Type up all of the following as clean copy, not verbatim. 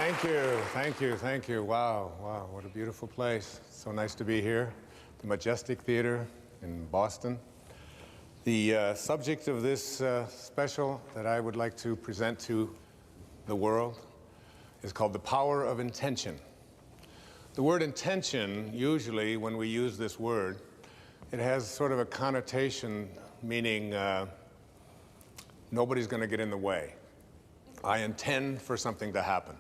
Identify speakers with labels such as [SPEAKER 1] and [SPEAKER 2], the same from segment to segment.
[SPEAKER 1] Thank you, thank you, thank you. Wow, wow, what a beautiful place. So nice to be here, the Majestic Theater in Boston. The subject of this special that I would like to present to the world is called The Power of Intention. The word intention, usually when we use this word, it has sort of a connotation meaning nobody's going to get in the way. I intend for something to happen.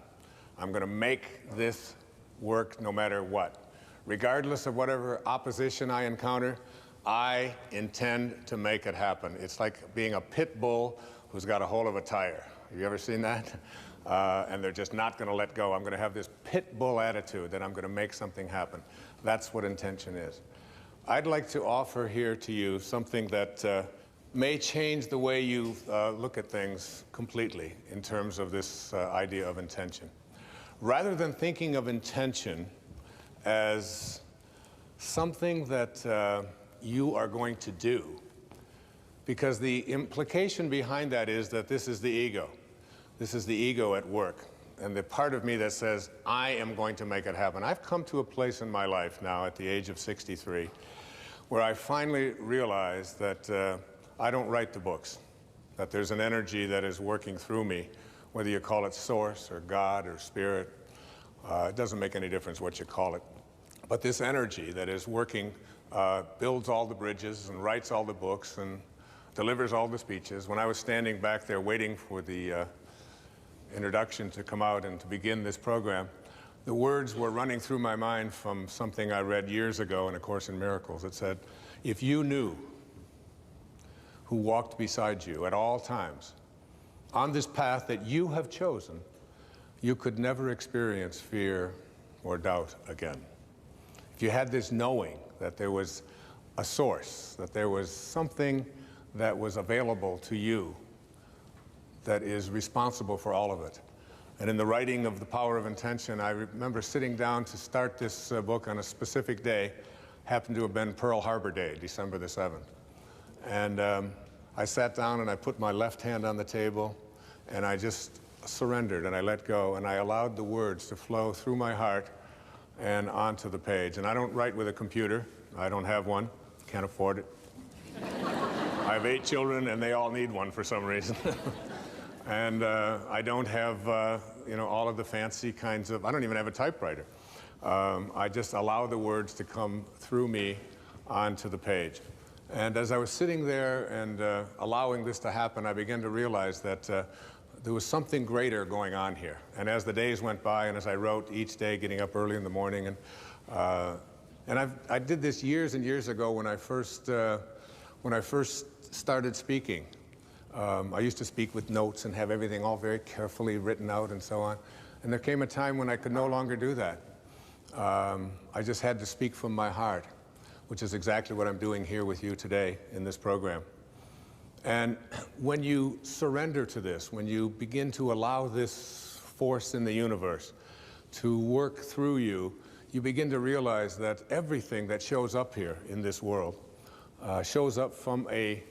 [SPEAKER 1] I'm going to make this work no matter what. Regardless of whatever opposition I encounter, I intend to make it happen. It's like being a pit bull who's got a hold of a tire. Have you ever seen that? And they're just not going to let go. I'm going to have this pit bull attitude that I'm going to make something happen. That's what intention is. I'd like to offer here to you something that may change the way you look at things completely in terms of this idea of intention. Rather than thinking of intention as something that you are going to do, because the implication behind that is that this is the ego. This is the ego at work, and the part of me that says, I am going to make it happen. I've come to a place in my life now at the age of 63 where I finally realized that I don't write the books, that there's an energy that is working through me, whether you call it source or God or spirit. It doesn't make any difference what you call it. But this energy that is working builds all the bridges and writes all the books and delivers all the speeches. When I was standing back there waiting for the introduction to come out and to begin this program, the words were running through my mind from something I read years ago in A Course in Miracles. It said, if you knew who walked beside you at all times on this path that you have chosen, you could never experience fear or doubt again. If you had this knowing that there was a source, that there was something that was available to you that is responsible for all of it. And in the writing of The Power of Intention, I remember sitting down to start this book on a specific day, happened to have been Pearl Harbor Day, December the 7th. And I sat down and I put my left hand on the table and I just surrendered and I let go and I allowed the words to flow through my heart and onto the page. And I don't write with a computer. I don't have one. Can't afford it. I have 8 children and they all need one for some reason. And I don't have, all of the fancy kinds of, I don't even have a typewriter. I just allow the words to come through me onto the page. And as I was sitting there and allowing this to happen, I began to realize that there was something greater going on here. And as the days went by and as I wrote each day, getting up early in the morning, and I did this years and years ago when I first started speaking. I used to speak with notes and have everything all very carefully written out and so on. And there came a time when I could no longer do that. I just had to speak from my heart, which is exactly what I'm doing here with you today in this program. And when you surrender to this, when you begin to allow this force in the universe to work through you, you begin to realize that everything that shows up here in this world shows up from a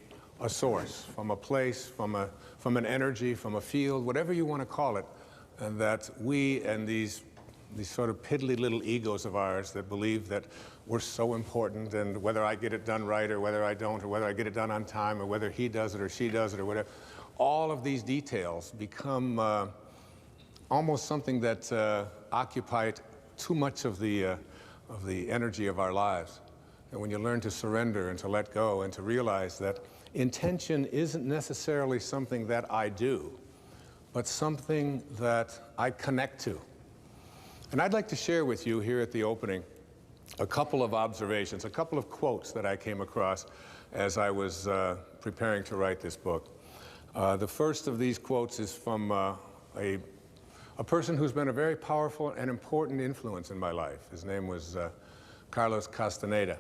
[SPEAKER 1] source, from a place, from an energy, from a field, whatever you want to call it, and that we and these sort of piddly little egos of ours that believe that we're so important, and whether I get it done right or whether I don't, or whether I get it done on time, or whether he does it or she does it or whatever, all of these details become almost something that occupy too much of the energy of our lives. And when you learn to surrender and to let go and to realize that intention isn't necessarily something that I do, but something that I connect to. And I'd like to share with you here at the opening a couple of observations, a couple of quotes that I came across as I was preparing to write this book. The first of these quotes is from a person who's been a very powerful and important influence in my life. His name was Carlos Castaneda.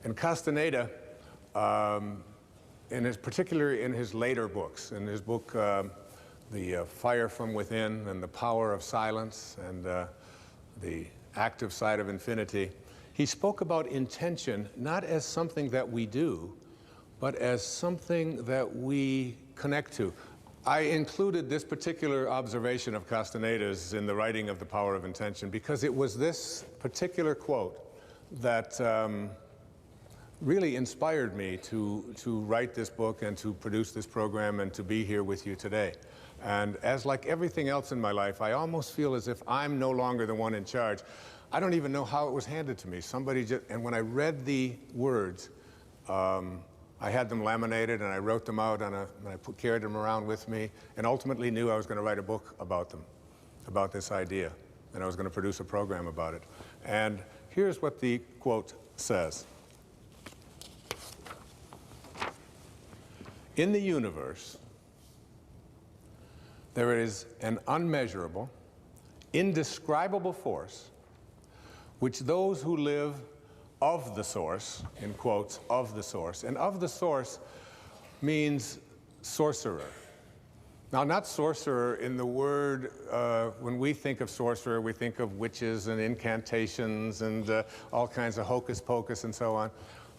[SPEAKER 1] And Castaneda, particularly in his later books, in his book, The Fire from Within and The Power of Silence and The Active Side of Infinity, he spoke about intention not as something that we do, but as something that we connect to. I included this particular observation of Castaneda's in the writing of The Power of Intention because it was this particular quote that really inspired me to write this book and to produce this program and to be here with you today. And as like everything else in my life, I almost feel as if I'm no longer the one in charge. I don't even know how it was handed to me. Somebody just, and when I read the words, I had them laminated and I wrote them out and I carried them around with me and ultimately knew I was going to write a book about them, about this idea, and I was going to produce a program about it. And here's what the quote says. In the universe, there is an unmeasurable, indescribable force which those who live of the source, in quotes, of the source. And of the source means sorcerer. Now, not sorcerer in the word, when we think of sorcerer, we think of witches and incantations and all kinds of hocus pocus and so on.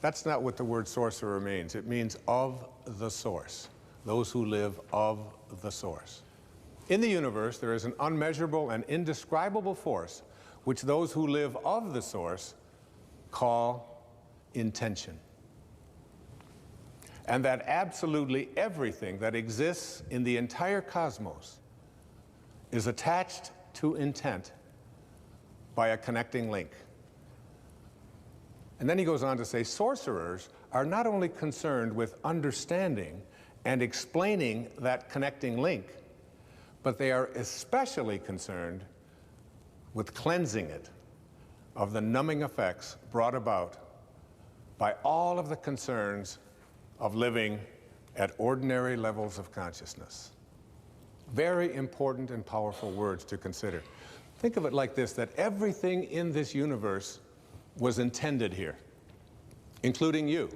[SPEAKER 1] That's not what the word sorcerer means. It means of the source, those who live of the source. In the universe, there is an unmeasurable and indescribable force which those who live of the source call intention. And that absolutely everything that exists in the entire cosmos is attached to intent by a connecting link. And then he goes on to say, sorcerers are not only concerned with understanding and explaining that connecting link, but they are especially concerned with cleansing it of the numbing effects brought about by all of the concerns of living at ordinary levels of consciousness. Very important and powerful words to consider. Think of it like this, that everything in this universe was intended here, including you,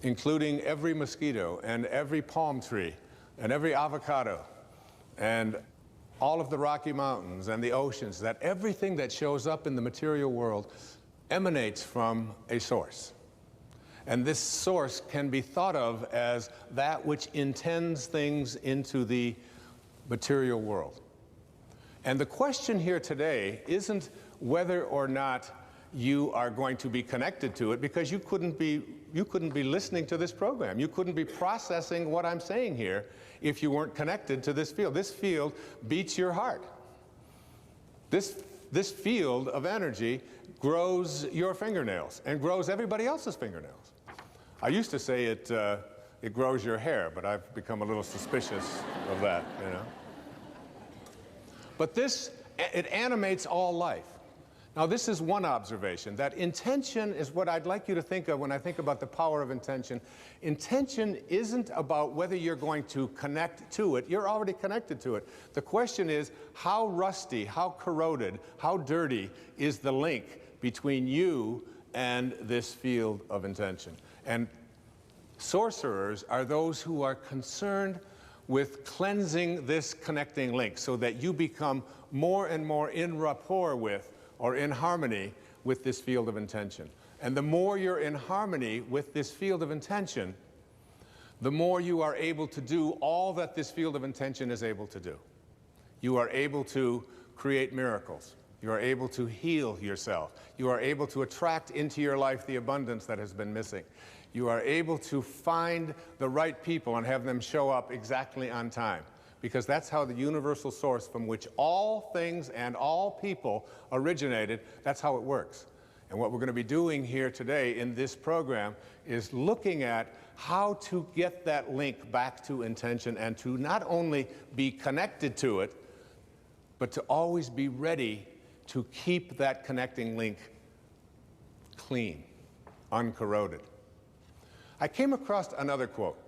[SPEAKER 1] including every mosquito and every palm tree and every avocado and all of the Rocky Mountains and the oceans, that everything that shows up in the material world emanates from a source. And this source can be thought of as that which intends things into the material world. And the question here today isn't whether or not you are going to be connected to it, because you couldn't be listening to this program. You couldn't be processing what I'm saying here if you weren't connected to this field. This field beats your heart. This field of energy grows your fingernails and grows everybody else's fingernails. I used to say it grows your hair, but I've become a little suspicious of that, you know. But it animates all life. Now, this is one observation, that intention is what I'd like you to think of when I think about the power of intention. Intention isn't about whether you're going to connect to it. You're already connected to it. The question is, how rusty, how corroded, how dirty is the link between you and this field of intention? And sorcerers are those who are concerned with cleansing this connecting link so that you become more and more in rapport with, or in harmony with, this field of intention. And the more you're in harmony with this field of intention, the more you are able to do all that this field of intention is able to do. You are able to create miracles. You are able to heal yourself. You are able to attract into your life the abundance that has been missing. You are able to find the right people and have them show up exactly on time, because that's how the universal source from which all things and all people originated, that's how it works. And what we're going to be doing here today in this program is looking at how to get that link back to intention and to not only be connected to it, but to always be ready to keep that connecting link clean, uncorroded. I came across another quote.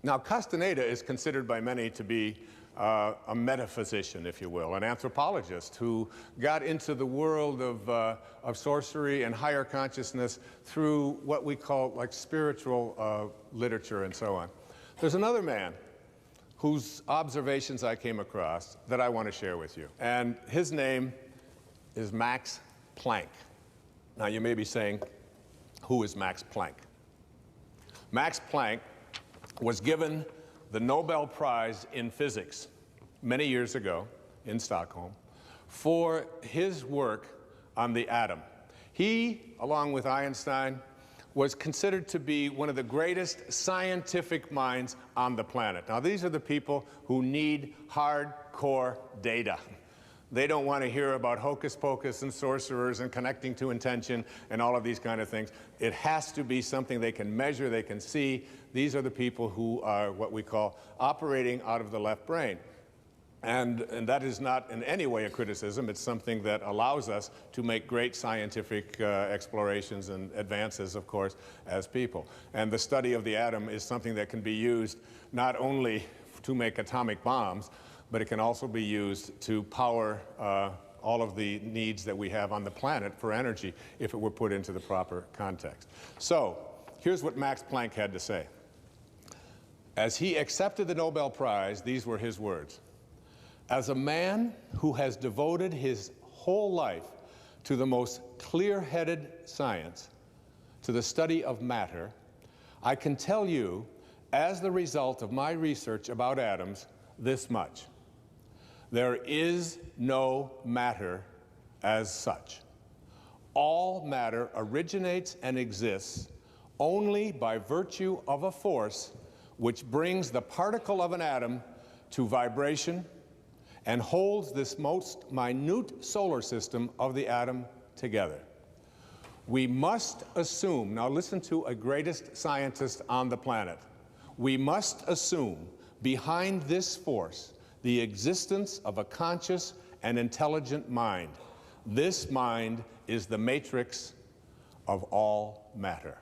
[SPEAKER 1] Now, Castaneda is considered by many to be a metaphysician, if you will, an anthropologist who got into the world of sorcery and higher consciousness through what we call like spiritual literature and so on. There's another man whose observations I came across that I want to share with you. And his name is Max Planck. Now, you may be saying, who is Max Planck? Max Planck was given the Nobel Prize in Physics many years ago in Stockholm for his work on the atom. He, along with Einstein, was considered to be one of the greatest scientific minds on the planet. Now, these are the people who need hardcore data. They don't want to hear about hocus pocus and sorcerers and connecting to intention and all of these kind of things. It has to be something they can measure, they can see. These are the people who are what we call operating out of the left brain. And that is not in any way a criticism. It's something that allows us to make great scientific explorations and advances, of course, as people. And the study of the atom is something that can be used not only to make atomic bombs, but it can also be used to power all of the needs that we have on the planet for energy if it were put into the proper context. So here's what Max Planck had to say. As he accepted the Nobel Prize, these were his words. As a man who has devoted his whole life to the most clear-headed science, to the study of matter, I can tell you, as the result of my research about atoms, this much. There is no matter as such. All matter originates and exists only by virtue of a force which brings the particle of an atom to vibration and holds this most minute solar system of the atom together. We must assume, now listen to a greatest scientist on the planet, we must assume behind this force the existence of a conscious and intelligent mind. This mind is the matrix of all matter.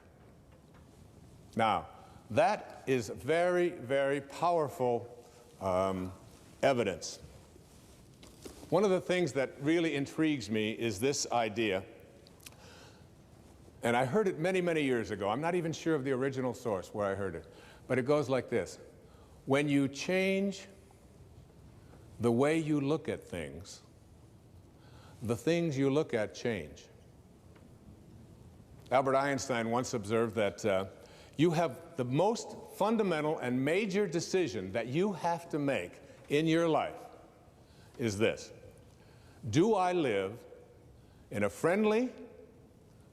[SPEAKER 1] Now, that is very, very powerful evidence. One of the things that really intrigues me is this idea, and I heard it many, many years ago. I'm not even sure of the original source where I heard it, but it goes like this. When you change the way you look at things, the things you look at change. Albert Einstein once observed that you have the most fundamental and major decision that you have to make in your life is this. Do I live in a friendly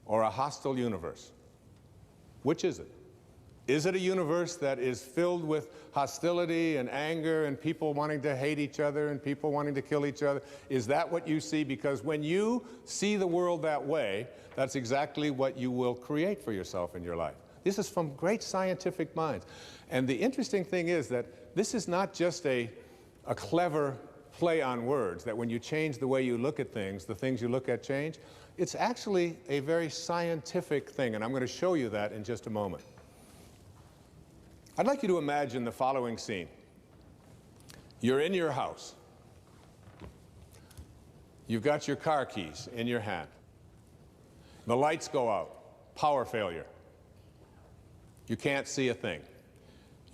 [SPEAKER 1] or a hostile universe? Which is it? Is it a universe that is filled with hostility and anger and people wanting to hate each other and people wanting to kill each other? Is that what you see? Because when you see the world that way, that's exactly what you will create for yourself in your life. This is from great scientific minds. And the interesting thing is that this is not just a clever play on words, that when you change the way you look at things, the things you look at change. It's actually a very scientific thing, and I'm going to show you that in just a moment. I'd like you to imagine the following scene. You're in your house. You've got your car keys in your hand. The lights go out. Power failure. You can't see a thing.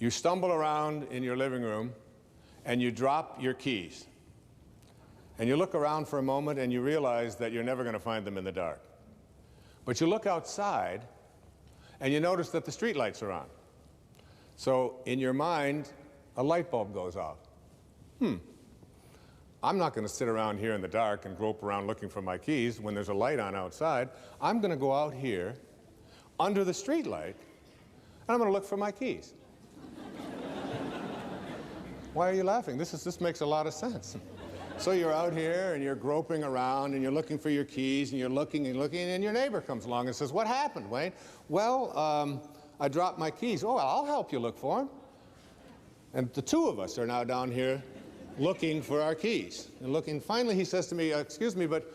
[SPEAKER 1] You stumble around in your living room and you drop your keys. And you look around for a moment and you realize that you're never going to find them in the dark. But you look outside and you notice that the street lights are on. So in your mind, a light bulb goes off. I'm not going to sit around here in the dark and grope around looking for my keys when there's a light on outside. I'm going to go out here under the street light and I'm going to look for my keys. Why are you laughing? This makes a lot of sense. So you're out here and you're groping around and you're looking for your keys and you're looking and looking and your neighbor comes along and says, "What happened, Wayne?" "Well, I dropped my keys." "Oh, well, I'll help you look for them." And the two of us are now down here looking for our keys. And looking, finally he says to me, "Excuse me, but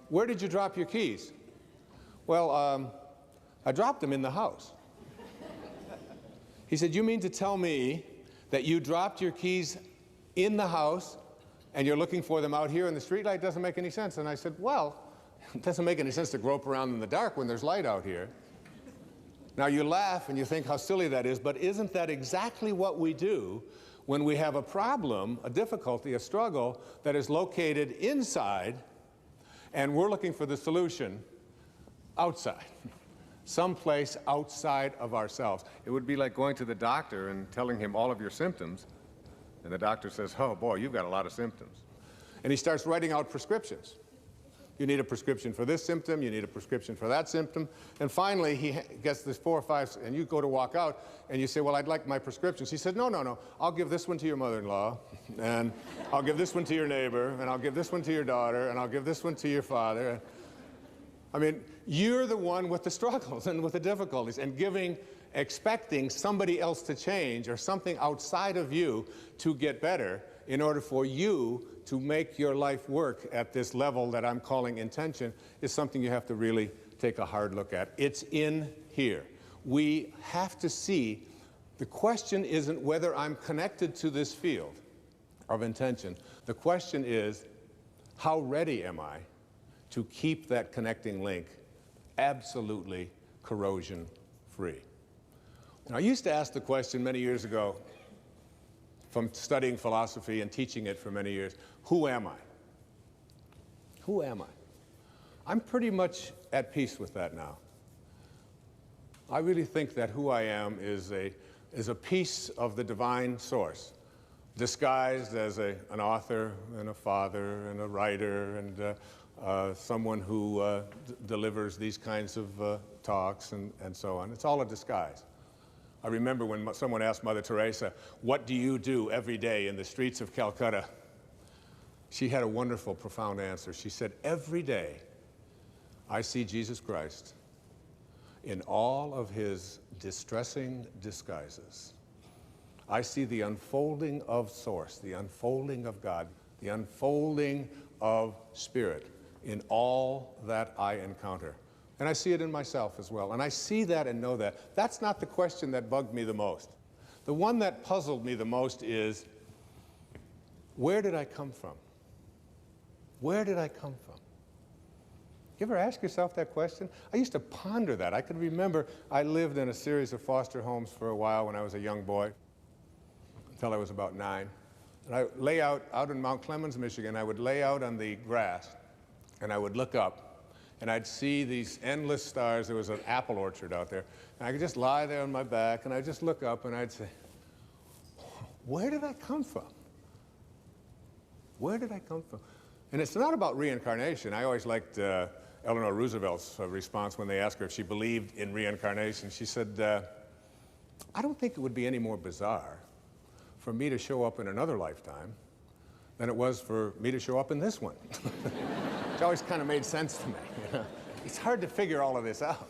[SPEAKER 1] where did you drop your keys?" "Well, I dropped them in the house." He said, "You mean to tell me that you dropped your keys in the house and you're looking for them out here in the streetlight? Doesn't make any sense." And I said, "Well, it doesn't make any sense to grope around in the dark when there's light out here." Now you laugh and you think how silly that is, but isn't that exactly what we do when we have a problem, a difficulty, a struggle that is located inside and we're looking for the solution outside? someplace outside of ourselves. It would be like going to the doctor and telling him all of your symptoms, and the doctor says, oh boy, you've got a lot of symptoms. And he starts writing out prescriptions. You need a prescription for this symptom, you need a prescription for that symptom, and finally he gets this 4 or 5, and you go to walk out, and you say, well, I'd like my prescriptions. He said, no, no, no, I'll give this one to your mother-in-law, and I'll give this one to your neighbor, and I'll give this one to your daughter, and I'll give this one to your father. I mean, you're the one with the struggles and with the difficulties, and expecting somebody else to change or something outside of you to get better in order for you to make your life work at this level that I'm calling intention is something you have to really take a hard look at. It's in here. We have to see, the question isn't whether I'm connected to this field of intention. The question is, how ready am I to keep that connecting link absolutely corrosion-free? Now, I used to ask the question many years ago, from studying philosophy and teaching it for many years, who am I? Who am I? I'm pretty much at peace with that now. I really think that who I am is a piece of the divine source, disguised as an author and a father and a writer and someone who delivers these kinds of talks and so on. It's all a disguise. I remember when someone asked Mother Teresa, what do you do every day in the streets of Calcutta? She had a wonderful, profound answer. She said, every day I see Jesus Christ in all of his distressing disguises. I see the unfolding of Source, the unfolding of God, the unfolding of Spirit in all that I encounter. And I see it in myself as well. And I see that and know that. That's not the question that bugged me the most. The one that puzzled me the most is, where did I come from? Where did I come from? You ever ask yourself that question? I used to ponder that. I could remember I lived in a series of foster homes for a while when I was a young boy, until I was about 9. And I lay out in Mount Clemens, Michigan. I would lay out on the grass, and I would look up. And I'd see these endless stars. There was an apple orchard out there. And I could just lie there on my back, and I'd just look up, and I'd say, where did I come from? Where did I come from? And it's not about reincarnation. I always liked Eleanor Roosevelt's response when they asked her if she believed in reincarnation. She said, I don't think it would be any more bizarre for me to show up in another lifetime than it was for me to show up in this one. It always kind of made sense to me. You know? It's hard to figure all of this out.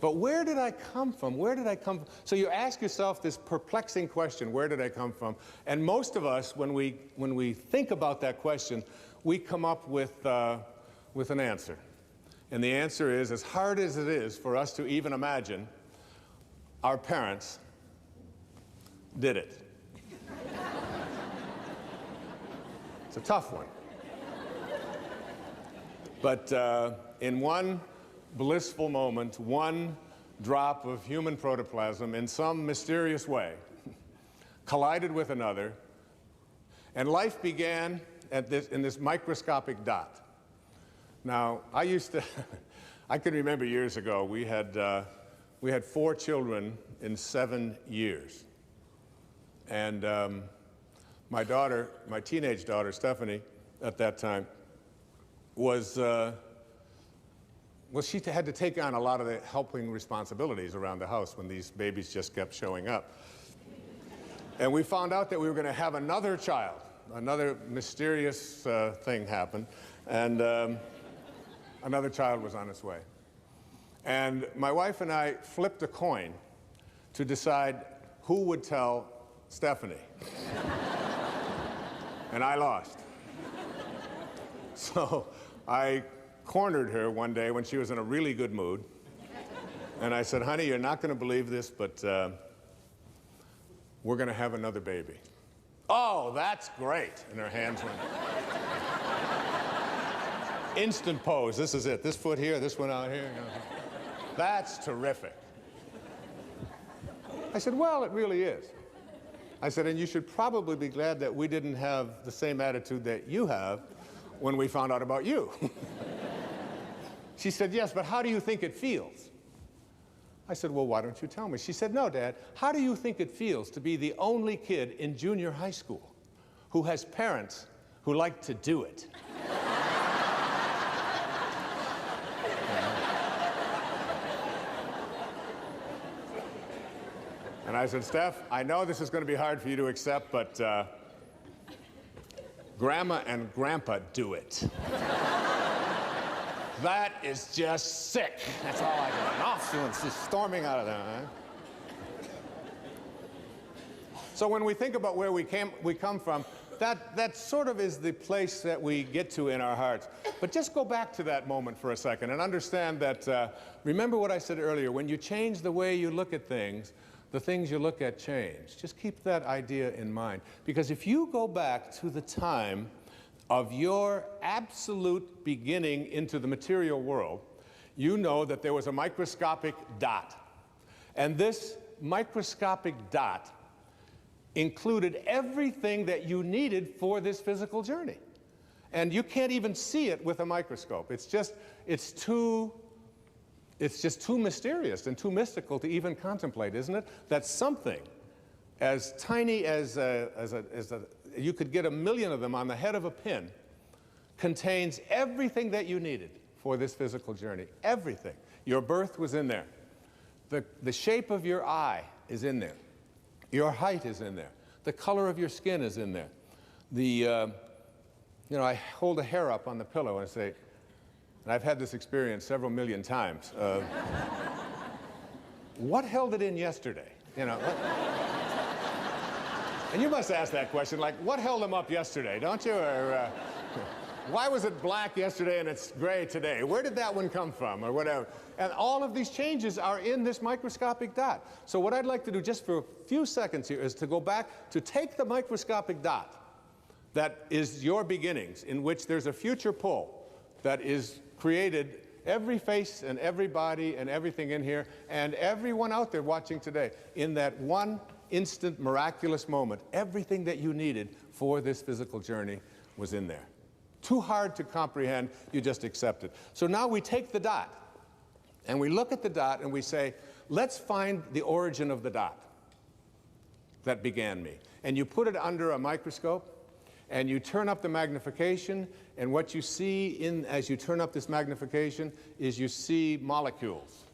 [SPEAKER 1] But where did I come from? Where did I come from? So you ask yourself this perplexing question, where did I come from? And most of us, when we think about that question, we come up with an answer. And the answer is, as hard as it is for us to even imagine, our parents did it. It's a tough one. But in one blissful moment, one drop of human protoplasm in some mysterious way collided with another, and life began in this microscopic dot. Now, I can remember years ago, we had 4 children in 7 years. And my daughter, my teenage daughter, Stephanie, at that time, she had to take on a lot of the helping responsibilities around the house when these babies just kept showing up. And we found out that we were going to have another child. Another mysterious thing happened, and another child was on its way. And my wife and I flipped a coin to decide who would tell Stephanie. And I lost. So I cornered her one day when she was in a really good mood. And I said, honey, you're not going to believe this, but we're going to have another baby. Oh, that's great. And her hands went. Instant pose. This is it. This foot here, this one out here. That's terrific. I said, well, it really is. I said, and you should probably be glad that we didn't have the same attitude that you have when we found out about you. She said, yes, but how do you think it feels? I said, well, why don't you tell me? She said, no, Dad, how do you think it feels to be the only kid in junior high school who has parents who like to do it? And I said, Steph, I know this is going to be hard for you to accept, but Grandma and Grandpa do it. That is just sick. That's all I got. Off, just storming out of there. Huh? So when we think about where we come from, that sort of is the place that we get to in our hearts. But just go back to that moment for a second and understand that, remember what I said earlier, when you change the way you look at things, the things you look at change. Just keep that idea in mind. Because if you go back to the time of your absolute beginning into the material world, you know that there was a microscopic dot. And this microscopic dot included everything that you needed for this physical journey. And you can't even see it with a microscope. It's just too mysterious and too mystical to even contemplate, isn't it? That something as tiny as you could get 1,000,000 of them on the head of a pin contains everything that you needed for this physical journey. Everything. Your birth was in there. The shape of your eye is in there. Your height is in there. The color of your skin is in there. I hold a hair up on the pillow and I say, and I've had this experience several million times. What held it in yesterday? And you must ask that question, like, what held them up yesterday, don't you? Or why was it black yesterday and it's gray today? Where did that one come from, or whatever? And all of these changes are in this microscopic dot. So what I'd like to do just for a few seconds here is to go back to take the microscopic dot that is your beginnings, in which there's a future pull that is created every face and every body and everything in here and everyone out there watching today. In that one instant miraculous moment, everything that you needed for this physical journey was in there. Too hard to comprehend, you just accept it. So now we take the dot and we look at the dot and we say, let's find the origin of the dot that began me. And you put it under a microscope and you turn up the magnification, and what you see as you turn up this magnification is you see molecules.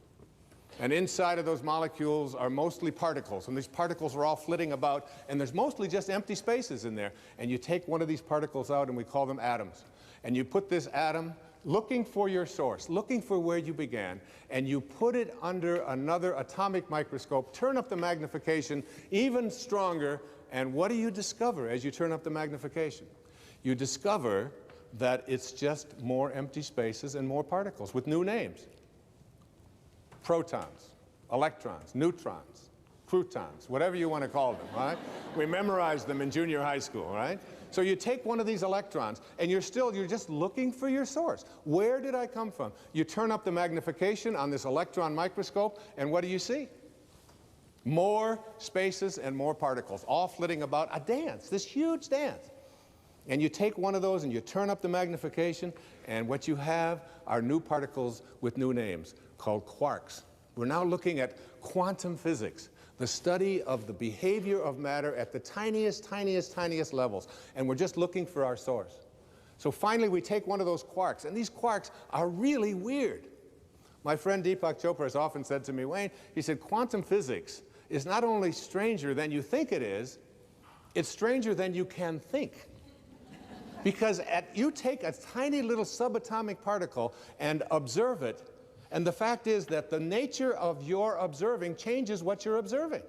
[SPEAKER 1] And inside of those molecules are mostly particles, and these particles are all flitting about, and there's mostly just empty spaces in there. And you take one of these particles out, and we call them atoms. And you put this atom, looking for your source, looking for where you began, and you put it under another atomic microscope, turn up the magnification even stronger, and what do you discover as you turn up the magnification? You discover that it's just more empty spaces and more particles with new names. Protons, electrons, neutrons, croutons, whatever you want to call them, right? We memorized them in junior high school, right? So you take one of these electrons and you're just looking for your source. Where did I come from? You turn up the magnification on this electron microscope and what do you see? More spaces and more particles, all flitting about, a dance, this huge dance. And you take one of those and you turn up the magnification, and what you have are new particles with new names called quarks. We're now looking at quantum physics, the study of the behavior of matter at the tiniest, tiniest, tiniest levels. And we're just looking for our source. So finally we take one of those quarks, and these quarks are really weird. My friend Deepak Chopra has often said to me, Wayne, he said, quantum physics is not only stranger than you think it is, it's stranger than you can think. Because you take a tiny little subatomic particle and observe it, and the fact is that the nature of your observing changes what you're observing.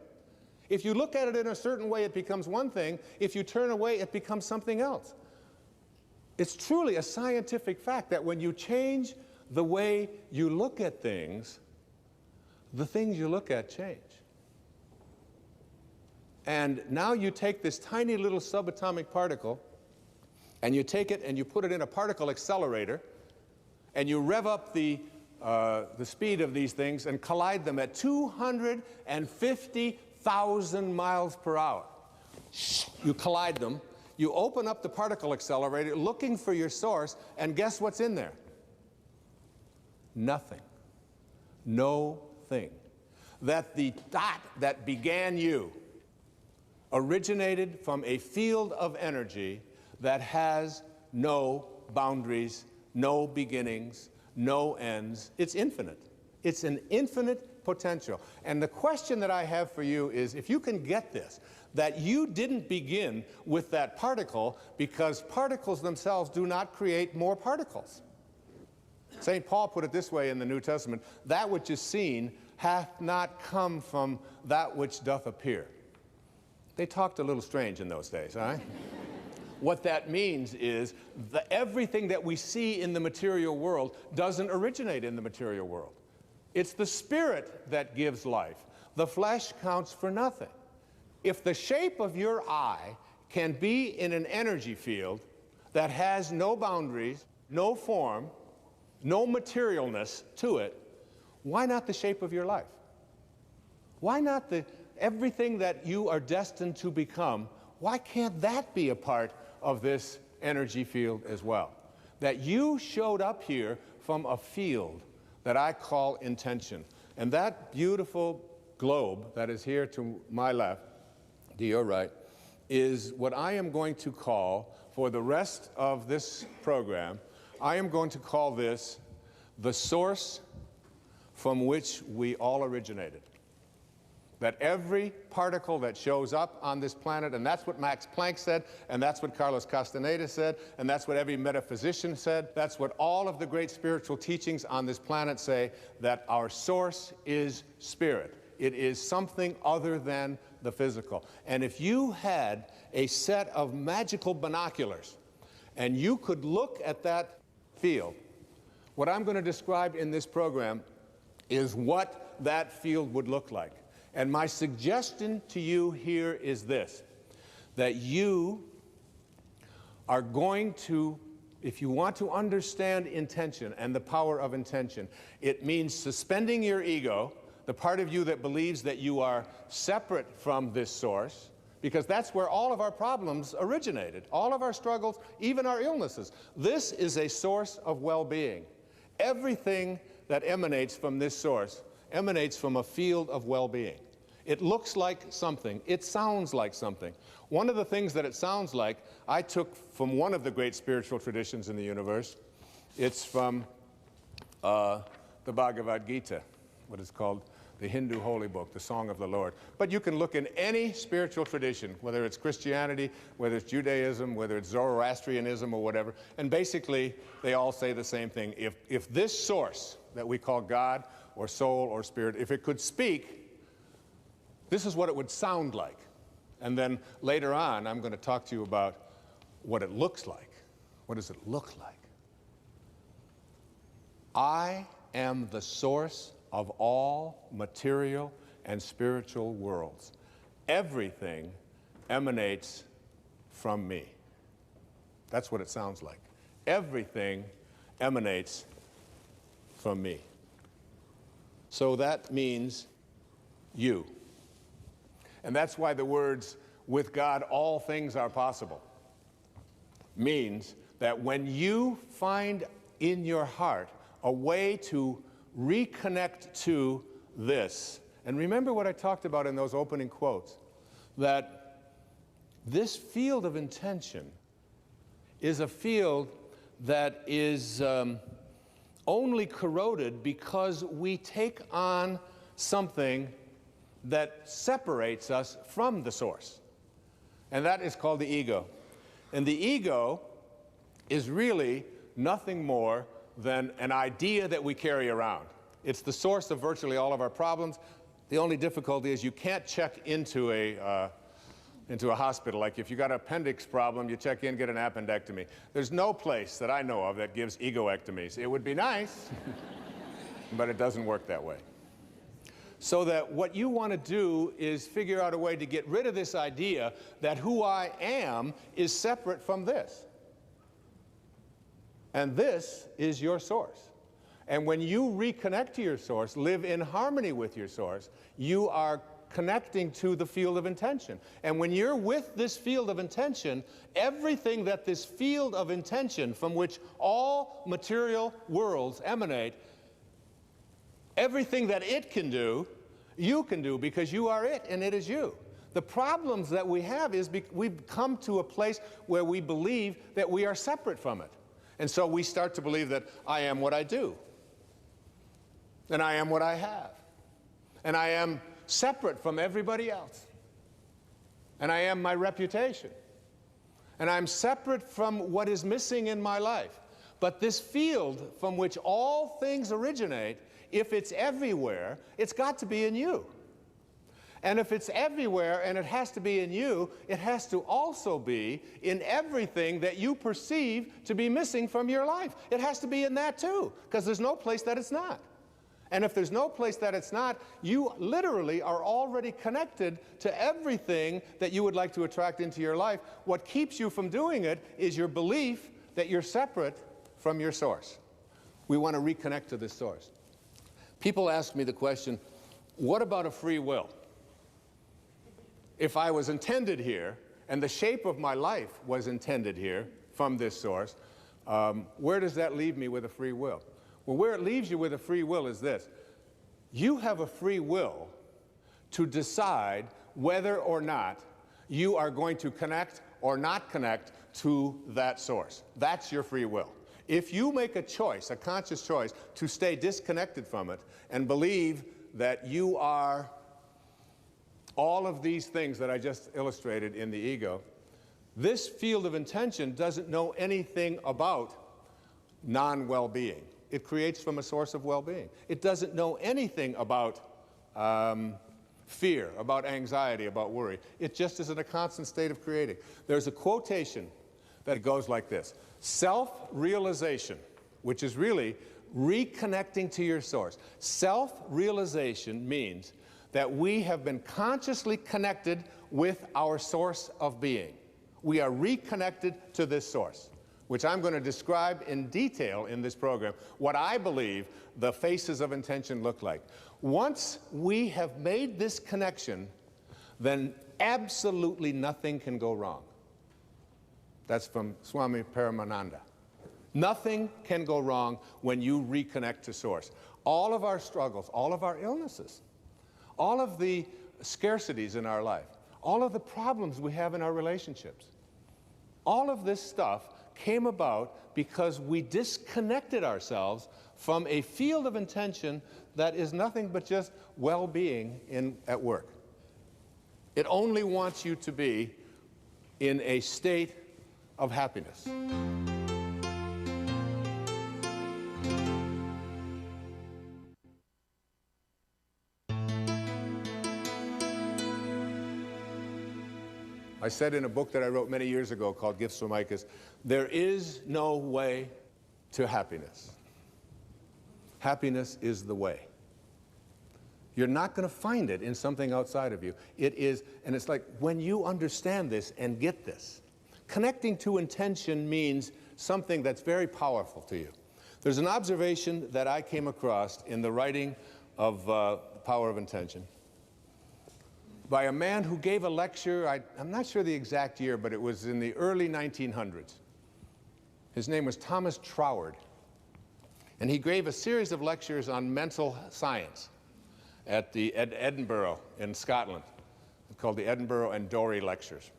[SPEAKER 1] If you look at it in a certain way, it becomes one thing. If you turn away, it becomes something else. It's truly a scientific fact that when you change the way you look at things, the things you look at change. And now you take this tiny little subatomic particle, and you take it and you put it in a particle accelerator, and you rev up the speed of these things and collide them at 250,000 miles per hour. You collide them, you open up the particle accelerator looking for your source, and guess what's in there? Nothing. No thing. that the dot that began you originated from a field of energy that has no boundaries, no beginnings, no ends. It's infinite. It's an infinite potential. And the question that I have for you is, if you can get this, that you didn't begin with that particle because particles themselves do not create more particles. St. Paul put it this way in the New Testament, that which is seen hath not come from that which doth appear. They talked a little strange in those days, all right? What that means is that everything that we see in the material world doesn't originate in the material world. It's the spirit that gives life. The flesh counts for nothing. If the shape of your eye can be in an energy field that has no boundaries, no form, no materialness to it, why not the shape of your life? Why not everything that you are destined to become? Why can't that be a part of this energy field as well? That you showed up here from a field that I call intention. And that beautiful globe that is here to my left, to your right, is what I am going to call, for the rest of this program, I am going to call this the source from which we all originated. That every particle that shows up on this planet, and that's what Max Planck said, and that's what Carlos Castaneda said, and that's what every metaphysician said, that's what all of the great spiritual teachings on this planet say, that our source is spirit. It is something other than the physical. And if you had a set of magical binoculars, and you could look at that field, what I'm going to describe in this program is what that field would look like. And my suggestion to you here is this, that you are going to, if you want to understand intention and the power of intention, it means suspending your ego, the part of you that believes that you are separate from this source, because that's where all of our problems originated, all of our struggles, even our illnesses. This is a source of well-being. Everything that emanates from this source emanates from a field of well-being. It looks like something. It sounds like something. One of the things that it sounds like, I took from one of the great spiritual traditions in the universe. It's from the Bhagavad Gita, what is called the Hindu holy book, the Song of the Lord. But you can look in any spiritual tradition, whether it's Christianity, whether it's Judaism, whether it's Zoroastrianism or whatever, and basically they all say the same thing. If this source that we call God or soul or spirit, if it could speak, this is what it would sound like. And then later on, I'm going to talk to you about what it looks like. What does it look like? I am the source of all material and spiritual worlds. Everything emanates from me. That's what it sounds like. Everything emanates from me. So that means you. And that's why the words, with God all things are possible, means that when you find in your heart a way to reconnect to this, and remember what I talked about in those opening quotes, that this field of intention is a field that is only corroded because we take on something that separates us from the source. And that is called the ego. And the ego is really nothing more than an idea that we carry around. It's the source of virtually all of our problems. The only difficulty is you can't check into a hospital. Like if you got an appendix problem, you check in, get an appendectomy. There's no place that I know of that gives egoectomies. It would be nice, but it doesn't work that way. So that what you want to do is figure out a way to get rid of this idea that who I am is separate from this. And this is your source. And when you reconnect to your source, live in harmony with your source, you are connecting to the field of intention. And when you're with this field of intention, everything that this field of intention from which all material worlds emanate, everything that it can do You can do because you are it and it is you. The problems that we have is we've come to a place where we believe that we are separate from it. And so we start to believe that I am what I do, and I am what I have, and I am separate from everybody else, and I am my reputation, and I'm separate from what is missing in my life. But this field from which all things originate, if it's everywhere, it's got to be in you. And if it's everywhere and it has to be in you, it has to also be in everything that you perceive to be missing from your life. It has to be in that too, because there's no place that it's not. And if there's no place that it's not, you literally are already connected to everything that you would like to attract into your life. What keeps you from doing it is your belief that you're separate from your source. We want to reconnect to this source. People ask me the question, what about a free will? If I was intended here, and the shape of my life was intended here from this source, where does that leave me with a free will? Well, where it leaves you with a free will is this. You have a free will to decide whether or not you are going to connect or not connect to that source. That's your free will. If you make a choice, a conscious choice, to stay disconnected from it and believe that you are all of these things that I just illustrated in the ego, this field of intention doesn't know anything about non-well-being. It creates from a source of well-being. It doesn't know anything about fear, about anxiety, about worry. It just is in a constant state of creating. There's a quotation that goes like this: self-realization, which is really reconnecting to your source. Self-realization means that we have been consciously connected with our source of being. We are reconnected to this source, which I'm going to describe in detail in this program, what I believe the faces of intention look like. Once we have made this connection, then absolutely nothing can go wrong. That's from Swami Paramananda. Nothing can go wrong when you reconnect to source. All of our struggles, all of our illnesses, all of the scarcities in our life, all of the problems we have in our relationships, all of this stuff came about because we disconnected ourselves from a field of intention that is nothing but just well-being at work. It only wants you to be in a state of happiness. I said in a book that I wrote many years ago called Gifts from Icus, there is no way to happiness. Happiness is the way. You're not going to find it in something outside of you. It is, and it's like when you understand this and get this, connecting to intention means something that's very powerful to you. There's an observation that I came across in the writing of The Power of Intention by a man who gave a lecture, I'm not sure the exact year, but it was in the early 1900s. His name was Thomas Troward. And he gave a series of lectures on mental science at Edinburgh in Scotland, called the Edinburgh and Dorey Lectures.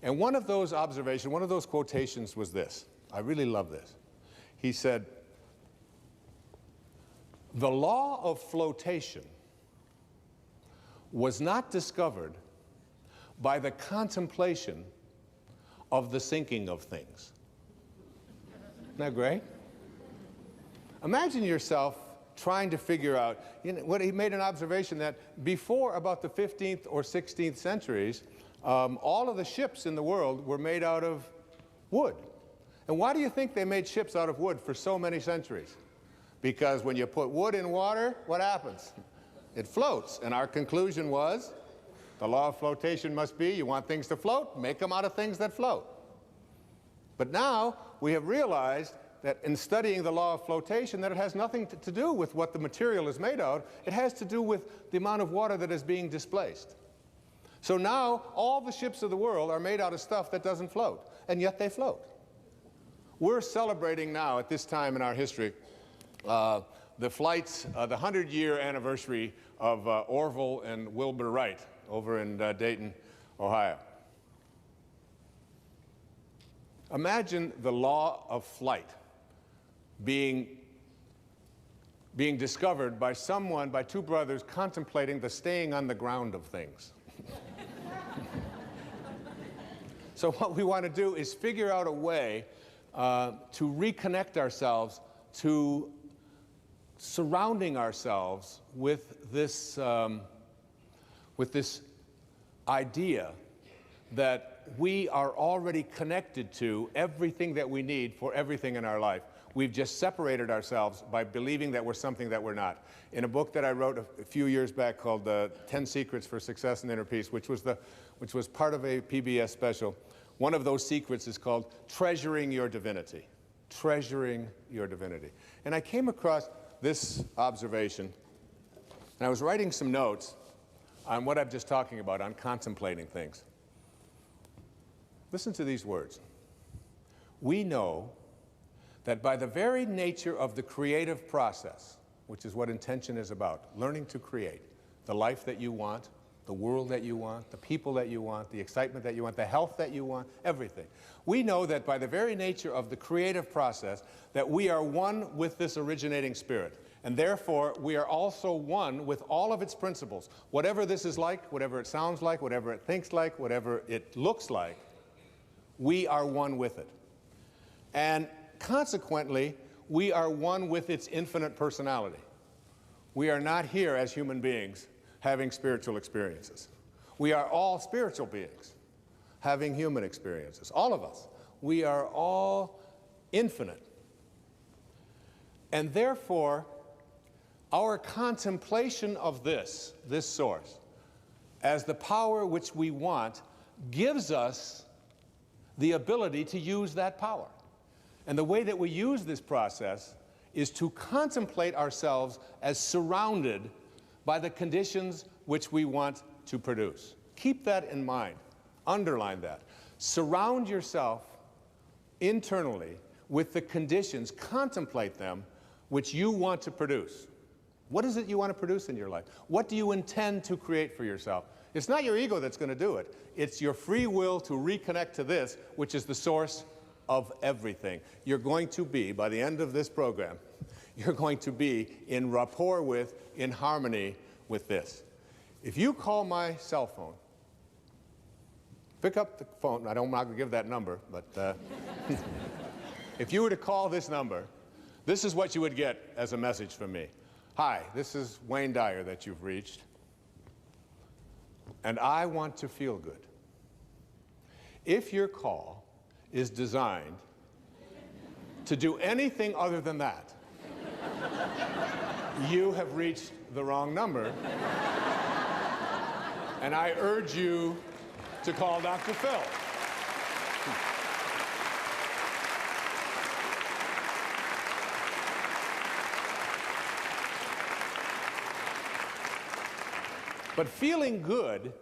[SPEAKER 1] And one of those observations, one of those quotations was this. I really love this. He said, "The law of flotation was not discovered by the contemplation of the sinking of things." Isn't that great? Imagine yourself trying to figure out, what he made an observation that before about the 15th or 16th centuries, all of the ships in the world were made out of wood. And why do you think they made ships out of wood for so many centuries? Because when you put wood in water, what happens? It floats. And our conclusion was, the law of flotation must be, you want things to float, make them out of things that float. But now we have realized that in studying the law of flotation, that it has nothing to do with what the material is made out. It has to do with the amount of water that is being displaced. So now all the ships of the world are made out of stuff that doesn't float, and yet they float. We're celebrating now, at this time in our history, the flights, the 100-year anniversary of Orville and Wilbur Wright over in Dayton, Ohio. Imagine the law of flight being discovered by someone, by two brothers contemplating the staying on the ground of things. So what we want to do is figure out a way to reconnect ourselves to surrounding ourselves with this idea that we are already connected to everything that we need for everything in our life. We've just separated ourselves by believing that we're something that we're not. In a book that I wrote a few years back called 10 Secrets for Success and Inner Peace, which was part of a PBS special, one of those secrets is called treasuring your divinity. Treasuring your divinity. And I came across this observation, and I was writing some notes on what I'm just talking about, on contemplating things. Listen to these words. We know that by the very nature of the creative process, which is what intention is about, learning to create the life that you want, the world that you want, the people that you want, the excitement that you want, the health that you want, everything. We know that by the very nature of the creative process that we are one with this originating spirit. And therefore, we are also one with all of its principles. Whatever this is like, whatever it sounds like, whatever it thinks like, whatever it looks like, we are one with it. And consequently, we are one with its infinite personality. We are not here as human beings having spiritual experiences. We are all spiritual beings having human experiences. All of us. We are all infinite. And therefore, our contemplation of this source, as the power which we want, gives us the ability to use that power. And the way that we use this process is to contemplate ourselves as surrounded by the conditions which we want to produce. Keep that in mind. Underline that. Surround yourself internally with the conditions, contemplate them, which you want to produce. What is it you want to produce in your life? What do you intend to create for yourself? It's not your ego that's going to do it. It's your free will to reconnect to this, which is the source of everything. You're going to be, by the end of this program, you're going to be in rapport with, in harmony with this. If you call my cell phone, pick up the phone. I'm not going to give that number, but if you were to call this number, this is what you would get as a message from me. Hi, this is Wayne Dyer that you've reached, and I want to feel good. If your call is designed to do anything other than that, you have reached the wrong number, and I urge you to call Dr. Phil. But feeling good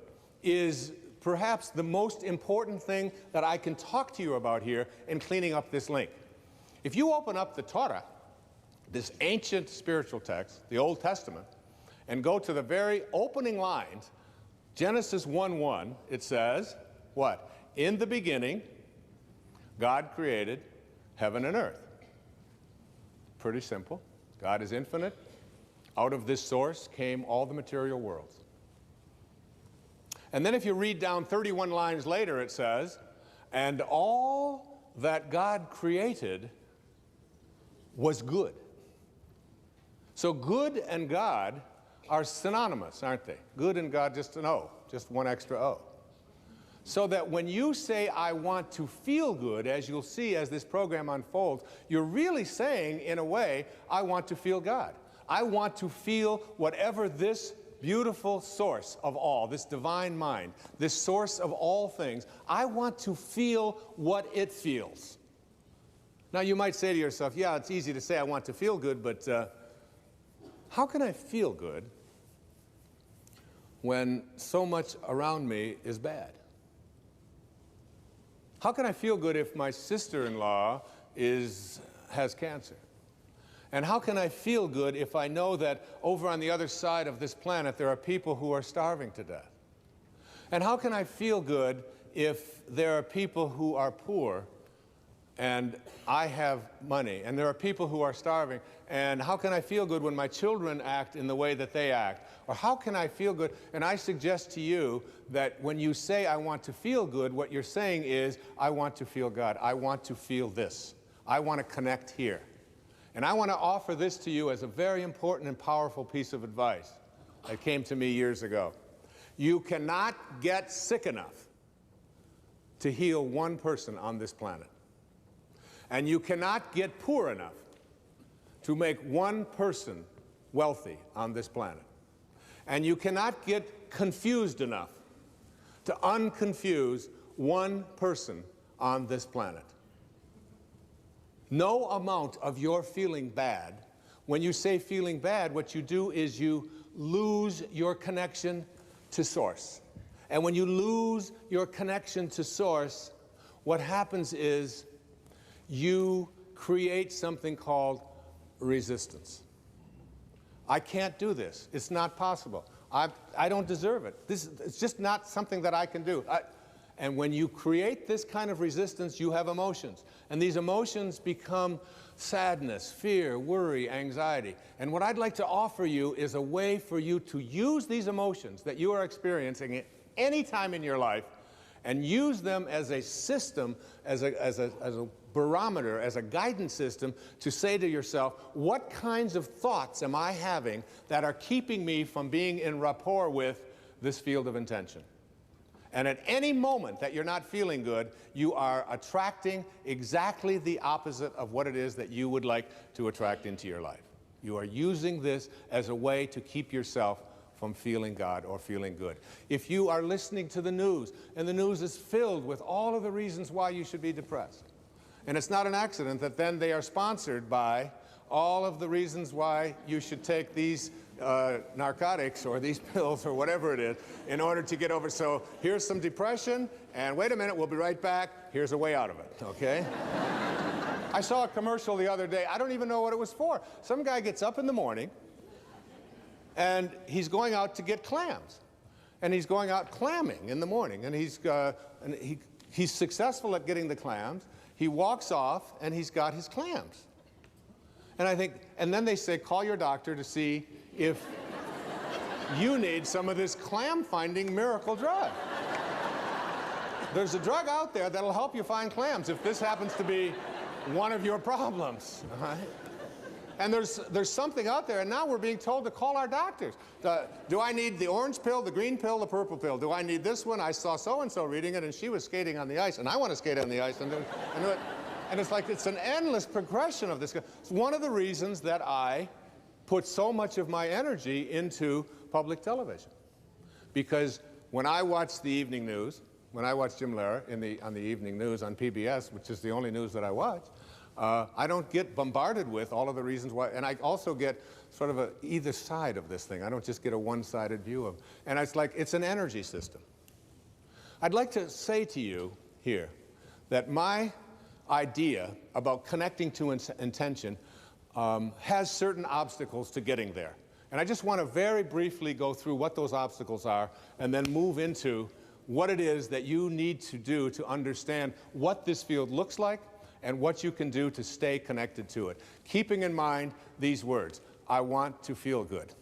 [SPEAKER 1] is perhaps the most important thing that I can talk to you about here in cleaning up this link. If you open up the Torah, this ancient spiritual text, the Old Testament, and go to the very opening lines, Genesis 1:1, it says, what? In the beginning, God created heaven and earth. Pretty simple. God is infinite. Out of this source came all the material worlds. And then if you read down 31 lines later, it says, and all that God created was good. So good and God are synonymous, aren't they? Good and God, just an O, just one extra O. So that when you say, I want to feel good, as you'll see as this program unfolds, you're really saying, in a way, I want to feel God. I want to feel whatever this beautiful source of all, this divine mind, this source of all things, I want to feel what it feels. Now you might say to yourself, yeah, it's easy to say I want to feel good, but how can I feel good when so much around me is bad? How can I feel good if my sister-in-law has cancer? And how can I feel good if I know that over on the other side of this planet there are people who are starving to death? And how can I feel good if there are people who are poor and I have money, and there are people who are starving? And how can I feel good when my children act in the way that they act? Or how can I feel good? And I suggest to you that when you say, I want to feel good, what you're saying is, I want to feel God. I want to feel this. I want to connect here. And I want to offer this to you as a very important and powerful piece of advice that came to me years ago. You cannot get sick enough to heal one person on this planet. And you cannot get poor enough to make one person wealthy on this planet. And you cannot get confused enough to unconfuse one person on this planet. No amount of your feeling bad, when you say feeling bad, what you do is you lose your connection to Source. And when you lose your connection to Source, what happens is you create something called resistance. I can't do this. It's not possible. I don't deserve it. It's just not something that I can do. And when you create this kind of resistance, you have emotions. And these emotions become sadness, fear, worry, anxiety. And what I'd like to offer you is a way for you to use these emotions that you are experiencing at any time in your life and use them as a system, as a barometer, as a guidance system to say to yourself, what kinds of thoughts am I having that are keeping me from being in rapport with this field of intention? And at any moment that you're not feeling good, you are attracting exactly the opposite of what it is that you would like to attract into your life. You are using this as a way to keep yourself from feeling God or feeling good. If you are listening to the news, and the news is filled with all of the reasons why you should be depressed, and it's not an accident that then they are sponsored by all of the reasons why you should take these narcotics or these pills or whatever it is in order to get over. So here's some depression, and wait a minute, we'll be right back. Here's a way out of it, okay? I saw a commercial the other day. I don't even know what it was for. Some guy gets up in the morning, and he's going out to get clams. And he's going out clamming in the morning, and he's successful at getting the clams. He walks off, and he's got his clams. And I think, and then they say, call your doctor to see if you need some of this clam-finding miracle drug. There's a drug out there that'll help you find clams if this happens to be one of your problems. All right? And there's something out there, and now we're being told to call our doctors. Do I need the orange pill, the green pill, the purple pill? Do I need this one? I saw so-and-so reading it, and she was skating on the ice, and I want to skate on the ice and do it. And it's like it's an endless progression of this. It's one of the reasons that I put so much of my energy into public television. Because when I watch the evening news, when I watch Jim Lehrer on the evening news on PBS, which is the only news that I watch, I don't get bombarded with all of the reasons why. And I also get sort of either side of this thing. I don't just get a one-sided view of it. And it's like it's an energy system. I'd like to say to you here that my idea about connecting to intention has certain obstacles to getting there. And I just want to very briefly go through what those obstacles are and then move into what it is that you need to do to understand what this field looks like and what you can do to stay connected to it. Keeping in mind these words, I want to feel good.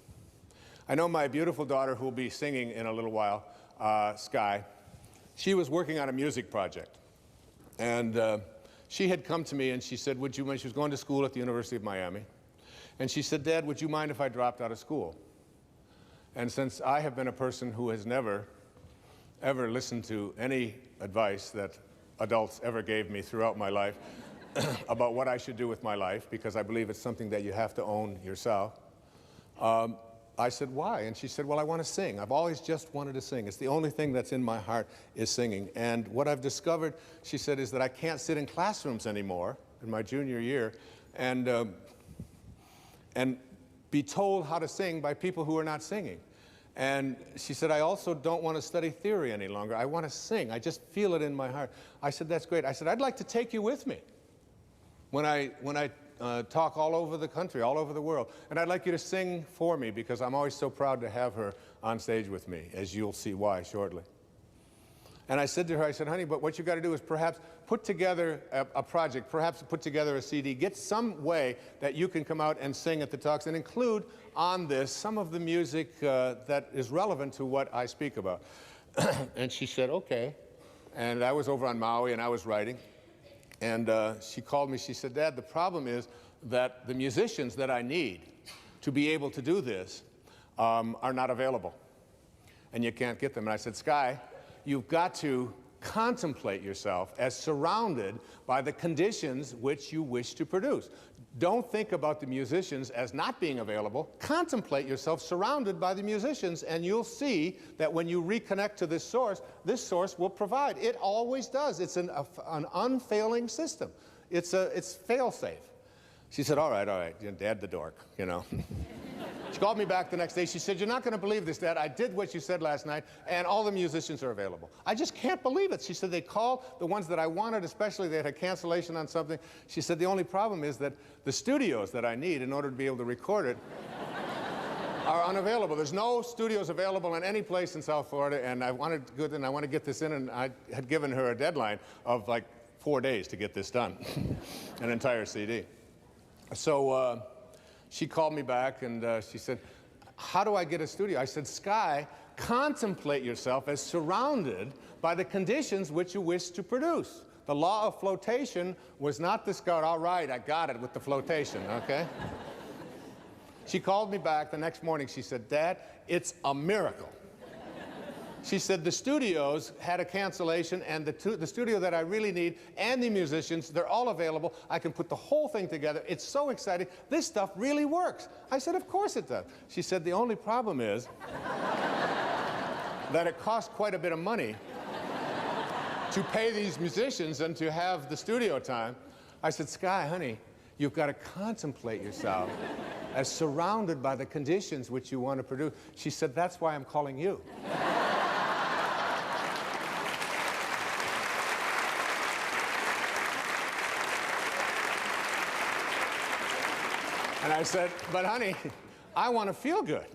[SPEAKER 1] I know my beautiful daughter, who will be singing in a little while, Sky, she was working on a music project. And she had come to me and she said, she was going to school at the University of Miami. And she said, Dad, would you mind if I dropped out of school? And since I have been a person who has never, ever listened to any advice that adults ever gave me throughout my life about what I should do with my life, because I believe it's something that you have to own yourself, I said, why? And she said, well, I want to sing. I've always just wanted to sing. It's the only thing that's in my heart is singing. And what I've discovered, she said, is that I can't sit in classrooms anymore in my junior year and be told how to sing by people who are not singing. And she said, I also don't want to study theory any longer. I want to sing. I just feel it in my heart. I said, that's great. I said, I'd like to take you with me when I talk all over the country, all over the world. And I'd like you to sing for me because I'm always so proud to have her on stage with me, as you'll see why shortly. And I said to her, I said, honey, but what you got to do is perhaps put together a project, perhaps put together a CD, get some way that you can come out and sing at the talks and include on this some of the music that is relevant to what I speak about. And she said, okay. And I was over on Maui and I was writing. And she called me, she said, Dad, the problem is that the musicians that I need to be able to do this are not available. And you can't get them. And I said, Sky, you've got to contemplate yourself as surrounded by the conditions which you wish to produce. Don't think about the musicians as not being available. Contemplate yourself surrounded by the musicians, and you'll see that when you reconnect to this source will provide. It always does. It's an unfailing system. It's fail-safe. She said, all right, Dad the dork, you know. She called me back the next day. She said, you're not going to believe this, Dad. I did what you said last night, and all the musicians are available. I just can't believe it. She said, they called the ones that I wanted, especially they had a cancellation on something. She said, the only problem is that the studios that I need in order to be able to record it are unavailable. There's no studios available in any place in South Florida, and I want to get this in, and I had given her a deadline of like 4 days to get this done, an entire CD. So she called me back and she said, how do I get a studio? I said, Sky, contemplate yourself as surrounded by the conditions which you wish to produce. The law of flotation was not discovered. All right, I got it with the flotation, okay? She called me back the next morning. She said, Dad, it's a miracle. She said the studios had a cancellation, and the studio that I really need and the musicians, they're all available. I can put the whole thing together. It's so exciting. This stuff really works. I said, of course it does. She said, the only problem is that it costs quite a bit of money to pay these musicians and to have the studio time. I said, Sky, honey, you've got to contemplate yourself as surrounded by the conditions which you want to produce. She said, that's why I'm calling you. And I said, but honey, I want to feel good.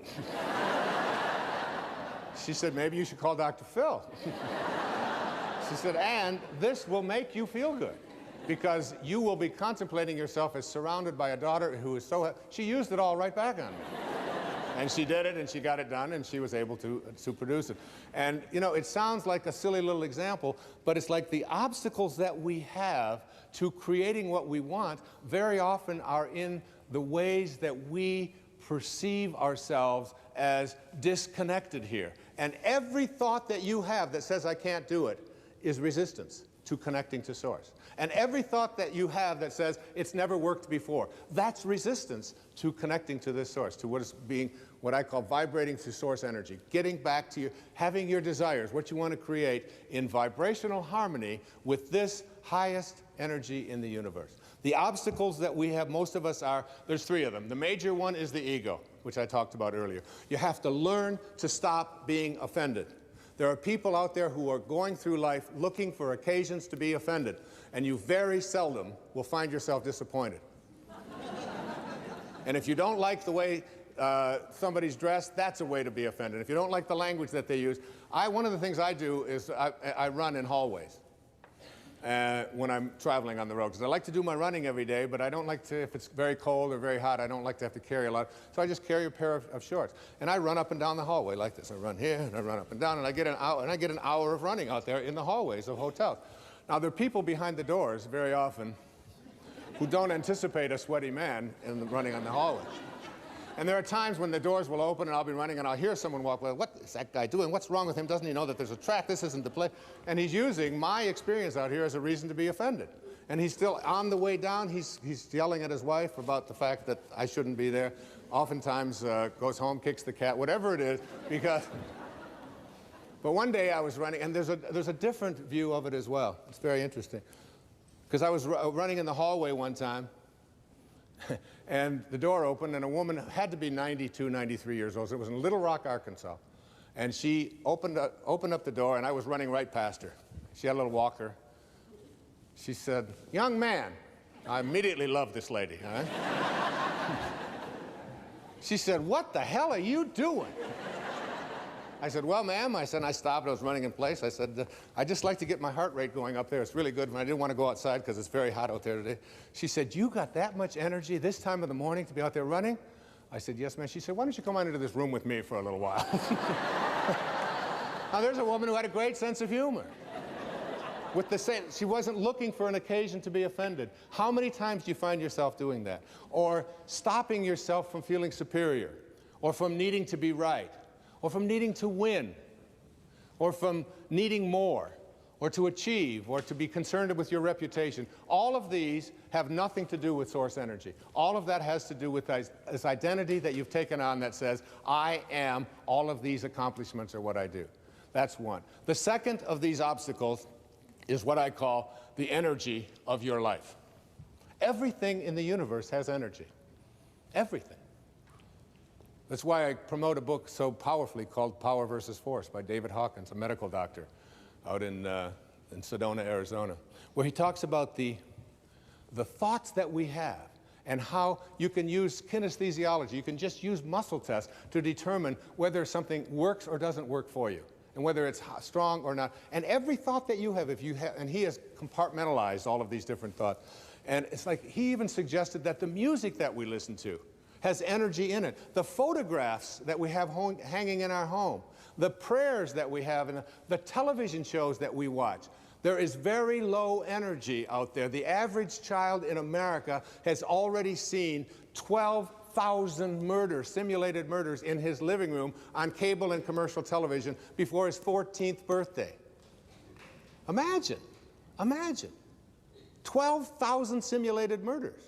[SPEAKER 1] She said, maybe you should call Dr. Phil. She said, and this will make you feel good because you will be contemplating yourself as surrounded by a daughter who is so... She used it all right back on me. And she did it, and she got it done, and she was able to produce it. And, you know, it sounds like a silly little example, but it's like the obstacles that we have to creating what we want very often are in the ways that we perceive ourselves as disconnected here. And every thought that you have that says, I can't do it, is resistance to connecting to Source. And every thought that you have that says, it's never worked before, that's resistance to connecting to this Source, to what is being, what I call vibrating through Source energy, getting back to having your desires, what you want to create in vibrational harmony with this highest energy in the universe. The obstacles that we have, most of us are, there's 3 of them. The major one is the ego, which I talked about earlier. You have to learn to stop being offended. There are people out there who are going through life looking for occasions to be offended, and you very seldom will find yourself disappointed. And if you don't like the way somebody's dressed, that's a way to be offended. If you don't like the language that they use, one of the things I do is I run in hallways when I'm traveling on the road, because I like to do my running every day, but I don't like to, if it's very cold or very hot, I don't like to have to carry a lot. So I just carry a pair of shorts. And I run up and down the hallway like this. I run here, and I run up and down, and I get an hour of running out there in the hallways of hotels. Now, there are people behind the doors very often who don't anticipate a sweaty man running on the hallway. And there are times when the doors will open and I'll be running and I'll hear someone walk by. What is that guy doing? What's wrong with him? Doesn't he know that there's a track? This isn't the place. And he's using my experience out here as a reason to be offended. And he's still on the way down. He's yelling at his wife about the fact that I shouldn't be there. Oftentimes goes home, kicks the cat, whatever it is, because... But one day I was running, and there's a different view of it as well. It's very interesting. Because I was running in the hallway one time, and the door opened, and a woman had to be 92, 93 years old. So it was in Little Rock, Arkansas. And she opened up the door, and I was running right past her. She had a little walker. She said, "Young man, I immediately loved this lady. All right? She said, "What the hell are you doing?" I said, "Well, ma'am," I said, and I stopped. I was running in place. I said, "I just like to get my heart rate going up there. It's really good. And I didn't want to go outside because it's very hot out there today." She said, "You got that much energy this time of the morning to be out there running?" I said, "Yes, ma'am." She said, "Why don't you come on into this room with me for a little while?" Now, there's a woman who had a great sense of humor. With the same, she wasn't looking for an occasion to be offended. How many times do you find yourself doing that? Or stopping yourself from feeling superior, or from needing to be right, or from needing to win, or from needing more, or to achieve, or to be concerned with your reputation. All of these have nothing to do with source energy. All of that has to do with this identity that you've taken on that says, "I am all of these accomplishments are what I do." That's one. The second of these obstacles is what I call the energy of your life. Everything in the universe has energy. Everything. That's why I promote a book so powerfully called Power versus Force by David Hawkins, a medical doctor out in Sedona, Arizona, where he talks about the thoughts that we have and how you can use kinesthesiology. You can just use muscle tests to determine whether something works or doesn't work for you, and whether it's strong or not. And every thought that you have, and he has compartmentalized all of these different thoughts. And it's like he even suggested that the music that we listen to has energy in it. The photographs that we have hanging in our home, the prayers that we have, and the television shows that we watch. There is very low energy out there. The average child in America has already seen 12,000 murders, simulated murders, in his living room on cable and commercial television before his 14th birthday. Imagine, imagine. 12,000 simulated murders.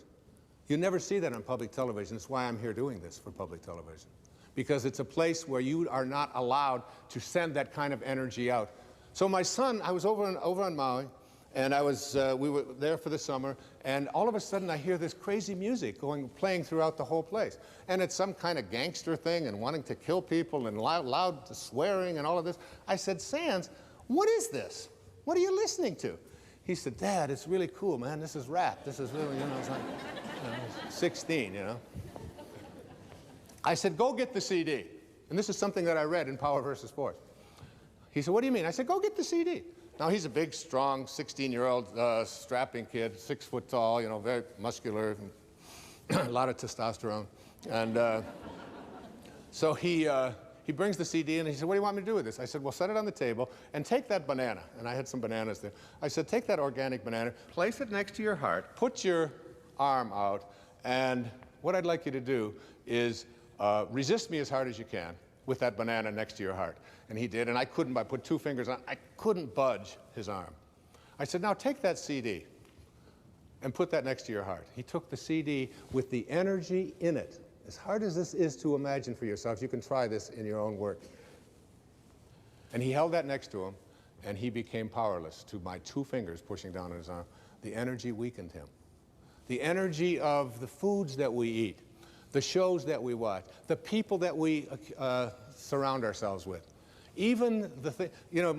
[SPEAKER 1] You never see that on public television. That's why I'm here doing this for public television. Because it's a place where you are not allowed to send that kind of energy out. So my son, I was over on Maui, and we were there for the summer, and all of a sudden I hear this crazy music playing throughout the whole place. And it's some kind of gangster thing and wanting to kill people and loud swearing and all of this. I said, "Sands, what is this? What are you listening to?" He said, "Dad, it's really cool, man. This is rap. This is really, it's like, 16, I said, "Go get the CD." And this is something that I read in Power versus Force. He said, "What do you mean?" I said, "Go get the CD." Now, he's a big, strong, 16-year-old strapping kid, 6 foot tall, very muscular, a lot of testosterone. And so he brings the CD in, and he said, "What do you want me to do with this?" I said, "Well, set it on the table and take that banana." And I had some bananas there. I said, "Take that organic banana, place it next to your heart, put your arm out, and what I'd like you to do is resist me as hard as you can with that banana next to your heart." And he did, and I put 2 fingers on, I couldn't budge his arm. I said, "Now take that CD and put that next to your heart." He took the CD with the energy in it. As hard as this is to imagine for yourself, you can try this in your own work. And he held that next to him, and he became powerless to my 2 fingers pushing down on his arm. The energy weakened him. The energy of the foods that we eat, the shows that we watch, the people that we surround ourselves with. Even the thing,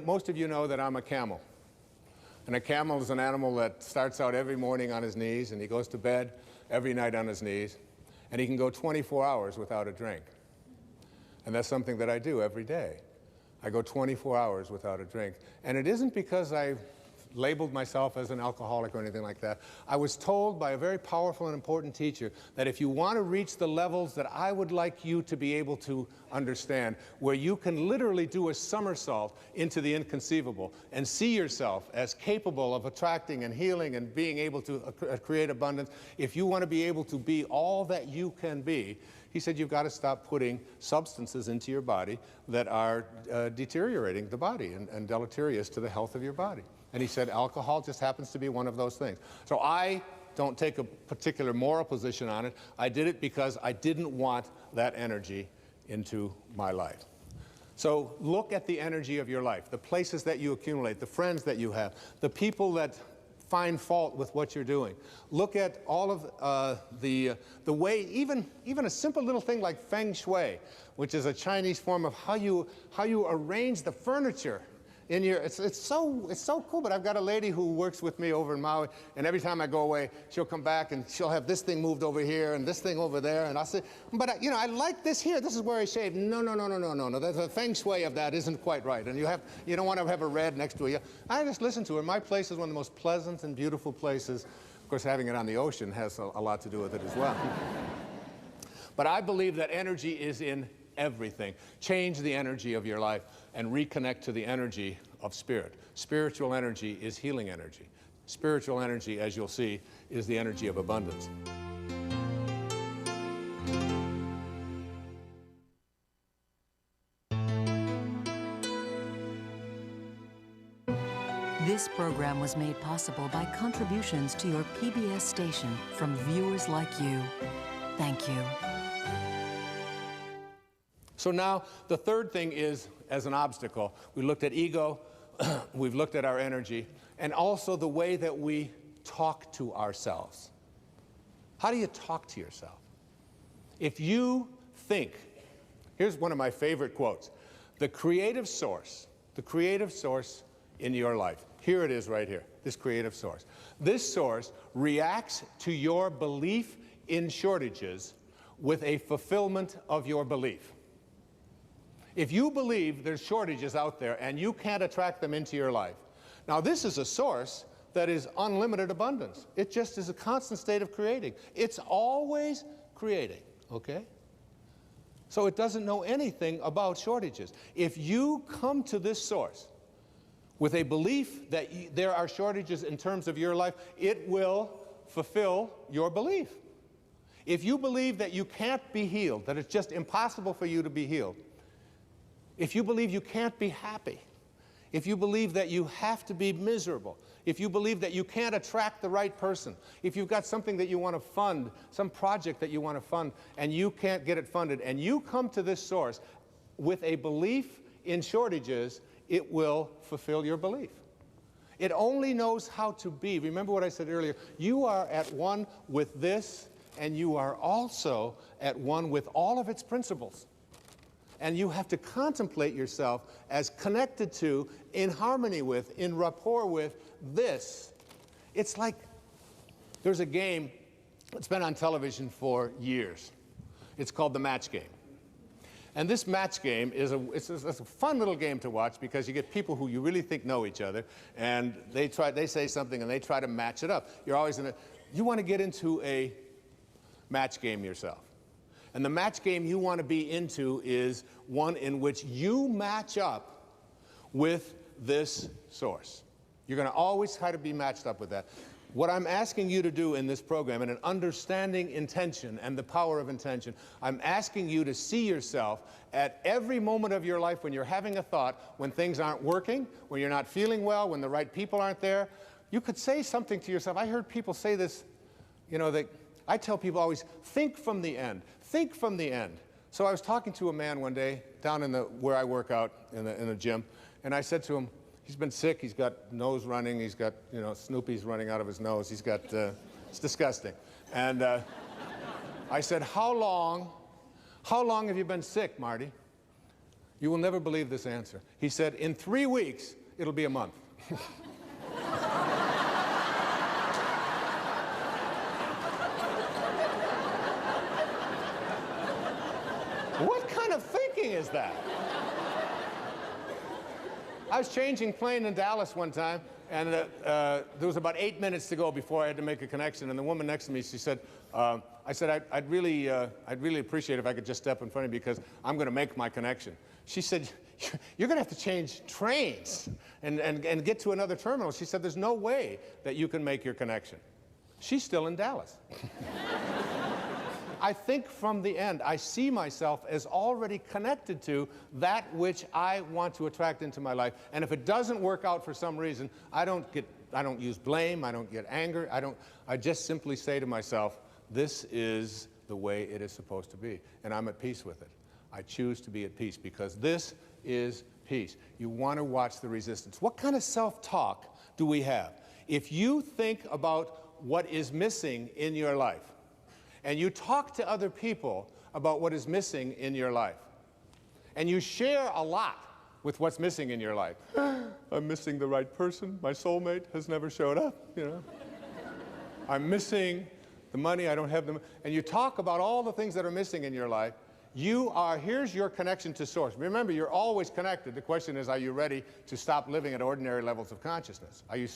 [SPEAKER 1] most of you know that I'm a camel. And a camel is an animal that starts out every morning on his knees, and he goes to bed every night on his knees. And he can go 24 hours without a drink. And that's something that I do every day. I go 24 hours without a drink. And it isn't because I labeled myself as an alcoholic or anything like that. I was told by a very powerful and important teacher that if you want to reach the levels that I would like you to be able to understand, where you can literally do a somersault into the inconceivable and see yourself as capable of attracting and healing and being able to create abundance, if you want to be able to be all that you can be, he said, you've got to stop putting substances into your body that are deteriorating the body and deleterious to the health of your body. And he said, alcohol just happens to be one of those things. So I don't take a particular moral position on it. I did it because I didn't want that energy into my life. So look at the energy of your life, the places that you accumulate, the friends that you have, the people that find fault with what you're doing. Look at all of the way, even a simple little thing like feng shui, which is a Chinese form of how you arrange the furniture It's so cool. But I've got a lady who works with me over in Maui, and every time I go away, she'll come back and she'll have this thing moved over here and this thing over there, and I'll say, but I like this here. This is where I shave. No. The feng shui of that isn't quite right, and you don't want to have a red next to you. I just listen to her. My place is one of the most pleasant and beautiful places. Of course, having it on the ocean has a lot to do with it as well. But I believe that energy is in everything. Change the energy of your life and reconnect to the energy of spirit. Spiritual energy is healing energy. Spiritual energy, as you'll see, is the energy of abundance.
[SPEAKER 2] This program was made possible by contributions to your PBS station from viewers like you. Thank you.
[SPEAKER 1] So now, the third thing is, as an obstacle, we looked at ego, we've looked at our energy, and also the way that we talk to ourselves. How do you talk to yourself? If you think, here's one of my favorite quotes, the creative source in your life, here it is right here, this creative source. This source reacts to your belief in shortages with a fulfillment of your belief. If you believe there's shortages out there and you can't attract them into your life, now this is a source that is unlimited abundance. It just is a constant state of creating. It's always creating, okay? So it doesn't know anything about shortages. If you come to this source with a belief that there are shortages in terms of your life, it will fulfill your belief. If you believe that you can't be healed, that it's just impossible for you to be healed, if you believe you can't be happy, if you believe that you have to be miserable, if you believe that you can't attract the right person, if you've got something that you want to fund, some project that you want to fund, and you can't get it funded, and you come to this source with a belief in shortages, it will fulfill your belief. It only knows how to be. Remember what I said earlier. You are at one with this, and you are also at one with all of its principles. And you have to contemplate yourself as connected to, in harmony with, in rapport with this. It's like there's a game that's been on television for years. It's called the match game. And this match game is it's a fun little game to watch because you get people who you really think know each other, and they say something and they try to match it up. You're always you want to get into a match game yourself. And the match game you want to be into is one in which you match up with this source. You're going to always try to be matched up with that. What I'm asking you to do in this program, and in understanding intention and the power of intention, I'm asking you to see yourself at every moment of your life when you're having a thought, when things aren't working, when you're not feeling well, when the right people aren't there. You could say something to yourself. I heard people say this, I tell people always, think from the end. Think from the end. So I was talking to a man one day down where I work out in the gym, and I said to him, he's been sick, he's got nose running, he's got, Snoopy's running out of his nose, he's got, it's disgusting. And I said, how long have you been sick, Marty? You will never believe this answer. He said, in 3 weeks, it'll be a month. What kind of thinking is that? I was changing plane in Dallas one time, and there was about 8 minutes to go before I had to make a connection. And the woman next to me, she said, I said, I'd really appreciate if I could just step in front of you because I'm going to make my connection. She said, you're going to have to change trains and get to another terminal. She said, there's no way that you can make your connection. She's still in Dallas. I think from the end, I see myself as already connected to that which I want to attract into my life. And if it doesn't work out for some reason, I don't use blame, I don't get anger, I just simply say to myself, this is the way it is supposed to be. And I'm at peace with it. I choose to be at peace because this is peace. You want to watch the resistance. What kind of self-talk do we have? If you think about what is missing in your life, and you talk to other people about what is missing in your life, and you share a lot with what's missing in your life. I'm missing the right person. My soulmate has never showed up, you know. I'm missing the money. I don't have them. And you talk about all the things that are missing in your life. Here's your connection to Source. Remember, you're always connected. The question is, are you ready to stop living at ordinary levels of consciousness? Are you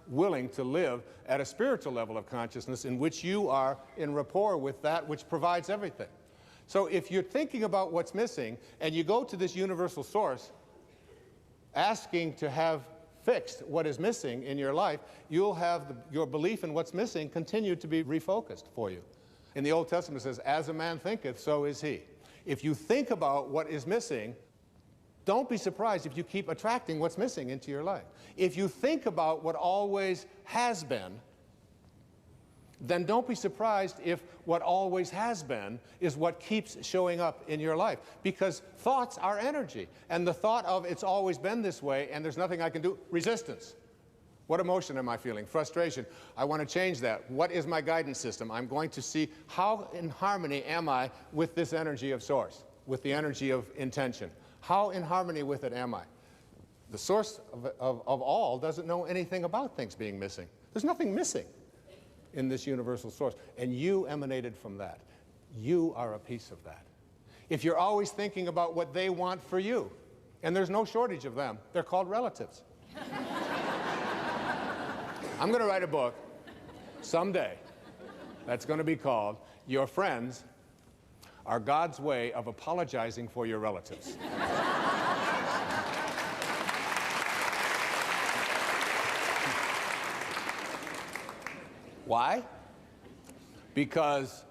[SPEAKER 1] willing to live at a spiritual level of consciousness in which you are in rapport with that which provides everything? So if you're thinking about what's missing and you go to this universal source asking to have fixed what is missing in your life, you'll have your belief in what's missing continue to be refocused for you. In the Old Testament it says, as a man thinketh, so is he. If you think about what is missing, don't be surprised if you keep attracting what's missing into your life. If you think about what always has been, then don't be surprised if what always has been is what keeps showing up in your life. Because thoughts are energy. And the thought of it's always been this way and there's nothing I can do, resistance. What emotion am I feeling? Frustration. I want to change that. What is my guidance system? I'm going to see how in harmony am I with this energy of Source, with the energy of intention. How in harmony with it am I? The source of all doesn't know anything about things being missing. There's nothing missing in this universal source, and you emanated from that. You are a piece of that. If you're always thinking about what they want for you, and there's no shortage of them, they're called relatives. I'm going to write a book someday that's going to be called Your Friends Are God's Way of Apologizing for Your Relatives. Why? Because,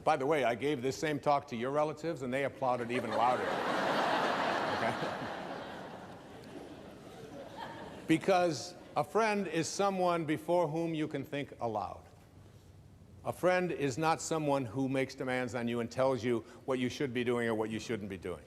[SPEAKER 1] by the way, I gave this same talk to your relatives and they applauded even louder. Okay? Because a friend is someone before whom you can think aloud. A friend is not someone who makes demands on you and tells you what you should be doing or what you shouldn't be doing.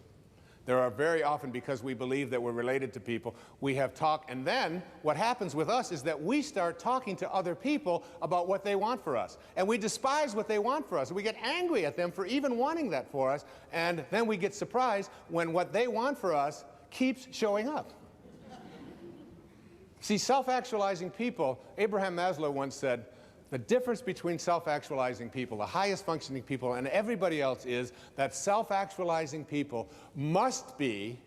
[SPEAKER 1] There are very often, because we believe that we're related to people, we have talk, and then what happens with us is that we start talking to other people about what they want for us. And we despise what they want for us. And we get angry at them for even wanting that for us, and then we get surprised when what they want for us keeps showing up. See, self-actualizing people, Abraham Maslow once said, the difference between self-actualizing people, the highest functioning people, and everybody else is that self-actualizing people must be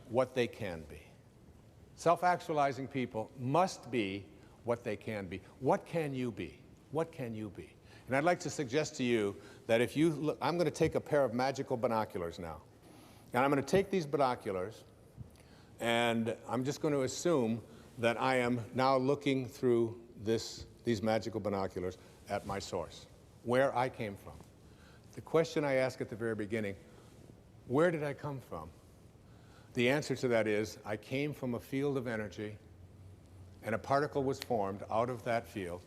[SPEAKER 1] what they can be. Self-actualizing people must be what they can be. What can you be? What can you be? And I'd like to suggest to you that if you look, I'm going to take a pair of magical binoculars now. And I'm going to take these binoculars, and I'm just going to assume that I am now looking through these magical binoculars at my source, where I came from. The question I asked at the very beginning, where did I come from? The answer to that is, I came from a field of energy, and a particle was formed out of that field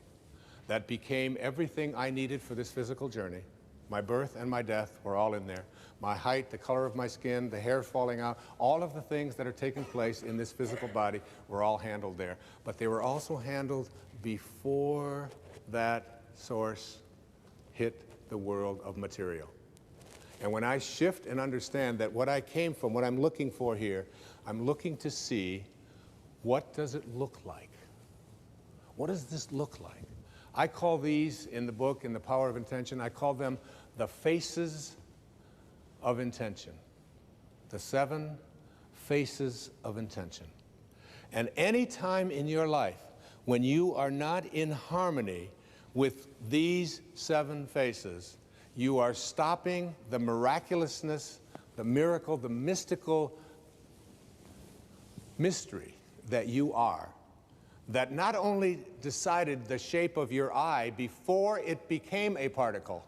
[SPEAKER 1] that became everything I needed for this physical journey. My birth and my death were all in there. My height, the color of my skin, the hair falling out, all of the things that are taking place in this physical body were all handled there. But they were also handled before that source hit the world of material. And when I shift and understand that what I came from, what I'm looking for here, I'm looking to see, what does it look like? What does this look like? I call these in the book, in The Power of Intention, I call them the faces of intention. The 7 faces of intention. And any time in your life when you are not in harmony with these 7 faces, you are stopping the miraculousness, the miracle, the mystical mystery that you are, that not only decided the shape of your eye before it became a particle,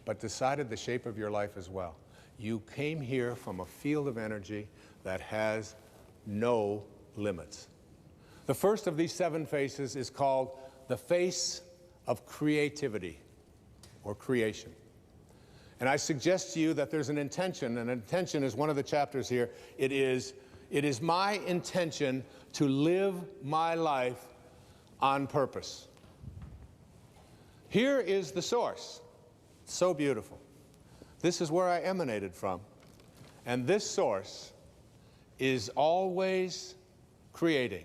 [SPEAKER 1] but decided the shape of your life as well. You came here from a field of energy that has no limits. The first of these 7 faces is called the face of creativity or creation. And I suggest to you that there's an intention, and intention is one of the chapters here. It is my intention to live my life on purpose. Here is the source. So beautiful. This is where I emanated from. And this source is always creating.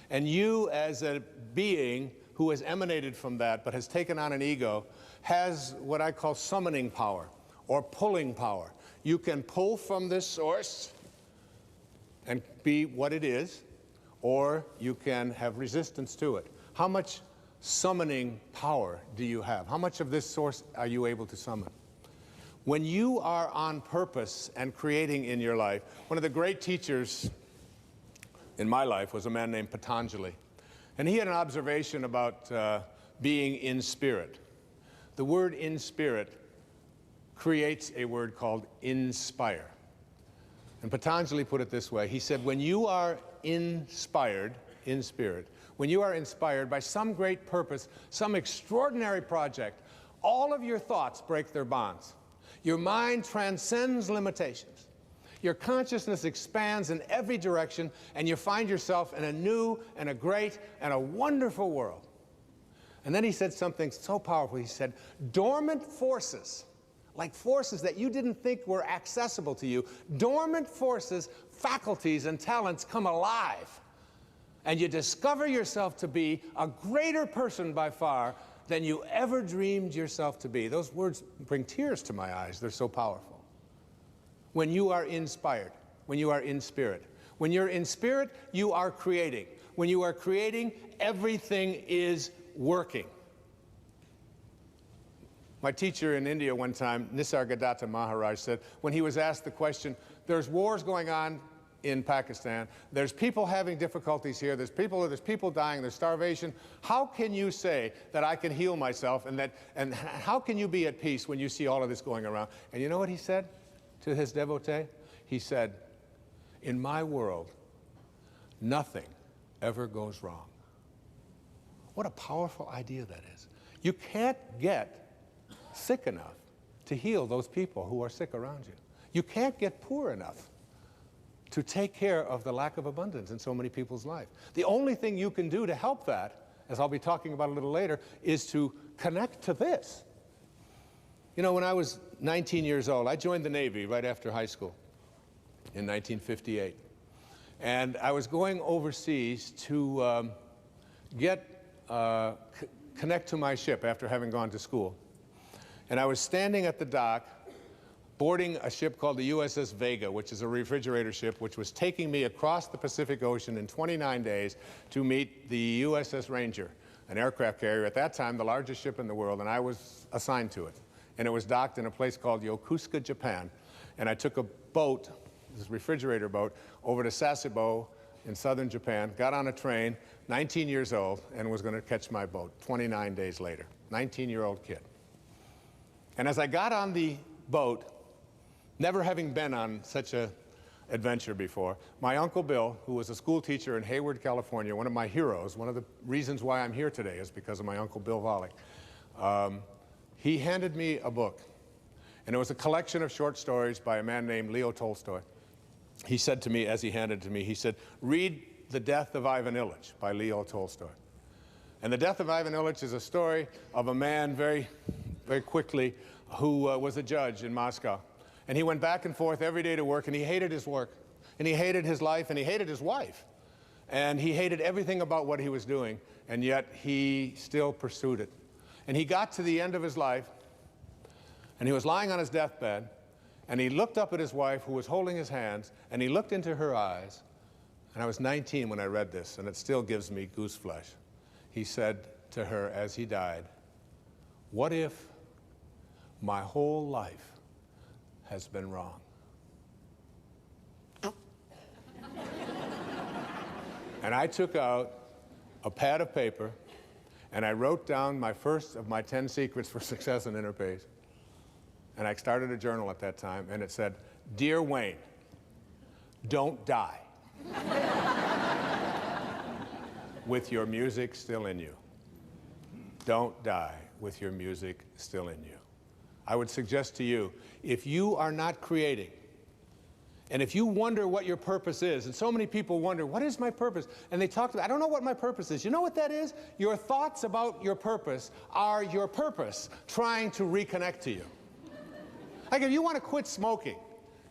[SPEAKER 1] And you, as a being who has emanated from that but has taken on an ego, has what I call summoning power or pulling power. You can pull from this source and be what it is, or you can have resistance to it. How much summoning power do you have? How much of this source are you able to summon? When you are on purpose and creating in your life, one of the great teachers in my life was a man named Patanjali. And he had an observation about being in spirit. The word in spirit creates a word called inspire. And Patanjali put it this way. He said, when you are inspired, in spirit, when you are inspired by some great purpose, some extraordinary project, all of your thoughts break their bonds. Your mind transcends limitations. Your consciousness expands in every direction, and you find yourself in a new and a great and a wonderful world. And then he said something so powerful. He said, dormant forces, like forces that you didn't think were accessible to you, dormant forces, faculties, and talents come alive. And you discover yourself to be a greater person by far than you ever dreamed yourself to be. Those words bring tears to my eyes. They're so powerful. When you are inspired, when you are in spirit. When you're in spirit, you are creating. When you are creating, everything is working. My teacher in India one time, Nisargadatta Maharaj, said, when he was asked the question, there's wars going on in Pakistan, there's people having difficulties here, there's people dying, there's starvation. How can you say that I can heal myself, and how can you be at peace when you see all of this going around? And you know what he said to his devotee? He said, in my world, nothing ever goes wrong. What a powerful idea that is. You can't get sick enough to heal those people who are sick around you. You can't get poor enough to take care of the lack of abundance in so many people's life. The only thing you can do to help that, as I'll be talking about a little later, is to connect to this. You know, when I was 19 years old, I joined the Navy right after high school in 1958. And I was going overseas to connect to my ship after having gone to school. And I was standing at the dock boarding a ship called the USS Vega, which is a refrigerator ship, which was taking me across the Pacific Ocean in 29 days to meet the USS Ranger, an aircraft carrier, at that time the largest ship in the world, and I was assigned to it. And it was docked in a place called Yokosuka, Japan. And I took a boat, this refrigerator boat, over to Sasebo in southern Japan, got on a train, 19 years old, and was going to catch my boat 29 days later. 19-year-old kid. And as I got on the boat, never having been on such an adventure before, my Uncle Bill, who was a school teacher in Hayward, California, one of my heroes, one of the reasons why I'm here today is because of my Uncle Bill Volek, he handed me a book. And it was a collection of short stories by a man named Leo Tolstoy. He said to me, as he handed it to me, he said, read The Death of Ivan Ilyich by Leo Tolstoy. And The Death of Ivan Ilyich is a story of a man very quickly who was a judge in Moscow. And he went back and forth every day to work, and he hated his work, and he hated his life, and he hated his wife. And he hated everything about what he was doing, and yet he still pursued it. And he got to the end of his life, and he was lying on his deathbed, and he looked up at his wife, who was holding his hands, and he looked into her eyes. And I was 19 when I read this, and it still gives me goose flesh. He said to her as he died, what if my whole life has been wrong? And I took out a pad of paper, and I wrote down my first of my 10 secrets for success in Interpace. And I started a journal at that time, and it said, Dear Wayne, don't die with your music still in you. Don't die with your music still in you. I would suggest to you, if you are not creating, and if you wonder what your purpose is, and so many people wonder, what is my purpose? And they talk about, I don't know what my purpose is. You know what that is? Your thoughts about your purpose are your purpose trying to reconnect to you. Like if you want to quit smoking,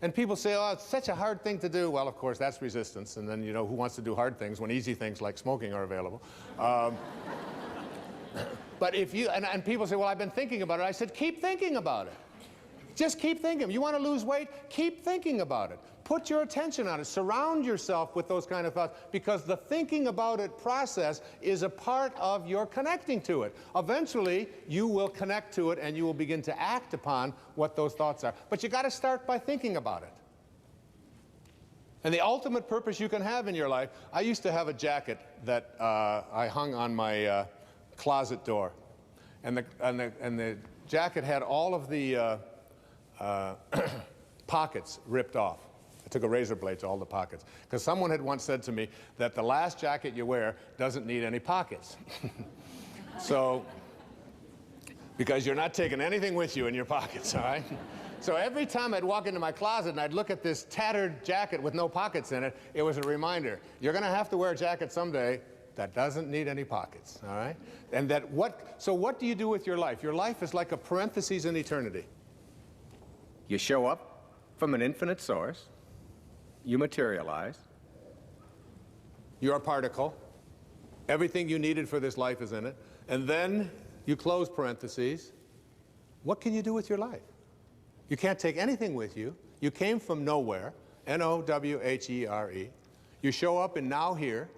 [SPEAKER 1] And people say, oh, it's such a hard thing to do. Well, of course, that's resistance. And then, you know, who wants to do hard things when easy things like smoking are available? But if you, and people say, well, I've been thinking about it. I said, keep thinking about it. Just keep thinking. You want to lose weight? Keep thinking about it. Put your attention on it. Surround yourself with those kind of thoughts, because the thinking about it process is a part of your connecting to it. Eventually, you will connect to it and you will begin to act upon what those thoughts are. But you got to start by thinking about it. And the ultimate purpose you can have in your life, I used to have a jacket that I hung on my closet door. And the jacket had all of the pockets ripped off. I took a razor blade to all the pockets. Because someone had once said to me that the last jacket you wear doesn't need any pockets. So, because you're not taking anything with you in your pockets, all right? So every time I'd walk into my closet and I'd look at this tattered jacket with no pockets in it, it was a reminder. You're going to have to wear a jacket someday that doesn't need any pockets, all right? And that so what do you do with your life? Your life is like a parenthesis in eternity. You show up from an infinite source. You materialize. You're a particle. Everything you needed for this life is in it. And then you close parentheses. What can you do with your life? You can't take anything with you. You came from nowhere, N-O-W-H-E-R-E. You show up in now here,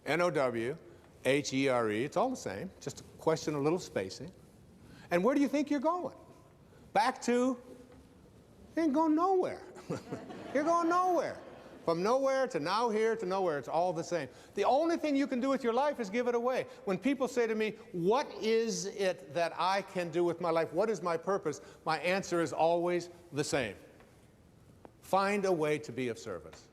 [SPEAKER 1] N-O-W-H-E-R-E. It's all the same, just a question of a little spacing. And where do you think you're going? Back to, you ain't going nowhere. You're going nowhere. From nowhere to now here to nowhere, it's all the same. The only thing you can do with your life is give it away. When people say to me, what is it that I can do with my life? What is my purpose? My answer is always the same. Find a way to be of service.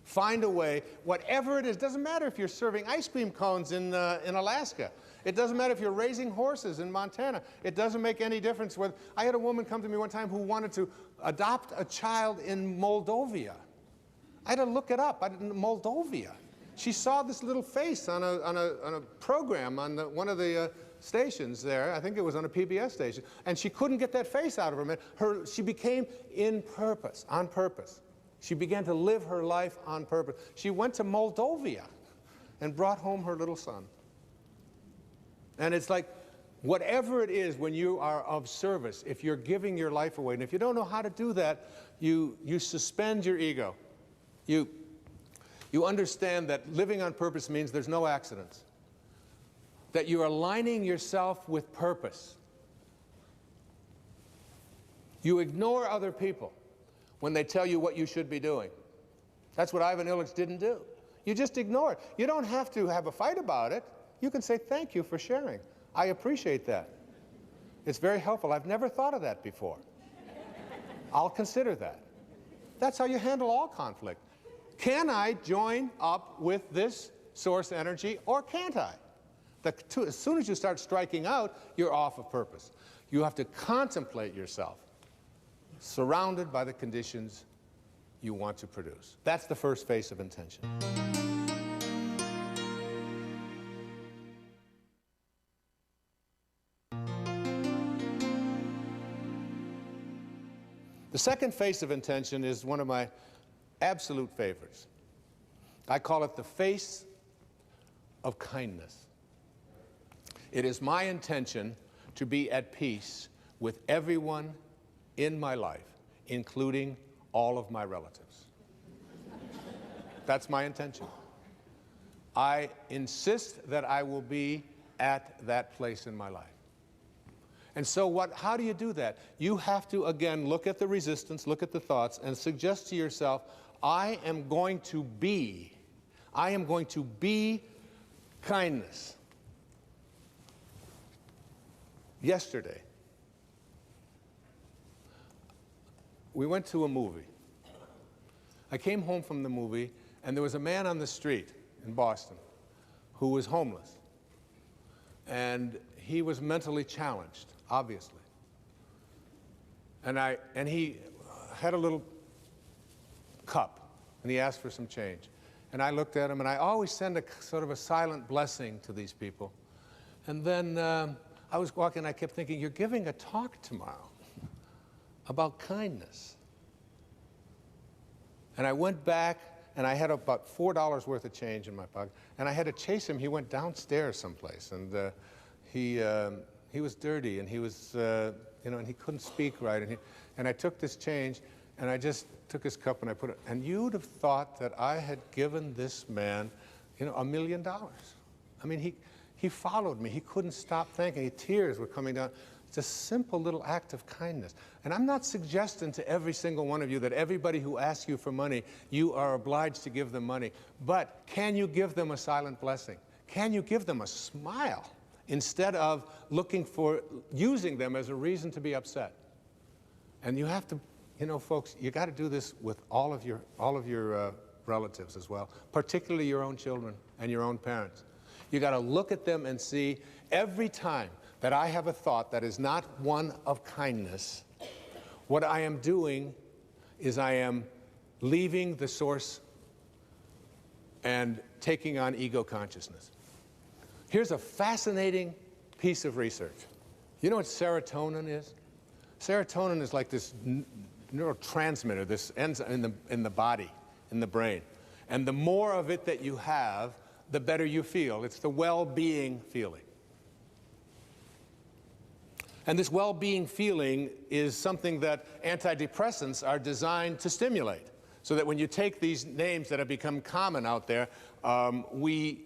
[SPEAKER 1] Find a way, whatever it is. Doesn't matter if you're serving ice cream cones in Alaska. It doesn't matter if you're raising horses in Montana. It doesn't make any difference whether. I had a woman come to me one time who wanted to adopt a child in Moldova. I had to look it up. Moldova. She saw this little face on a program on one of the stations there. I think it was on a PBS station. And she couldn't get that face out of her. She became on purpose. She began to live her life on purpose. She went to Moldova and brought home her little son. And it's like, whatever it is, when you are of service, if you're giving your life away, and if you don't know how to do that, you suspend your ego. You understand that living on purpose means there's no accidents. That you're aligning yourself with purpose. You ignore other people when they tell you what you should be doing. That's what Ivan Illich didn't do. You just ignore it. You don't have to have a fight about it. You can say, thank you for sharing. I appreciate that. It's very helpful. I've never thought of that before. I'll consider that. That's how you handle all conflict. Can I join up with this source energy, or can't I? As soon as you start striking out, you're off of purpose. You have to contemplate yourself surrounded by the conditions you want to produce. That's the first phase of intention. The second face of intention is one of my absolute favorites. I call it the face of kindness. It is my intention to be at peace with everyone in my life, including all of my relatives. That's my intention. I insist that I will be at that place in my life. And so how do you do that? You have to, again, look at the resistance, look at the thoughts, and suggest to yourself, I am going to be kindness. Yesterday, we went to a movie. I came home from the movie, and there was a man on the street in Boston who was homeless. And he was mentally challenged, obviously. And he had a little cup, and he asked for some change. And I looked at him, and I always send a sort of a silent blessing to these people. And then I was walking, I kept thinking, you're giving a talk tomorrow about kindness. And I went back, and I had about $4 worth of change in my pocket, and I had to chase him. He went downstairs someplace, and he was dirty, and he was, you know, and he couldn't speak right. And I took this change, and I just took his cup and I put it, and you'd have thought that I had given this man, you know, $1 million. I mean, he followed me. He couldn't stop thinking. Tears were coming down. It's a simple little act of kindness. And I'm not suggesting to every single one of you that everybody who asks you for money, you are obliged to give them money. But can you give them a silent blessing? Can you give them a smile instead of using them as a reason to be upset? And you have to, you know, folks, you got to do this with all of your relatives as well, particularly your own children and your own parents. You got to look at them and see every time that I have a thought that is not one of kindness, what I am doing is I am leaving the source and taking on ego consciousness. Here's a fascinating piece of research. You know what serotonin is? Serotonin is like this neurotransmitter, this enzyme in the body, in the brain. And the more of it that you have, the better you feel. It's the well-being feeling. And this well-being feeling is something that antidepressants are designed to stimulate. So that when you take these names that have become common out there, we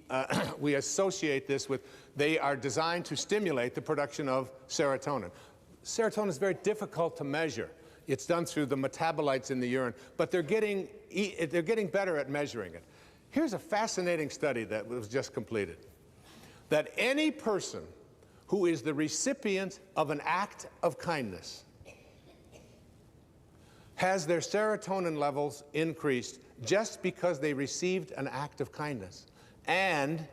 [SPEAKER 1] associate this with, they are designed to stimulate the production of serotonin. Serotonin is very difficult to measure. It's done through the metabolites in the urine, but they're getting better at measuring it. Here's a fascinating study that was just completed. That any person who is the recipient of an act of kindness has their serotonin levels increased just because they received an act of kindness. And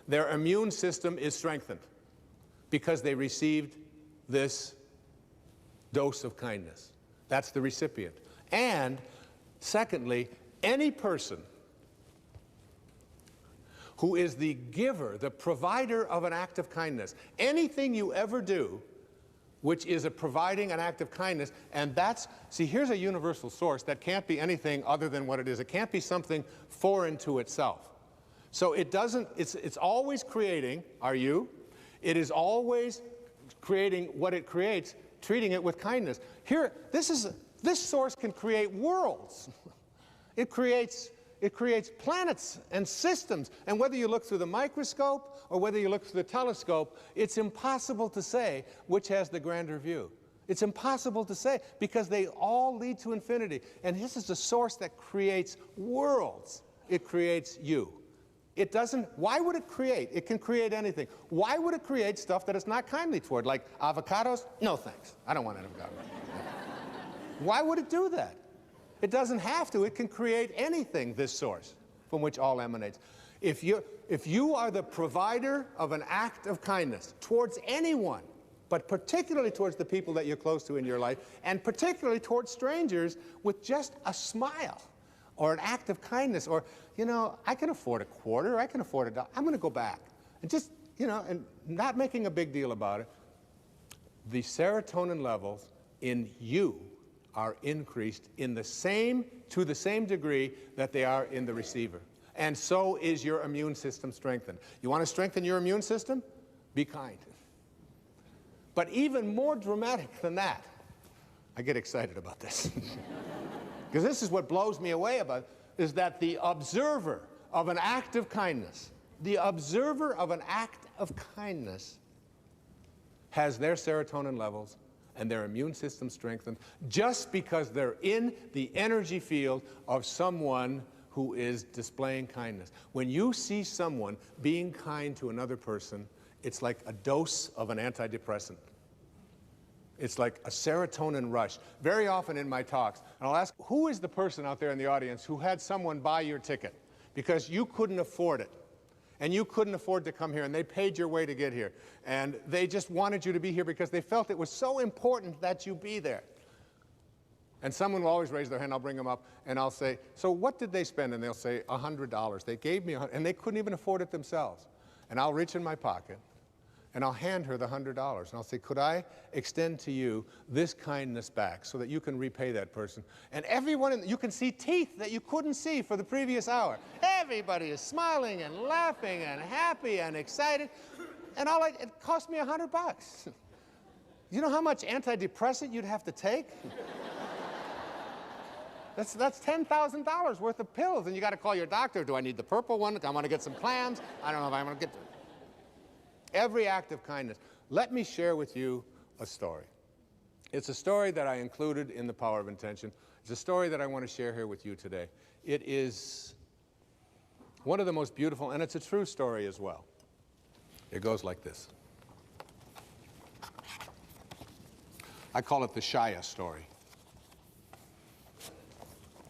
[SPEAKER 1] their immune system is strengthened because they received this dose of kindness. That's the recipient. And secondly, any person who is the giver, the provider of an act of kindness, anything you ever do which is providing an act of kindness, and that's, see, here's a universal source that can't be anything other than what it is. It can't be something foreign to itself. So it doesn't, it's always creating, are you? It is always creating what it creates, treating it with kindness. Here, this source can create worlds. It creates planets and systems. And whether you look through the microscope or whether you look through the telescope, it's impossible to say which has the grander view. It's impossible to say because they all lead to infinity. And this is a source that creates worlds. It creates you. It doesn't, why would it create? It can create anything. Why would it create stuff that it's not kindly toward, like avocados? No thanks, I don't want an avocado. Why would it do that? It doesn't have to. It can create anything, this source, from which all emanates. If you are the provider of an act of kindness towards anyone, but particularly towards the people that you're close to in your life, and particularly towards strangers with just a smile or an act of kindness, or, you know, I can afford a quarter, I can afford $1, I'm going to go back. And just, you know, and not making a big deal about it, the serotonin levels in you are increased to the same degree that they are in the receiver. And so is your immune system strengthened. You want to strengthen your immune system? Be kind. But even more dramatic than that, I get excited about this. Because this is what blows me away about it, is that the observer of an act of kindness, has their serotonin levels and their immune system strengthened just because they're in the energy field of someone who is displaying kindness. When you see someone being kind to another person, it's like a dose of an antidepressant. It's like a serotonin rush. Very often in my talks, and I'll ask, who is the person out there in the audience who had someone buy your ticket because you couldn't afford it? And you couldn't afford to come here, and they paid your way to get here. And they just wanted you to be here because they felt it was so important that you be there. And someone will always raise their hand, I'll bring them up, and I'll say, so what did they spend? And they'll say, $100. They gave me $100, and they couldn't even afford it themselves. And I'll reach in my pocket, and I'll hand her the $100, and I'll say, could I extend to you this kindness back so that you can repay that person? And everyone, you can see teeth that you couldn't see for the previous hour. Everybody is smiling and laughing and happy and excited, and it cost me $100. You know how much antidepressant you'd have to take? That's $10,000 worth of pills, and you got to call your doctor. Do I need the purple one? I want to get some clams. I don't know if I'm going to get every act of kindness. Let me share with you a story. It's a story that I included in The Power of Intention. It's a story that I want to share here with you today. It is one of the most beautiful, and it's a true story as well. It goes like this. I call it the Shia story.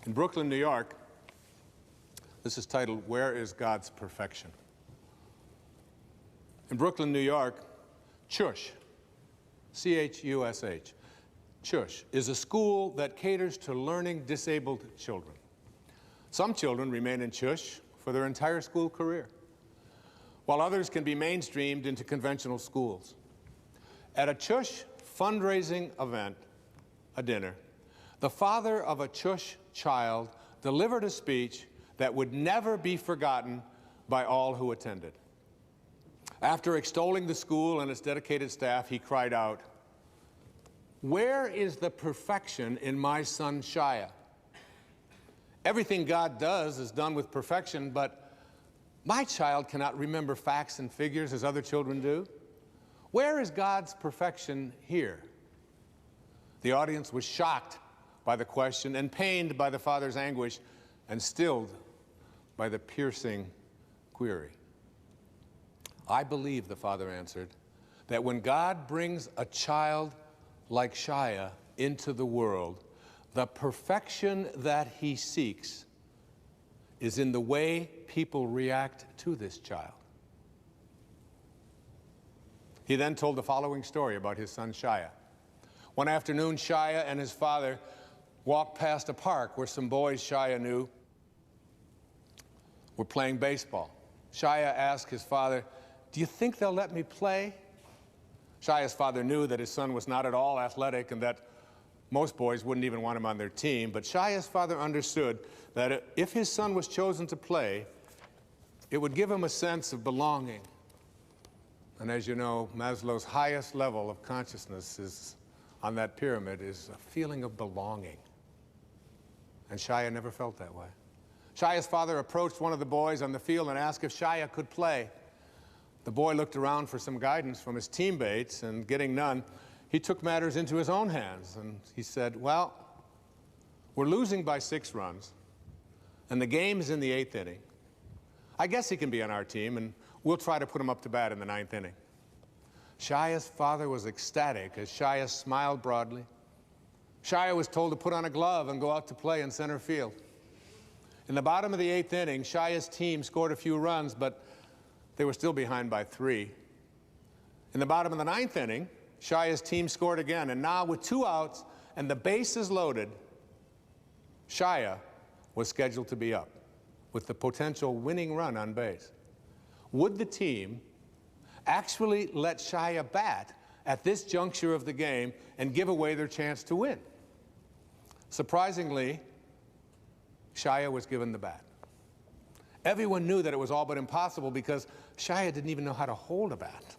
[SPEAKER 1] In Brooklyn, New York, this is titled, Where is God's Perfection? In Brooklyn, New York, CHUSH, C-H-U-S-H, CHUSH is a school that caters to learning disabled children. Some children remain in CHUSH for their entire school career, while others can be mainstreamed into conventional schools. At a CHUSH fundraising event, a dinner, the father of a CHUSH child delivered a speech that would never be forgotten by all who attended. After extolling the school and its dedicated staff, he cried out, "Where is the perfection in my son Shia? Everything God does is done with perfection, but my child cannot remember facts and figures as other children do. Where is God's perfection here?" The audience was shocked by the question and pained by the father's anguish and stilled by the piercing query. "I believe," the father answered, "that when God brings a child like Shia into the world, the perfection that he seeks is in the way people react to this child." He then told the following story about his son Shia. One afternoon, Shia and his father walked past a park where some boys Shia knew were playing baseball. Shia asked his father, "Do you think they'll let me play?" Shia's father knew that his son was not at all athletic and that most boys wouldn't even want him on their team, but Shia's father understood that if his son was chosen to play, it would give him a sense of belonging. And as you know, Maslow's highest level of consciousness is on that pyramid is a feeling of belonging. And Shia never felt that way. Shia's father approached one of the boys on the field and asked if Shia could play. The boy looked around for some guidance from his teammates, and getting none, he took matters into his own hands. And he said, "Well, we're losing by 6 runs, and the game is in the 8th inning. I guess he can be on our team, and we'll try to put him up to bat in the 9th inning." Shia's father was ecstatic as Shia smiled broadly. Shia was told to put on a glove and go out to play in center field. In the bottom of the 8th inning, Shia's team scored a few runs, but they were still behind by 3. In the bottom of the 9th inning, Shia's team scored again, and now with 2 outs and the bases loaded, Shia was scheduled to be up with the potential winning run on base. Would the team actually let Shia bat at this juncture of the game and give away their chance to win? Surprisingly, Shia was given the bat. Everyone knew that it was all but impossible because Shia didn't even know how to hold a bat,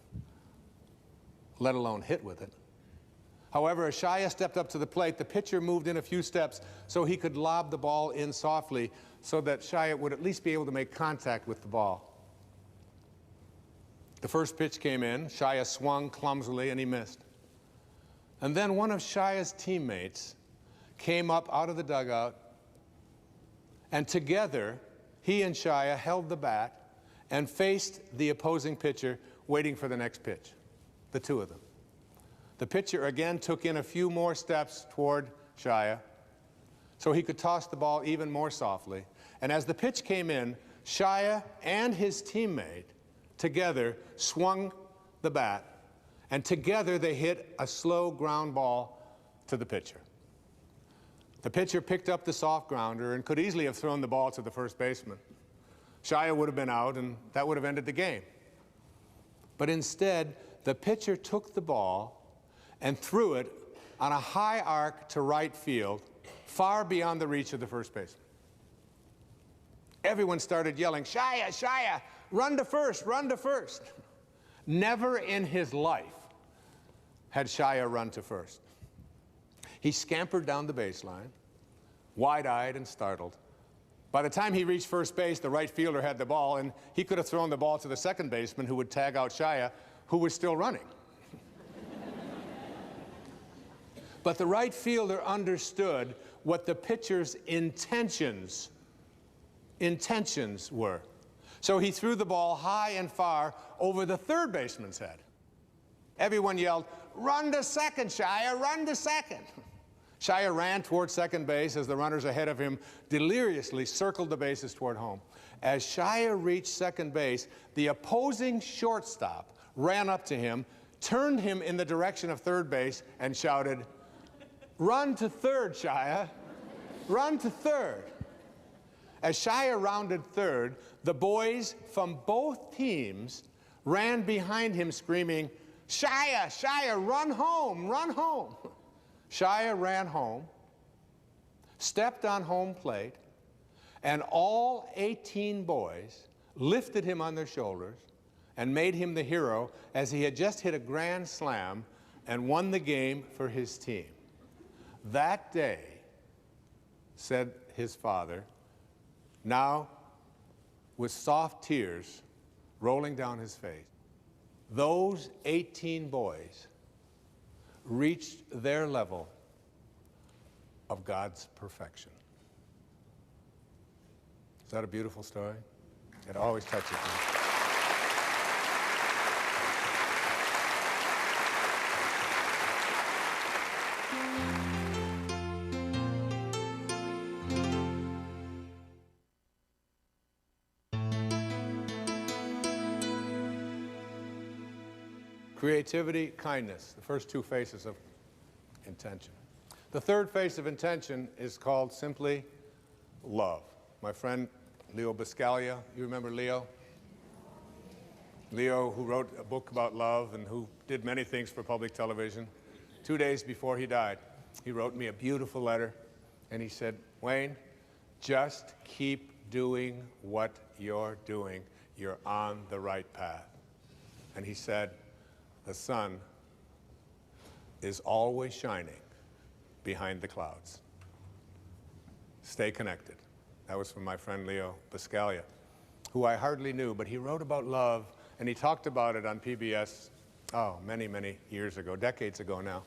[SPEAKER 1] let alone hit with it. However, as Shia stepped up to the plate, the pitcher moved in a few steps so he could lob the ball in softly so that Shia would at least be able to make contact with the ball. The first pitch came in, Shia swung clumsily and he missed. And then one of Shia's teammates came up out of the dugout, and together he and Shia held the bat and faced the opposing pitcher, waiting for the next pitch, the two of them. The pitcher again took in a few more steps toward Shia so he could toss the ball even more softly. And as the pitch came in, Shia and his teammate together swung the bat, and together they hit a slow ground ball to the pitcher. The pitcher picked up the soft grounder and could easily have thrown the ball to the first baseman. Shia would have been out, and that would have ended the game. But instead, the pitcher took the ball and threw it on a high arc to right field, far beyond the reach of the first baseman. Everyone started yelling, "Shia, Shia, run to first, run to first." Never in his life had Shia run to first. He scampered down the baseline, wide-eyed and startled. By the time he reached first base, the right fielder had the ball, and he could have thrown the ball to the second baseman, who would tag out Shia, who was still running. But the right fielder understood what the pitcher's intentions were. So he threw the ball high and far over the third baseman's head. Everyone yelled, "Run to second, Shia, run to second." Shia ran toward second base as the runners ahead of him deliriously circled the bases toward home. As Shia reached second base, the opposing shortstop ran up to him, turned him in the direction of third base, and shouted, "Run to third, Shia, run to third." As Shia rounded third, the boys from both teams ran behind him screaming, "Shia, Shia, run home, run home." Shia ran home, stepped on home plate, and all 18 boys lifted him on their shoulders and made him the hero as he had just hit a grand slam and won the game for his team. That day, said his father, now with soft tears rolling down his face, those 18 boys reached their level of God's perfection. Is that a beautiful story? It always touches me. Creativity, kindness, the first two faces of intention. The third face of intention is called simply love. My friend Leo Buscaglia, you remember Leo? Leo, who wrote a book about love and who did many things for public television. 2 days before he died, he wrote me a beautiful letter, and he said, "Wayne, just keep doing what you're doing. You're on the right path." And he said, "The sun is always shining behind the clouds. Stay connected." That was from my friend Leo Buscaglia, who I hardly knew, but he wrote about love, and he talked about it on PBS, many, many years ago, decades ago now.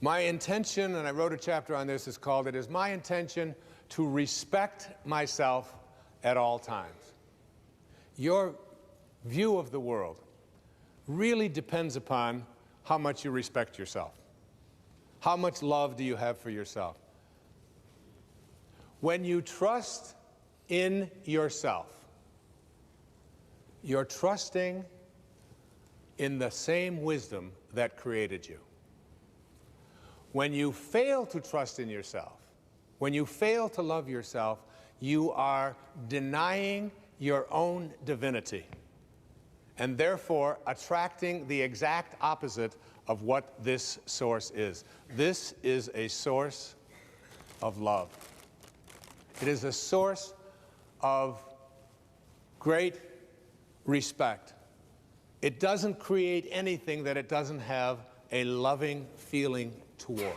[SPEAKER 1] My intention, and I wrote a chapter on this, is called, "It is my intention to respect myself at all times." Your view of the world really depends upon how much you respect yourself. How much love do you have for yourself? When you trust in yourself, you're trusting in the same wisdom that created you. When you fail to trust in yourself, when you fail to love yourself, you are denying your own divinity, and therefore attracting the exact opposite of what this source is. This is a source of love. It is a source of great respect. It doesn't create anything that it doesn't have a loving feeling toward.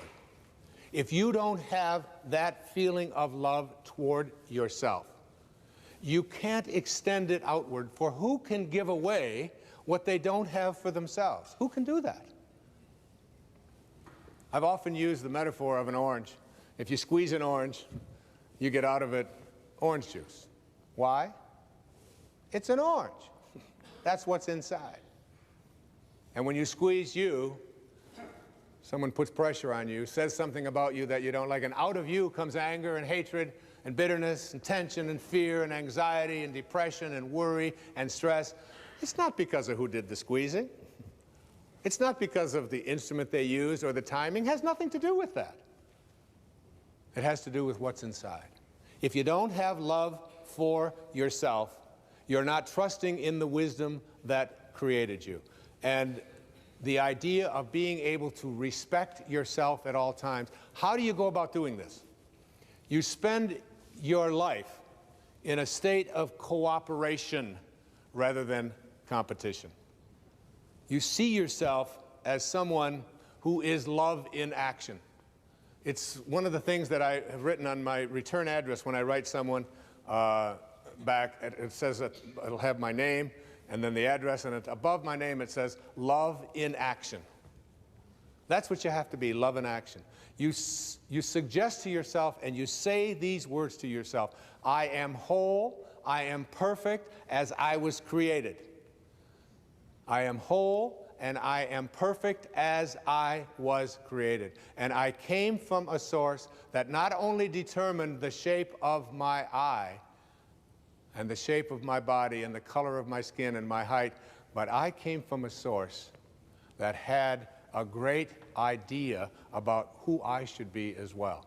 [SPEAKER 1] If you don't have that feeling of love toward yourself, you can't extend it outward, for who can give away what they don't have for themselves? Who can do that? I've often used the metaphor of an orange. If you squeeze an orange, you get out of it orange juice. Why? It's an orange. That's what's inside. And when you squeeze you, someone puts pressure on you, says something about you that you don't like, and out of you comes anger and hatred and bitterness and tension and fear and anxiety and depression and worry and stress. It's not because of who did the squeezing. It's not because of the instrument they used or the timing. It has nothing to do with that. It has to do with what's inside. If you don't have love for yourself, you're not trusting in the wisdom that created you. And the idea of being able to respect yourself at all times. How do you go about doing this? You spend your life in a state of cooperation rather than competition. You see yourself as someone who is love in action. It's one of the things that I have written on my return address when I write someone back. It says that it'll have my name and then the address, and above my name it says love in action. That's what you have to be, love in action. You suggest to yourself and you say these words to yourself: I am whole, I am perfect as I was created. I am whole and I am perfect as I was created. And I came from a source that not only determined the shape of my eye and the shape of my body and the color of my skin and my height, but I came from a source that had a great idea about who I should be as well.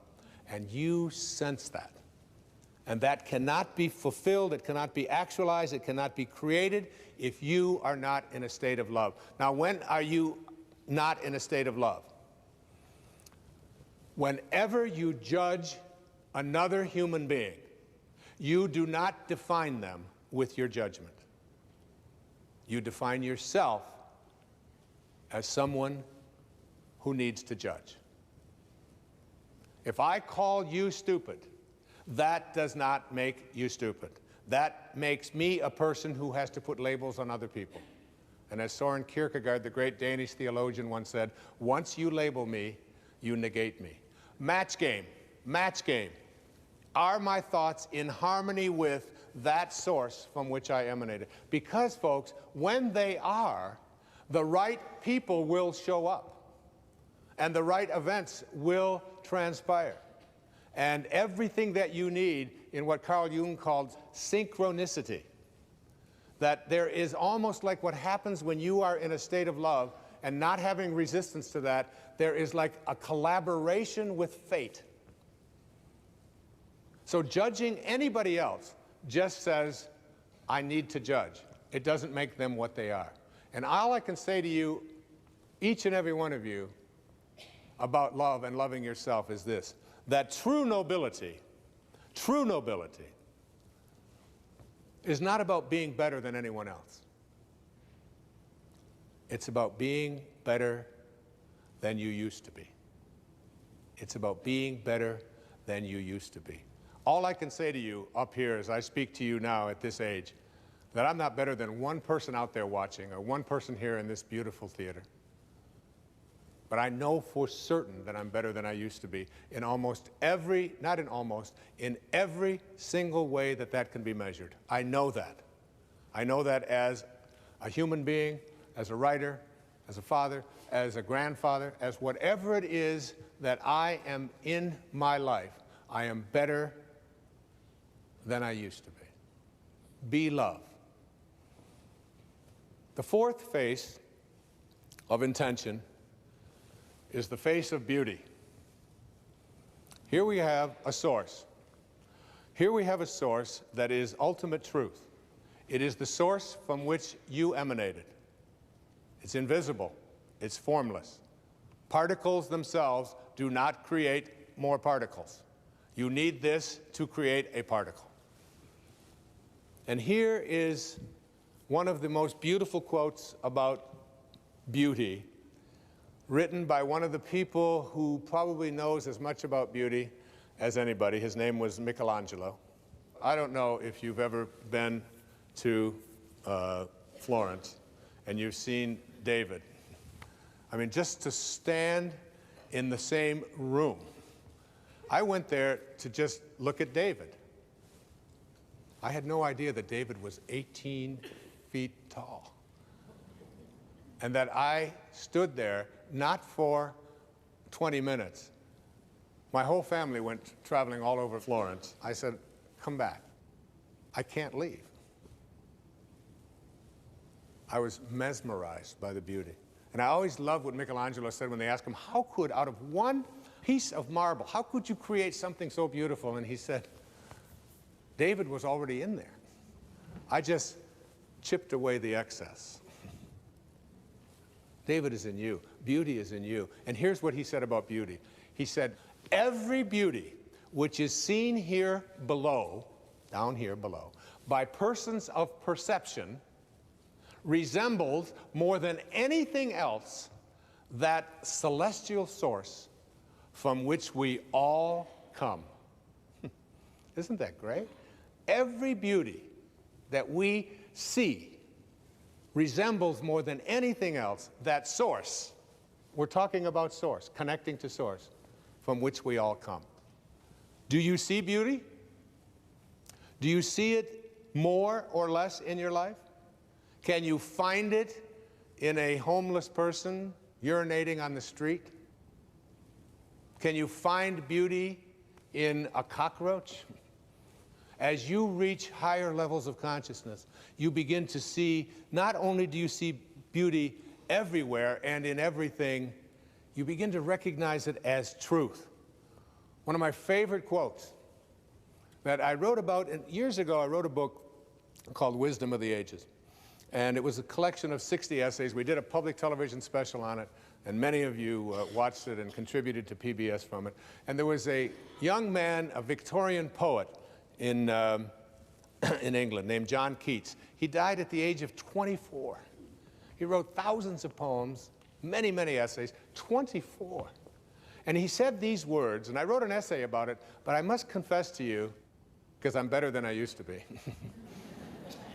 [SPEAKER 1] And you sense that. And that cannot be fulfilled, it cannot be actualized, it cannot be created if you are not in a state of love. Now, when are you not in a state of love? Whenever you judge another human being, you do not define them with your judgment. You define yourself as someone who needs to judge. If I call you stupid, that does not make you stupid. That makes me a person who has to put labels on other people. And as Søren Kierkegaard, the great Danish theologian, once said, once you label me, you negate me. Match game, match game. Are my thoughts in harmony with that source from which I emanated? Because, folks, when they are, the right people will show up, and the right events will transpire. And everything that you need in what Carl Jung called synchronicity, that there is almost like what happens when you are in a state of love and not having resistance to that, there is like a collaboration with fate. So judging anybody else just says, I need to judge. It doesn't make them what they are. And all I can say to you, each and every one of you, about love and loving yourself is this: that true nobility is not about being better than anyone else. It's about being better than you used to be. It's about being better than you used to be. All I can say to you up here as I speak to you now at this age, that I'm not better than one person out there watching or one person here in this beautiful theater. But I know for certain that I'm better than I used to be in almost every, not in almost, in every single way that that can be measured. I know that. I know that as a human being, as a writer, as a father, as a grandfather, as whatever it is that I am in my life, I am better than I used to be. Be love. The fourth face of intention is the face of beauty. Here we have a source. Here we have a source that is ultimate truth. It is the source from which you emanated. It's invisible. It's formless. Particles themselves do not create more particles. You need this to create a particle. And here is one of the most beautiful quotes about beauty, written by one of the people who probably knows as much about beauty as anybody. His name was Michelangelo. I don't know if you've ever been to Florence and you've seen David. I mean, just to stand in the same room. I went there to just look at David. I had no idea that David was 18 feet tall. And that I stood there not for 20 minutes. My whole family went traveling all over Florence. I said, come back. I can't leave. I was mesmerized by the beauty. And I always loved what Michelangelo said when they asked him, how could, out of one piece of marble, how could you create something so beautiful? And he said, David was already in there. I just chipped away the excess. David is in you. Beauty is in you. And here's what he said about beauty. He said, every beauty which is seen here below, down here below, by persons of perception resembles more than anything else that celestial source from which we all come. Isn't that great? Every beauty that we see resembles more than anything else that source. We're talking about source, connecting to source, from which we all come. Do you see beauty? Do you see it more or less in your life? Can you find it in a homeless person urinating on the street? Can you find beauty in a cockroach? As you reach higher levels of consciousness, you begin to see, not only do you see beauty everywhere and in everything, you begin to recognize it as truth. One of my favorite quotes that I wrote about, and years ago I wrote a book called Wisdom of the Ages. And it was a collection of 60 essays. We did a public television special on it, and many of you watched it and contributed to PBS from it. And there was a young man, a Victorian poet in England named John Keats. He died at the age of 24. He wrote thousands of poems, many, many essays, 24. And he said these words, and I wrote an essay about it, but I must confess to you, because I'm better than I used to be,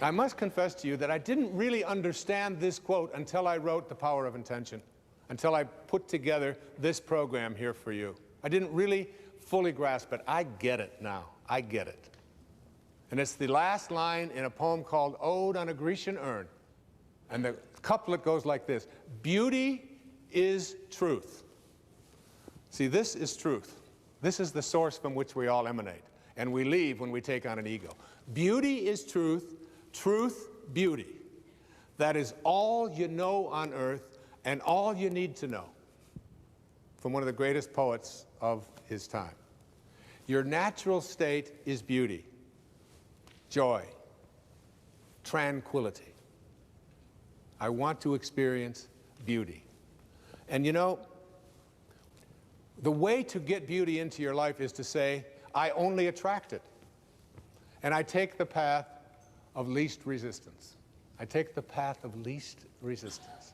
[SPEAKER 1] I must confess to you that I didn't really understand this quote until I wrote The Power of Intention, until I put together this program here for you. I didn't really fully grasp it. I get it now. I get it. And it's the last line in a poem called Ode on a Grecian Urn. And the couplet goes like this: beauty is truth. See, this is truth. This is the source from which we all emanate. And we leave when we take on an ego. Beauty is truth. Truth, beauty. That is all you know on earth and all you need to know. From one of the greatest poets of his time. Your natural state is beauty, joy, tranquility. I want to experience beauty. And you know, the way to get beauty into your life is to say, I only attract it. And I take the path of least resistance. I take the path of least resistance.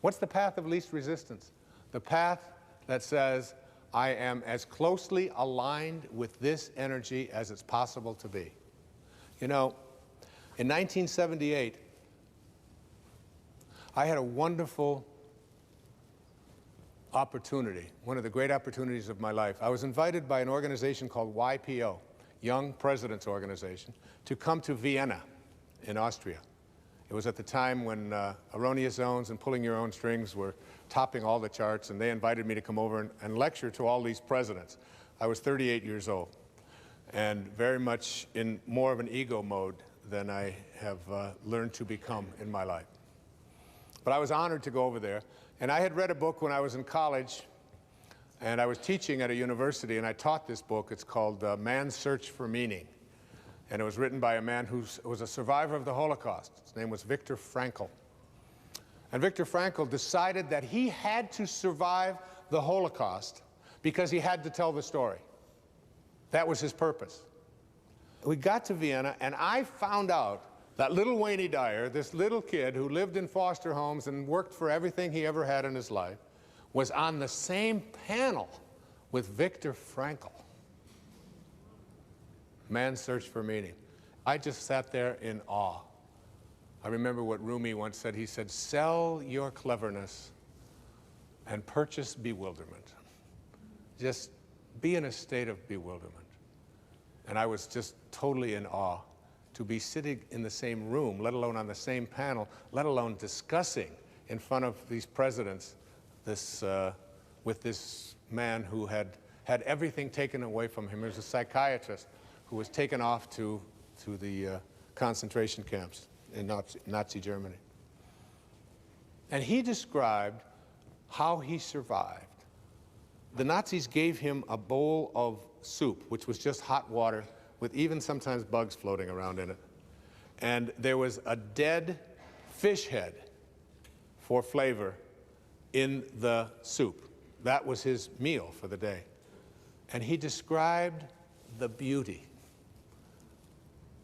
[SPEAKER 1] What's the path of least resistance? The path that says, I am as closely aligned with this energy as it's possible to be. You know, in 1978, I had a wonderful opportunity, one of the great opportunities of my life. I was invited by an organization called YPO, Young Presidents Organization, to come to Vienna in Austria. It was at the time when Erroneous Zones and Pulling Your Own Strings were topping all the charts, and they invited me to come over and lecture to all these presidents. I was 38 years old and very much in more of an ego mode than I have learned to become in my life. But I was honored to go over there, and I had read a book when I was in college, and I was teaching at a university, and I taught this book. It's called Man's Search for Meaning. And it was written by a man who was a survivor of the Holocaust. His name was Viktor Frankl. And Viktor Frankl decided that he had to survive the Holocaust because he had to tell the story. That was his purpose. We got to Vienna, and I found out that little Wayne Dyer, this little kid who lived in foster homes and worked for everything he ever had in his life, was on the same panel with Viktor Frankl. Man's Search for Meaning. I just sat there in awe. I remember what Rumi once said. He said, sell your cleverness and purchase bewilderment. Just be in a state of bewilderment. And I was just totally in awe to be sitting in the same room, let alone on the same panel, let alone discussing in front of these presidents this, with this man who had everything taken away from him. He was a psychiatrist who was taken off to the concentration camps in Nazi Germany. And he described how he survived. The Nazis gave him a bowl of soup, which was just hot water with even sometimes bugs floating around in it. And there was a dead fish head for flavor in the soup. That was his meal for the day. And he described the beauty,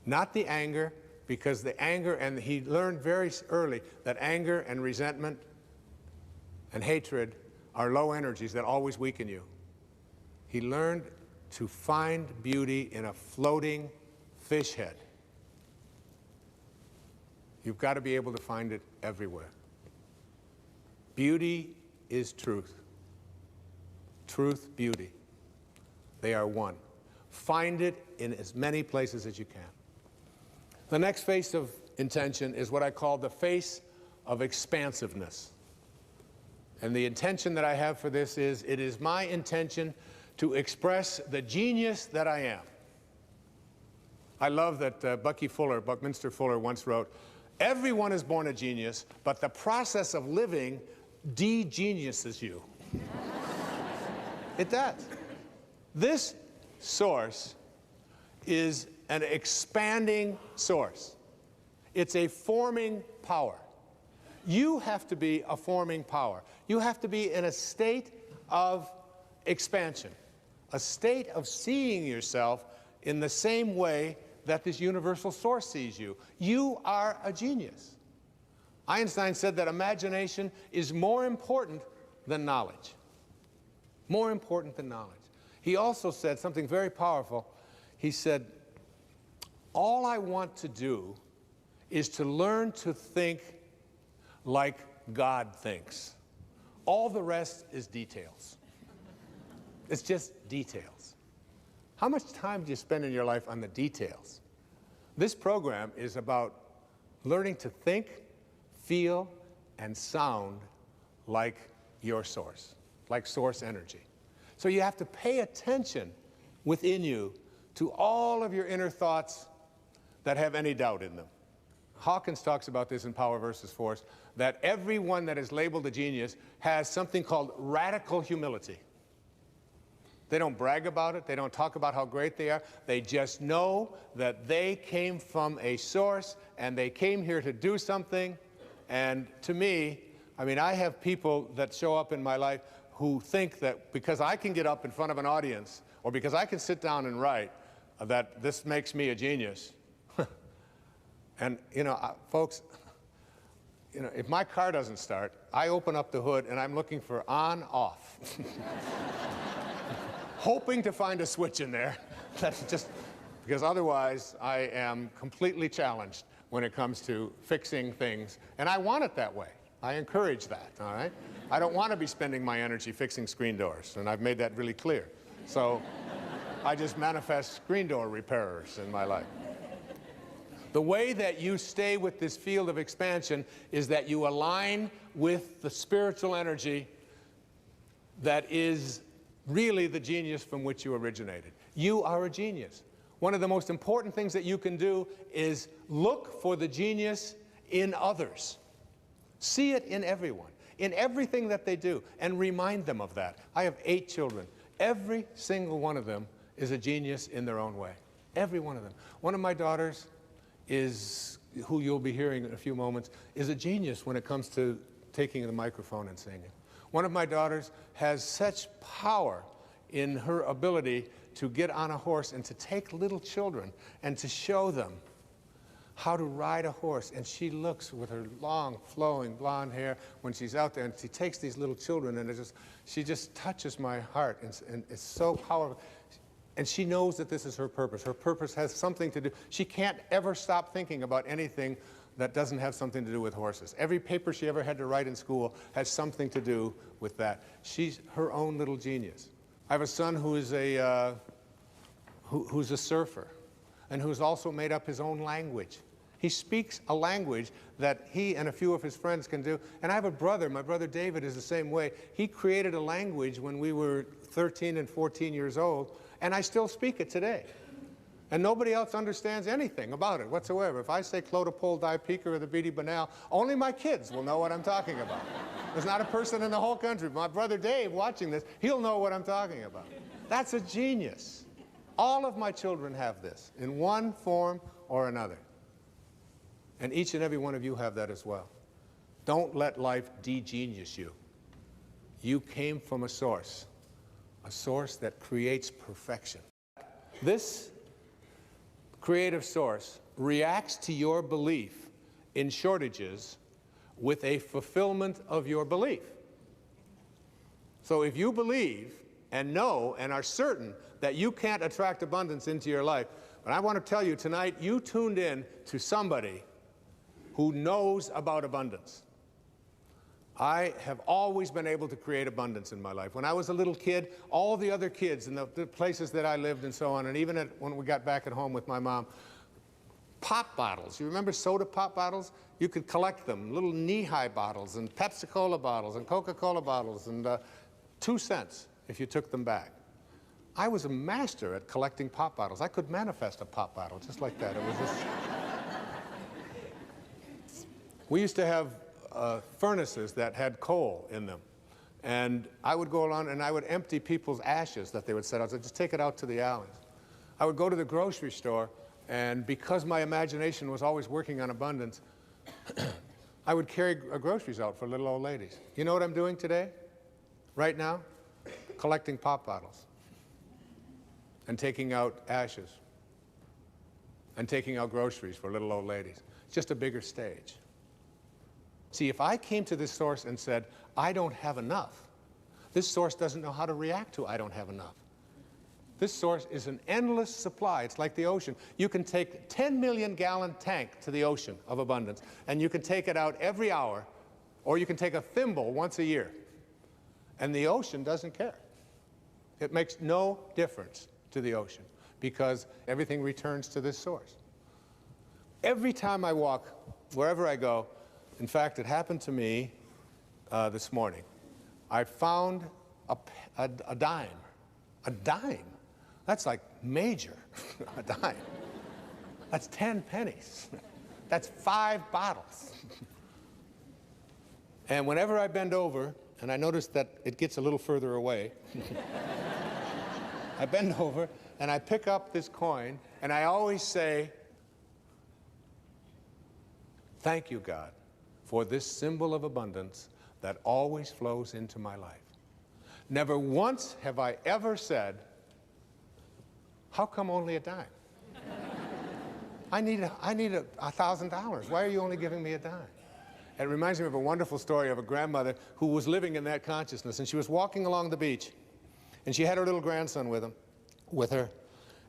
[SPEAKER 1] not the anger, because the anger, and he learned very early that anger and resentment and hatred are low energies that always weaken you. He learned to find beauty in a floating fish head. You've got to be able to find it everywhere. Beauty is truth. Truth, beauty. They are one. Find it in as many places as you can. The next face of intention is what I call the face of expansiveness. And the intention that I have for this is, it is my intention to express the genius that I am. I love that Buckminster Fuller once wrote, "Everyone is born a genius, but the process of living de-geniuses you." It does. This source is an expanding source. It's a forming power. You have to be a forming power. You have to be in a state of expansion, a state of seeing yourself in the same way that this universal source sees you. You are a genius. Einstein said that imagination is more important than knowledge. More important than knowledge. He also said something very powerful. He said, all I want to do is to learn to think like God thinks. All the rest is details. It's just details. How much time do you spend in your life on the details? This program is about learning to think, feel, and sound like your source, like source energy. So you have to pay attention within you to all of your inner thoughts that have any doubt in them. Hawkins talks about this in Power versus Force, that everyone that is labeled a genius has something called radical humility. They don't brag about it. They don't talk about how great they are. They just know that they came from a source and they came here to do something. And to me, I mean, I have people that show up in my life who think that because I can get up in front of an audience or because I can sit down and write, that this makes me a genius. And, you know, folks, you know, if my car doesn't start, I open up the hood and I'm looking for on, off. Hoping to find a switch in there. That's just, because otherwise I am completely challenged when it comes to fixing things. And I want it that way. I encourage that, all right? I don't want to be spending my energy fixing screen doors, and I've made that really clear. So I just manifest screen door repairers in my life. The way that you stay with this field of expansion is that you align with the spiritual energy that is really the genius from which you originated. You are a genius. One of the most important things that you can do is look for the genius in others. See it in everyone, in everything that they do, and remind them of that. I have 8 children. Every single one of them is a genius in their own way. Every one of them. One of my daughters is, who you'll be hearing in a few moments, is a genius when it comes to taking the microphone and singing. One of my daughters has such power in her ability to get on a horse and to take little children and to show them how to ride a horse. And she looks with her long, flowing blonde hair when she's out there, and she takes these little children, and she just touches my heart, and it's so powerful. And she knows that this is her purpose. Her purpose has something to do. She can't ever stop thinking about anything that doesn't have something to do with horses. Every paper she ever had to write in school has something to do with that. She's her own little genius. I have a son who is who's a surfer and who's also made up his own language. He speaks a language that he and a few of his friends can do. And I have a brother. My brother David is the same way. He created a language when we were 13 and 14 years old, and I still speak it today. And nobody else understands anything about it whatsoever. If I say Clodopole, Dipeka, or the Beatty Banal, only my kids will know what I'm talking about. There's not a person in the whole country. My brother Dave, watching this, he'll know what I'm talking about. That's a genius. All of my children have this in one form or another. And each and every one of you have that as well. Don't let life de-genius you. You came from a source that creates perfection. This creative source reacts to your belief in shortages with a fulfillment of your belief. So if you believe and know and are certain that you can't attract abundance into your life, but I want to tell you tonight, you tuned in to somebody who knows about abundance. I have always been able to create abundance in my life. When I was a little kid, all the other kids in the places that I lived and so on, and even when we got back at home with my mom, pop bottles. You remember soda pop bottles? You could collect them, little knee-high bottles and Pepsi-Cola bottles and Coca-Cola bottles, and 2 cents if you took them back. I was a master at collecting pop bottles. I could manifest a pop bottle just like that. It was just... We used to have furnaces that had coal in them. And I would go along and I would empty people's ashes that they would set out. So just take it out to the alleys. I would go to the grocery store, and because my imagination was always working on abundance, I would carry groceries out for little old ladies. You know what I'm doing today? Right now? Collecting pop bottles. And taking out ashes. And taking out groceries for little old ladies. It's just a bigger stage. See, if I came to this source and said, I don't have enough, this source doesn't know how to react to I don't have enough. This source is an endless supply. It's like the ocean. You can take a 10 million gallon tank to the ocean of abundance, and you can take it out every hour, or you can take a thimble once a year. And the ocean doesn't care. It makes no difference to the ocean because everything returns to this source. Every time I walk, wherever I go, in fact, it happened to me this morning. I found a dime. A dime? That's like major, a dime. That's 10 pennies. That's 5 bottles. And whenever I bend over, and I notice that it gets a little further away, I bend over and I pick up this coin, and I always say, thank you, God, for this symbol of abundance that always flows into my life. Never once have I ever said, how come only a dime? I need $1,000. Why are you only giving me a dime? It reminds me of a wonderful story of a grandmother who was living in that consciousness, and she was walking along the beach, and she had her little grandson with her,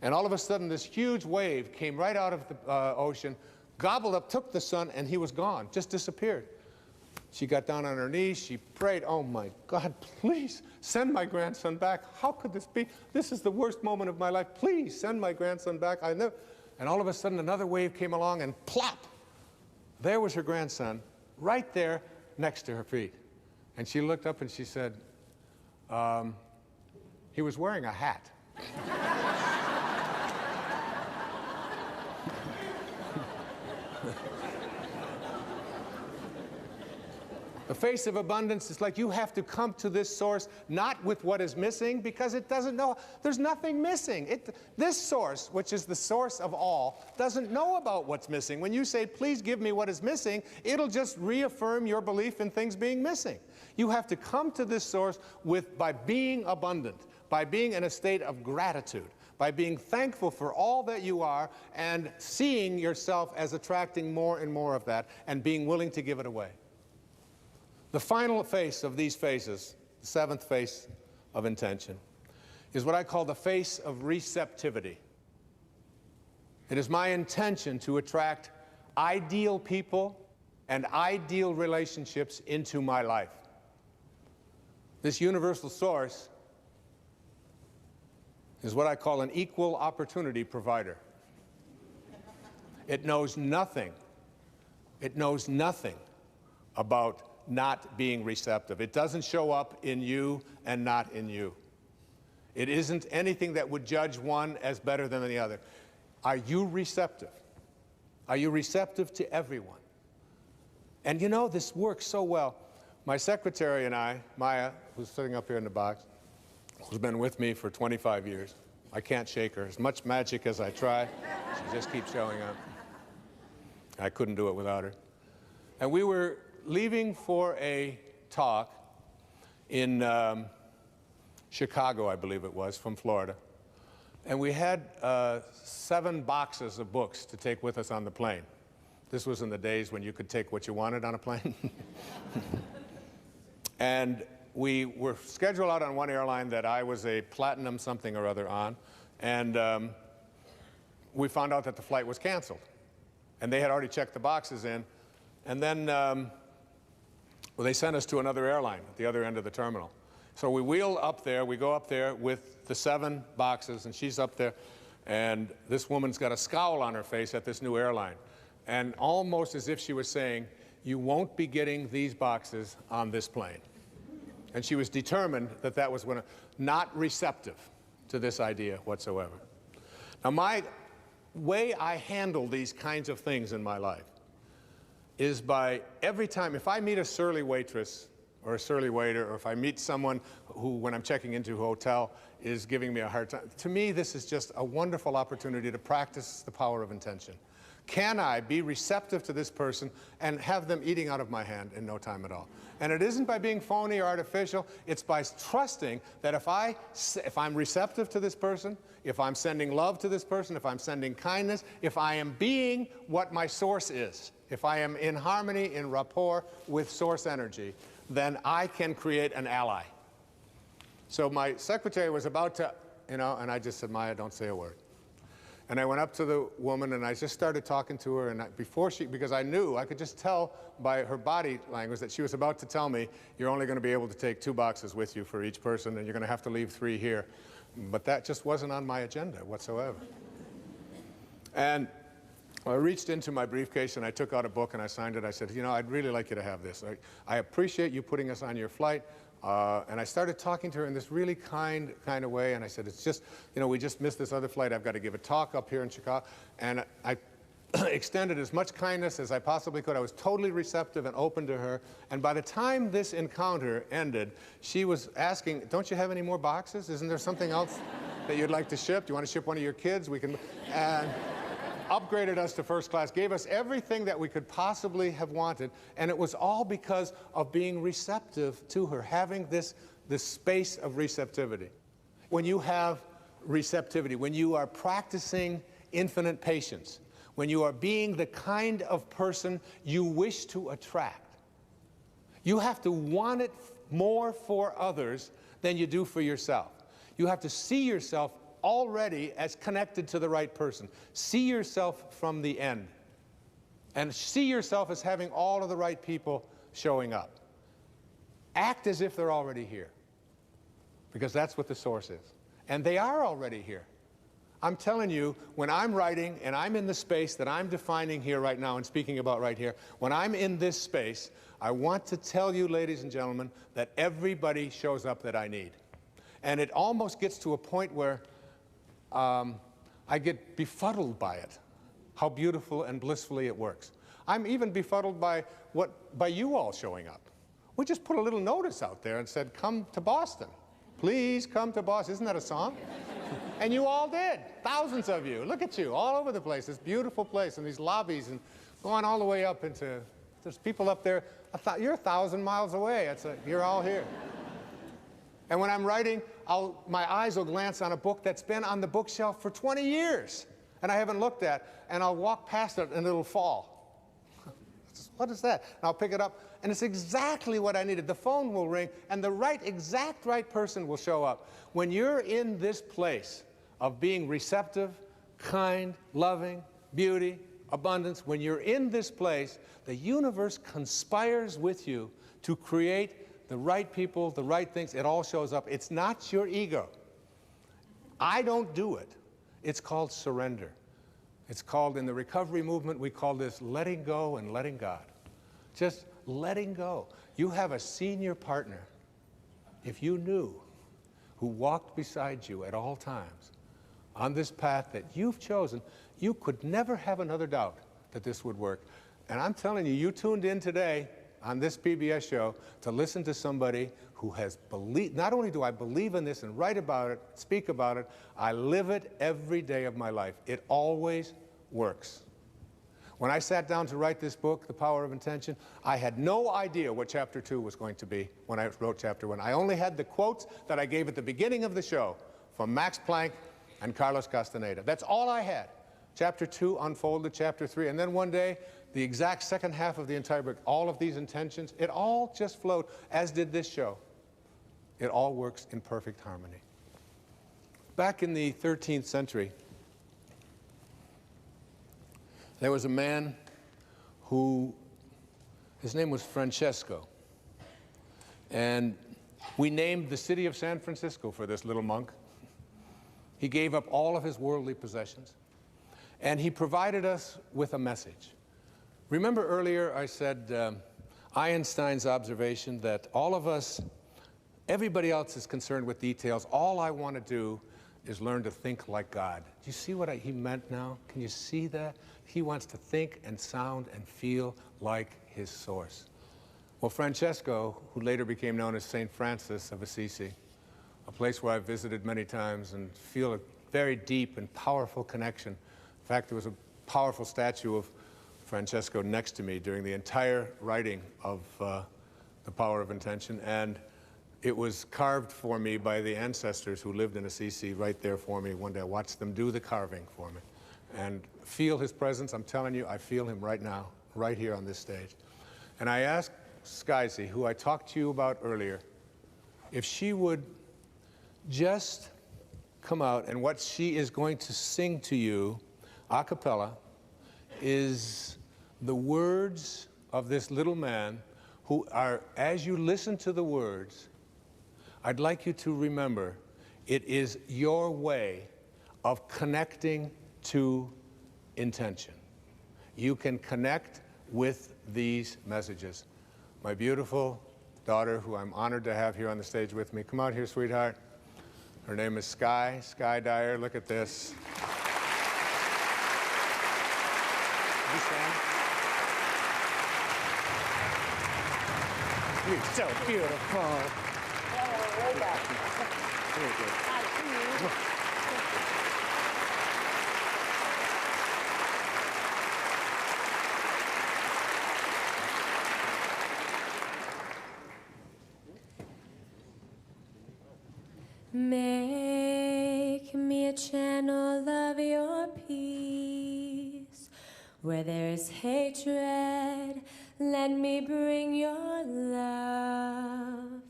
[SPEAKER 1] and all of a sudden this huge wave came right out of the ocean, gobbled up, took the son, and he was gone, just disappeared. She got down on her knees, she prayed, oh my God, please send my grandson back. How could this be? This is the worst moment of my life. Please send my grandson back. And all of a sudden another wave came along and plop, there was her grandson right there next to her feet. And she looked up and she said, he was wearing a hat. The face of abundance is like you have to come to this source not with what is missing, because it doesn't know. There's nothing missing. This source, which is the source of all, doesn't know about what's missing. When you say, please give me what is missing, it'll just reaffirm your belief in things being missing. You have to come to this source by being abundant, by being in a state of gratitude, by being thankful for all that you are and seeing yourself as attracting more and more of that and being willing to give it away. The final face of these faces, the 7th face of intention, is what I call the face of receptivity. It is my intention to attract ideal people and ideal relationships into my life. This universal source is what I call an equal opportunity provider. It knows nothing. It knows nothing about not being receptive. It doesn't show up in you and not in you. It isn't anything that would judge one as better than the other. Are you receptive? Are you receptive to everyone? And you know, this works so well. My secretary and I, Maya, who's sitting up here in the box, who's been with me for 25 years. I can't shake her. As much magic as I try, she just keeps showing up. I couldn't do it without her. And we were leaving for a talk in Chicago, I believe it was, from Florida. And we had 7 boxes of books to take with us on the plane. This was in the days when you could take what you wanted on a plane. And we were scheduled out on one airline that I was a platinum something or other on, and we found out that the flight was canceled. And they had already checked the boxes in, and then well, they sent us to another airline at the other end of the terminal. So we wheel up there, we go up there with the 7 boxes, and she's up there, and this woman's got a scowl on her face at this new airline, and almost as if she was saying, "You won't be getting these boxes on this plane." And she was determined that that was not receptive to this idea whatsoever. Now, my way I handle these kinds of things in my life is by every time, if I meet a surly waitress or a surly waiter, or if I meet someone who, when I'm checking into a hotel, is giving me a hard time, to me, this is just a wonderful opportunity to practice the power of intention. Can I be receptive to this person and have them eating out of my hand in no time at all? And it isn't by being phony or artificial. It's by trusting that if I'm receptive to this person, if I'm sending love to this person, if I'm sending kindness, if I am being what my source is, if I am in harmony, in rapport with source energy, then I can create an ally. So my secretary was about to, and I just said, "Maya, don't say a word." And I went up to the woman and I just started talking to her, and because I knew, I could just tell by her body language that she was about to tell me, "You're only going to be able to take 2 boxes with you for each person, and you're going to have to leave 3 here." But that just wasn't on my agenda whatsoever. And I reached into my briefcase and I took out a book and I signed it. I said, "I'd really like you to have this. I appreciate you putting us on your flight." And I started talking to her in this really kind of way, and I said, "It's just, we just missed this other flight. I've got to give a talk up here in Chicago." And I extended as much kindness as I possibly could. I was totally receptive and open to her. And by the time this encounter ended, she was asking, "Don't you have any more boxes? Isn't there something else that you'd like to ship? Do you want to ship one of your kids? We can..." And upgraded us to first class, gave us everything that we could possibly have wanted, and it was all because of being receptive to her, having this space of receptivity. When you have receptivity, when you are practicing infinite patience, when you are being the kind of person you wish to attract, you have to want it more for others than you do for yourself. You have to see yourself already as connected to the right person. See yourself from the end. And see yourself as having all of the right people showing up. Act as if they're already here. Because that's what the source is. And they are already here. I'm telling you, when I'm writing and I'm in the space that I'm defining here right now and speaking about right here, when I'm in this space, I want to tell you, ladies and gentlemen, that everybody shows up that I need. And it almost gets to a point where I get befuddled by it, how beautiful and blissfully it works. I'm even befuddled by you all showing up. We just put a little notice out there and said, "Come to Boston. Please come to Boston." Isn't that a song? And you all did. Thousands of you. Look at you, all over the place. This beautiful place and these lobbies and going all the way up into, there's people up there. You're 1,000 miles away. You're all here. And when I'm writing, my eyes will glance on a book that's been on the bookshelf for 20 years and I haven't looked at, and I'll walk past it and it'll fall. What is that? And I'll pick it up, and it's exactly what I needed. The phone will ring, and the exact right person will show up. When you're in this place of being receptive, kind, loving, beauty, abundance, when you're in this place, the universe conspires with you to create the right people, the right things. It all shows up. It's not your ego. I don't do it. It's called surrender. It's called, in the recovery movement, we call this letting go and letting God. Just letting go. You have a senior partner, if you knew, who walked beside you at all times on this path that you've chosen. You could never have another doubt that this would work. And I'm telling you, you tuned in today on this PBS show to listen to somebody who has believed. Not only do I believe in this and write about it, speak about it, I live it every day of my life. It always works. When I sat down to write this book, The Power of Intention, I had no idea what chapter 2 was going to be when I wrote chapter 1. I only had the quotes that I gave at the beginning of the show from Max Planck and Carlos Castaneda. That's all I had. Chapter 2 unfolded chapter 3, and then one day, the exact second half of the entire book, all of these intentions, it all just flowed, as did this show. It all works in perfect harmony. Back in the 13th century, there was a man who, his name was Francesco. And we named the city of San Francisco for this little monk. He gave up all of his worldly possessions. And he provided us with a message. Remember earlier I said Einstein's observation that all of us, everybody else is concerned with details. All I want to do is learn to think like God. Do you see what he meant now? Can you see that? He wants to think and sound and feel like his source. Well, Francesco, who later became known as St. Francis of Assisi, a place where I've visited many times and feel a very deep and powerful connection. In fact, there was a powerful statue of Francesco next to me during the entire writing of The Power of Intention, and it was carved for me by the ancestors who lived in Assisi right there for me one day. I watched them do the carving for me and feel his presence. I'm telling you, I feel him right now, right here on this stage. And I asked Skyzy, who I talked to you about earlier, if she would just come out, and what she is going to sing to you a cappella is the words of this little man who are, as you listen to the words, I'd like you to remember it is your way of connecting to intention. You can connect with these messages. My beautiful daughter, who I'm honored to have here on the stage with me, come out here, sweetheart. Her name is Sky Dyer. Look at this. You stand. You're so beautiful. Very good.
[SPEAKER 3] Make me a channel of your peace. Where there is hatred, let me bring your love.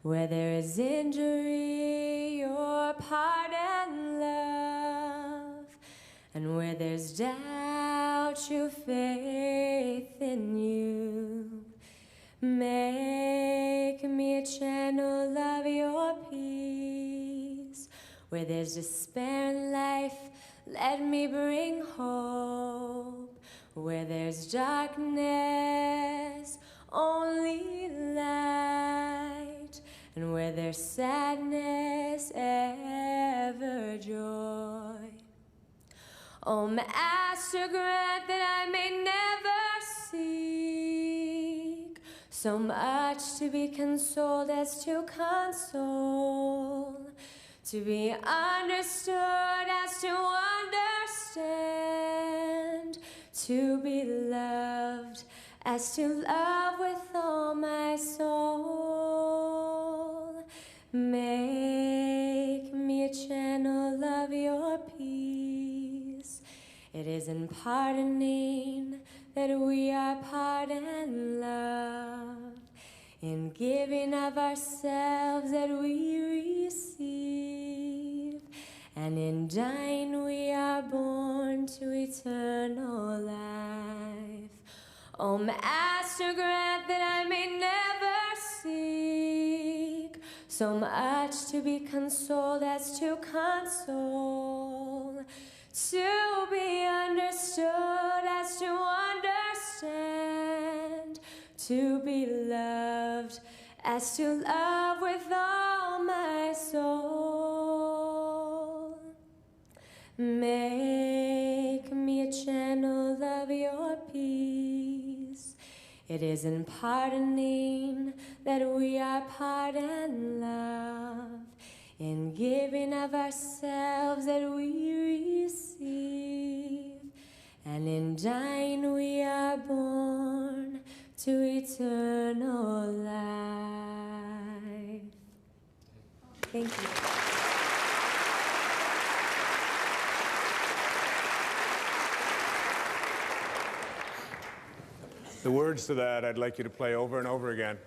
[SPEAKER 3] Where there is injury, your pardon, love. And where there's doubt, your faith in you. Make me a channel of your peace. Where there's despair in life, let me bring hope. Where there's darkness, only light. And where there's sadness, ever joy. Oh, Master, grant that I may never seek so much to be consoled as to console, to be understood as to understand, to be loved as to love with all my soul. Make me a channel of your peace. It is in pardoning that we are pardoned, love. In giving of ourselves that we receive. And in dying we are born to eternal life. Oh, Master, grant that I may never seek so much to be consoled as to console, to be understood as to understand, to be loved as to love with all my soul. Make me a channel of your peace. It is in pardoning that we are pardoned, love. In giving of ourselves that we receive. And in dying we to eternal life. Thank you.
[SPEAKER 1] The words to that I'd like you to play over and over again.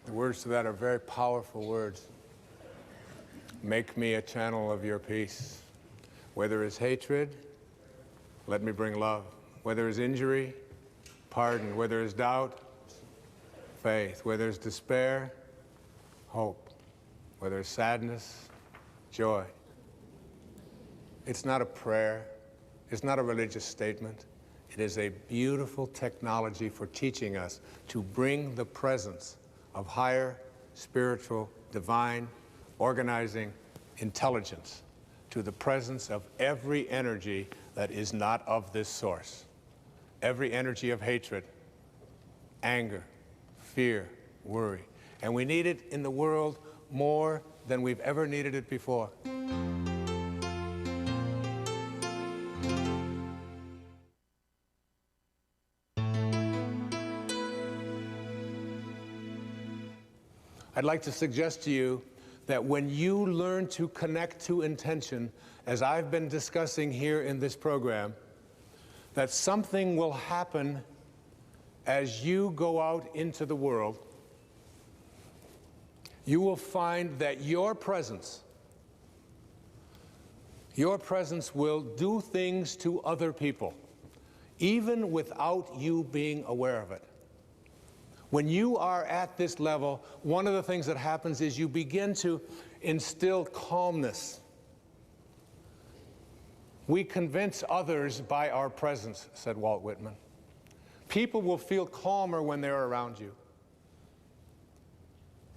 [SPEAKER 1] The words to that are very powerful words. Make me a channel of your peace. Where there is hatred, let me bring love. Where there is injury, pardon. Where there is doubt, faith. Where there's despair, hope. Where there's sadness, joy. It's not a prayer. It's not a religious statement. It is a beautiful technology for teaching us to bring the presence of higher, spiritual, divine, organizing intelligence to the presence of every energy that is not of this source. Every energy of hatred, anger, fear, worry. And we need it in the world more than we've ever needed it before. I'd like to suggest to you that when you learn to connect to intention, as I've been discussing here in this program, that something will happen as you go out into the world. You will find that your presence will do things to other people, even without you being aware of it. When you are at this level, one of the things that happens is you begin to instill calmness. We convince others by our presence, said Walt Whitman. People will feel calmer when they're around you.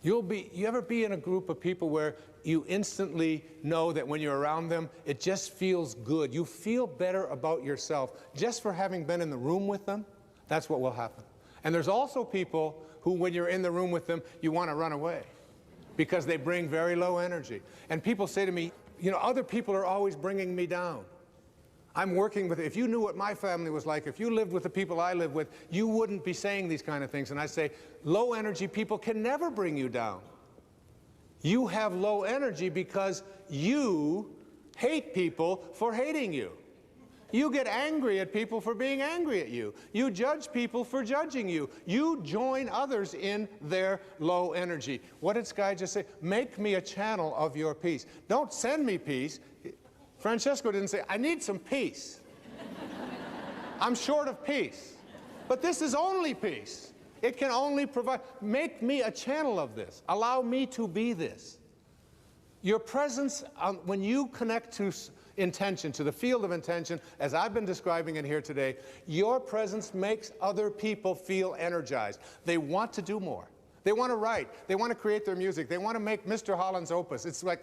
[SPEAKER 1] You ever be in a group of people where you instantly know that when you're around them, it just feels good. You feel better about yourself just for having been in the room with them? That's what will happen. And there's also people who, when you're in the room with them, you want to run away because they bring very low energy. And people say to me, you know, other people are always bringing me down. I'm working with, if you knew what my family was like, if you lived with the people I live with, you wouldn't be saying these kind of things. And I say, low energy people can never bring you down. You have low energy because you hate people for hating you. You get angry at people for being angry at you. You judge people for judging you. You join others in their low energy. What did Sky just say? Make me a channel of your peace. Don't send me peace. Francesco didn't say, I need some peace. I'm short of peace. But this is only peace. It can only provide. Make me a channel of this. Allow me to be this. Your presence, when you connect to intention, to the field of intention, as I've been describing it here today, your presence makes other people feel energized. They want to do more. They want to write. They want to create their music. They want to make Mr. Holland's Opus. It's like,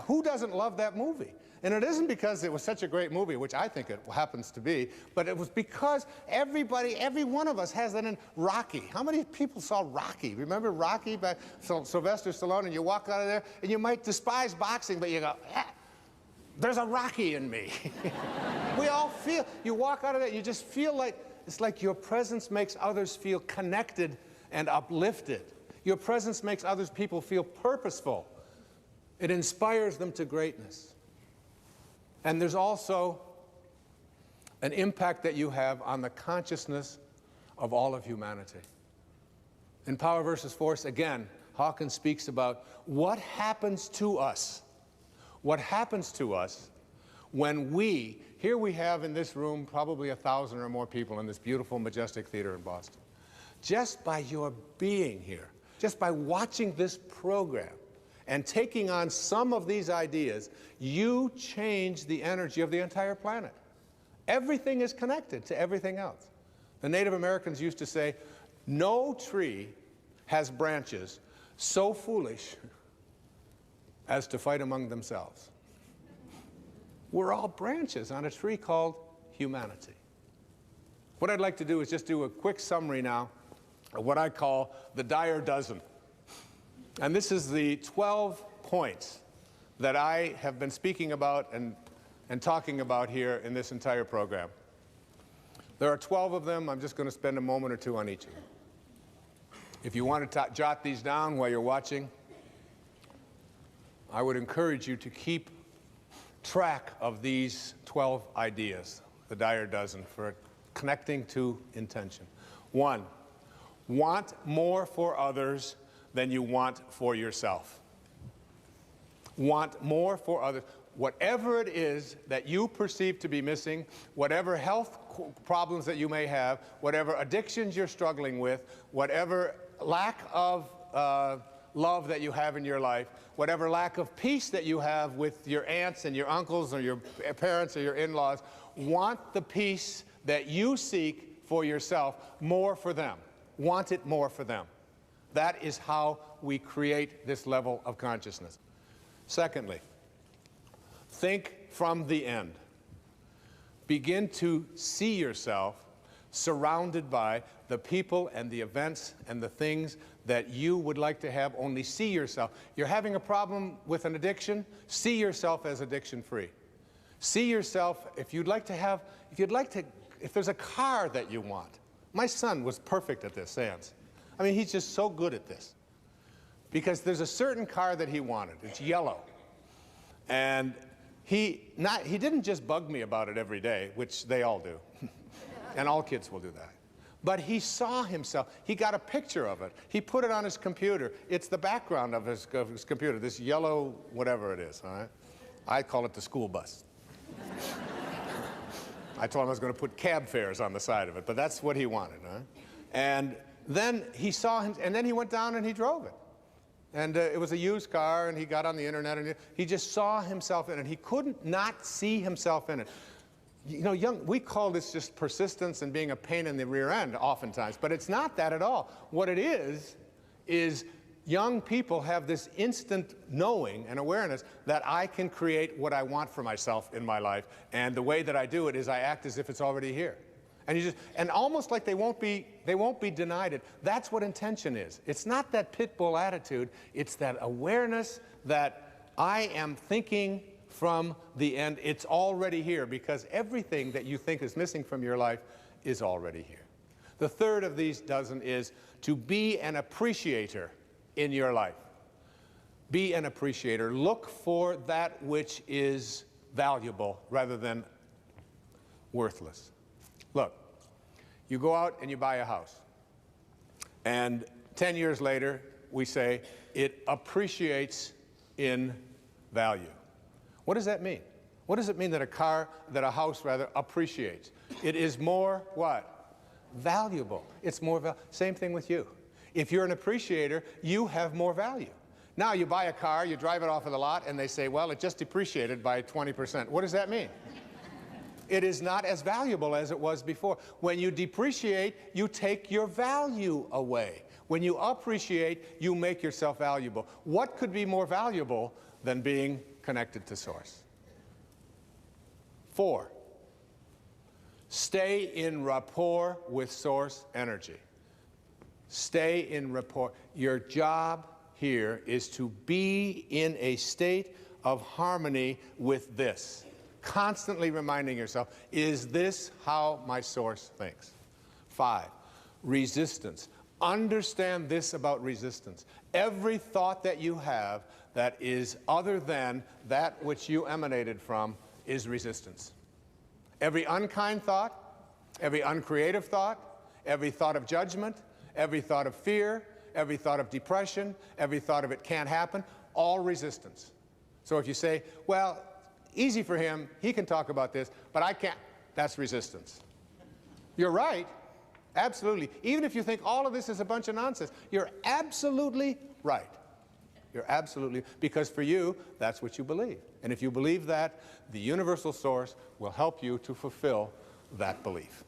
[SPEAKER 1] who doesn't love that movie? And it isn't because it was such a great movie, which I think it happens to be, but it was because everybody, every one of us has that in Rocky. How many people saw Rocky? Remember Rocky by Sylvester Stallone? And you walk out of there, and you might despise boxing, but you go, there's a Rocky in me. We all feel, you walk out of there, you just feel like, it's like your presence makes others feel connected and uplifted. Your presence makes others people feel purposeful. It inspires them to greatness. And there's also an impact that you have on the consciousness of all of humanity. In Power versus Force, again, Hawkins speaks about what happens to us. What happens to us when we, here we have in this room probably 1,000 or more people in this beautiful, majestic theater in Boston. Just by your being here, just by watching this program and taking on some of these ideas, you change the energy of the entire planet. Everything is connected to everything else. The Native Americans used to say, no tree has branches so foolish as to fight among themselves. We're all branches on a tree called humanity. What I'd like to do is just do a quick summary now of what I call the Dyer dozen. And this is the 12 points that I have been speaking about and talking about here in this entire program. There are 12 of them. I'm just going to spend a moment or two on each of them. If you want to jot these down while you're watching, I would encourage you to keep track of these 12 ideas, the Dyer dozen, for connecting to intention. 1, want more for others than you want for yourself. Want more for others. Whatever it is that you perceive to be missing, whatever health problems that you may have, whatever addictions you're struggling with, whatever lack of love that you have in your life, whatever lack of peace that you have with your aunts and your uncles or your parents or your in-laws, want the peace that you seek for yourself more for them. Want it more for them. That is how we create this level of consciousness. Secondly, think from the end. Begin to see yourself surrounded by the people and the events and the things that you would like to have. Only see yourself. You're having a problem with an addiction, see yourself as addiction-free. See yourself, if there's a car that you want. My son was perfect at this, Sans. I mean, he's just so good at this. Because there's a certain car that he wanted. It's yellow. And he didn't just bug me about it every day, which they all do. And all kids will do that. But he saw himself. He got a picture of it. He put it on his computer. It's the background of his computer, this yellow whatever it is. All right? I call it the school bus. I told him I was going to put cab fares on the side of it, but that's what he wanted. Huh? And then he saw him, and then he went down and he drove it. And it was a used car, and he got on the internet, and he just saw himself in it. He couldn't not see himself in it. You know, we call this just persistence and being a pain in the rear end oftentimes, but it's not that at all. What it is young people have this instant knowing and awareness that I can create what I want for myself in my life, and the way that I do it is I act as if it's already here. And almost like they won't be denied it. That's what intention is. It's not that pit bull attitude. It's that awareness that I am thinking from the end. It's already here, because everything that you think is missing from your life is already here. The third of these dozen is to be an appreciator in your life. Be an appreciator. Look for that which is valuable rather than worthless. Look, you go out and you buy a house, and 10 years later we say it appreciates in value. What does that mean? What does it mean that a house appreciates? It is more what? Valuable. It's more valuable. Same thing with you. If you're an appreciator, you have more value. Now you buy a car, you drive it off of the lot, and they say, well, it just depreciated by 20%. What does that mean? It is not as valuable as it was before. When you depreciate, you take your value away. When you appreciate, you make yourself valuable. What could be more valuable than being connected to Source? 4, stay in rapport with Source energy. Stay in rapport. Your job here is to be in a state of harmony with this. Constantly reminding yourself, is this how my Source thinks? 5, resistance. Understand this about resistance. Every thought that you have that is other than that which you emanated from is resistance. Every unkind thought, every uncreative thought, every thought of judgment, every thought of fear, every thought of depression, every thought of it can't happen, all resistance. So if you say, well, easy for him, he can talk about this, but I can't, that's resistance. You're right, absolutely. Even if you think all of this is a bunch of nonsense, you're absolutely right. You're absolutely, because for you, that's what you believe. And if you believe that, the universal Source will help you to fulfill that belief.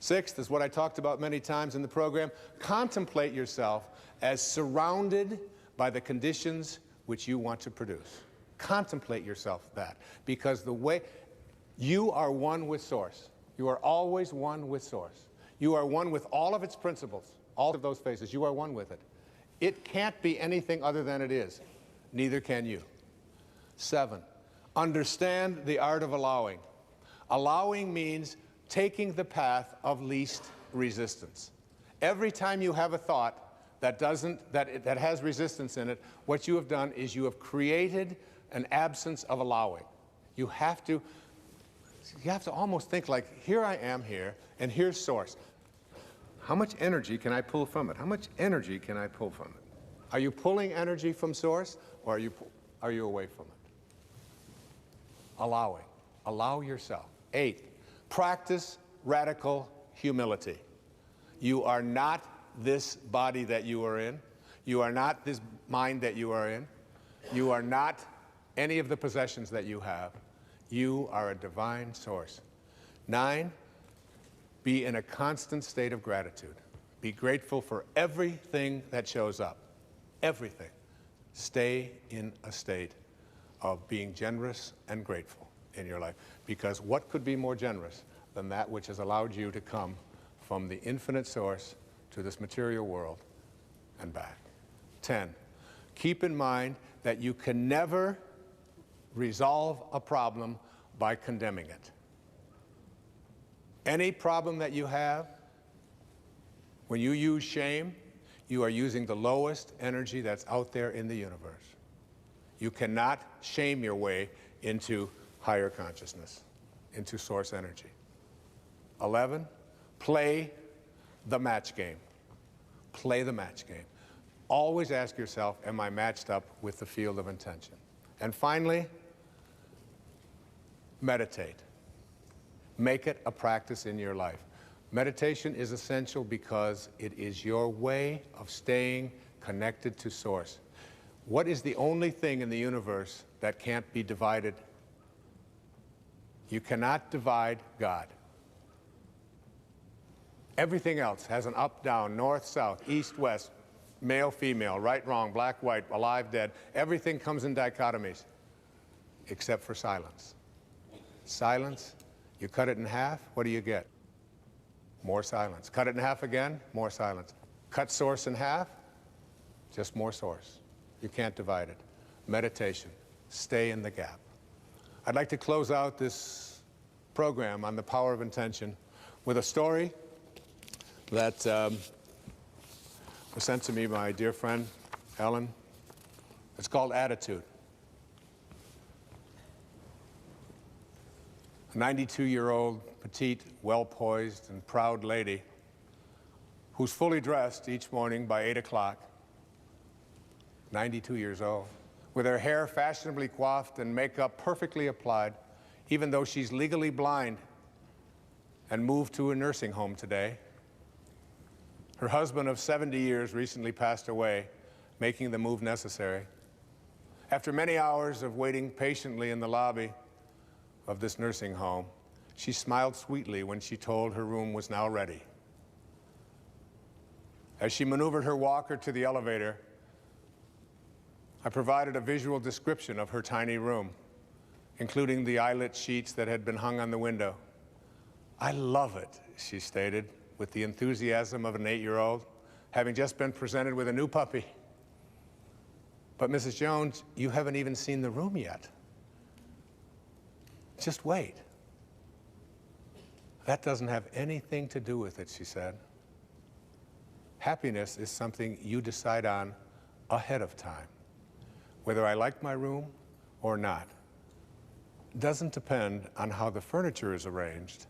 [SPEAKER 1] 6th is what I talked about many times in the program. Contemplate yourself as surrounded by the conditions which you want to produce. Contemplate yourself that, because the way you are one with Source. You are always one with Source. You are one with all of its principles, all of those phases. You are one with it. It can't be anything other than it is. Neither can you. 7, understand the art of allowing. Allowing means taking the path of least resistance. Every time you have a thought that has resistance in it, what you have done is you have created an absence of allowing. You have to almost think like, here I am here, and here's source. How much energy can I pull from it? How much energy can I pull from it? Are you pulling energy from source, or are you away from it? Allowing. Allow yourself. 8, practice radical humility. You are not this body that you are in. You are not this mind that you are in. You are not any of the possessions that you have. You are a divine source. 9, be in a constant state of gratitude. Be grateful for everything that shows up. Everything. Stay in a state of being generous and grateful in your life. Because what could be more generous than that which has allowed you to come from the infinite source to this material world and back? 10, keep in mind that you can never resolve a problem by condemning it. Any problem that you have, when you use shame, you are using the lowest energy that's out there in the universe. You cannot shame your way into higher consciousness, into source energy. 11, play the match game. Play the match game. Always ask yourself, am I matched up with the field of intention? And finally, meditate. Make it a practice in your life. Meditation is essential because it is your way of staying connected to source. What is the only thing in the universe that can't be divided? You cannot divide God. Everything else has an up, down, north, south, east, west, male, female, right, wrong, black, white, alive, dead. Everything comes in dichotomies, except for silence. Silence, you cut it in half, what do you get? More silence. Cut it in half again, more silence. Cut source in half, just more source. You can't divide it. Meditation, stay in the gap. I'd like to close out this program on the power of intention with a story that was sent to me by my dear friend, Ellen. It's called Attitude. A 92-year-old, petite, well-poised, and proud lady who's fully dressed each morning by 8 o'clock, 92 years old, with her hair fashionably coiffed and makeup perfectly applied, even though she's legally blind and moved to a nursing home today. Her husband of 70 years recently passed away, making the move necessary. After many hours of waiting patiently in the lobby of this nursing home, she smiled sweetly when she told her room was now ready. As she maneuvered her walker to the elevator, I provided a visual description of her tiny room, including the eyelet sheets that had been hung on the window. "I love it," she stated, with the enthusiasm of an 8-year-old, having just been presented with a new puppy. "But Mrs. Jones, you haven't even seen the room yet. Just wait." "That doesn't have anything to do with it," she said. "Happiness is something you decide on ahead of time. Whether I like my room or not doesn't depend on how the furniture is arranged.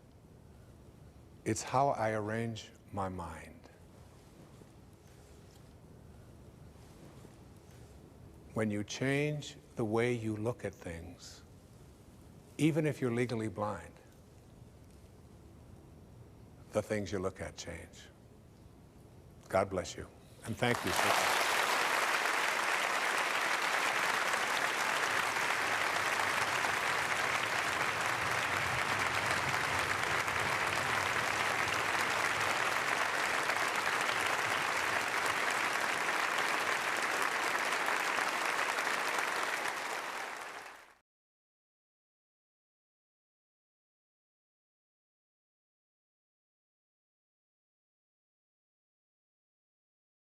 [SPEAKER 1] It's how I arrange my mind." When you change the way you look at things, even if you're legally blind, the things you look at change. God bless you, and thank you.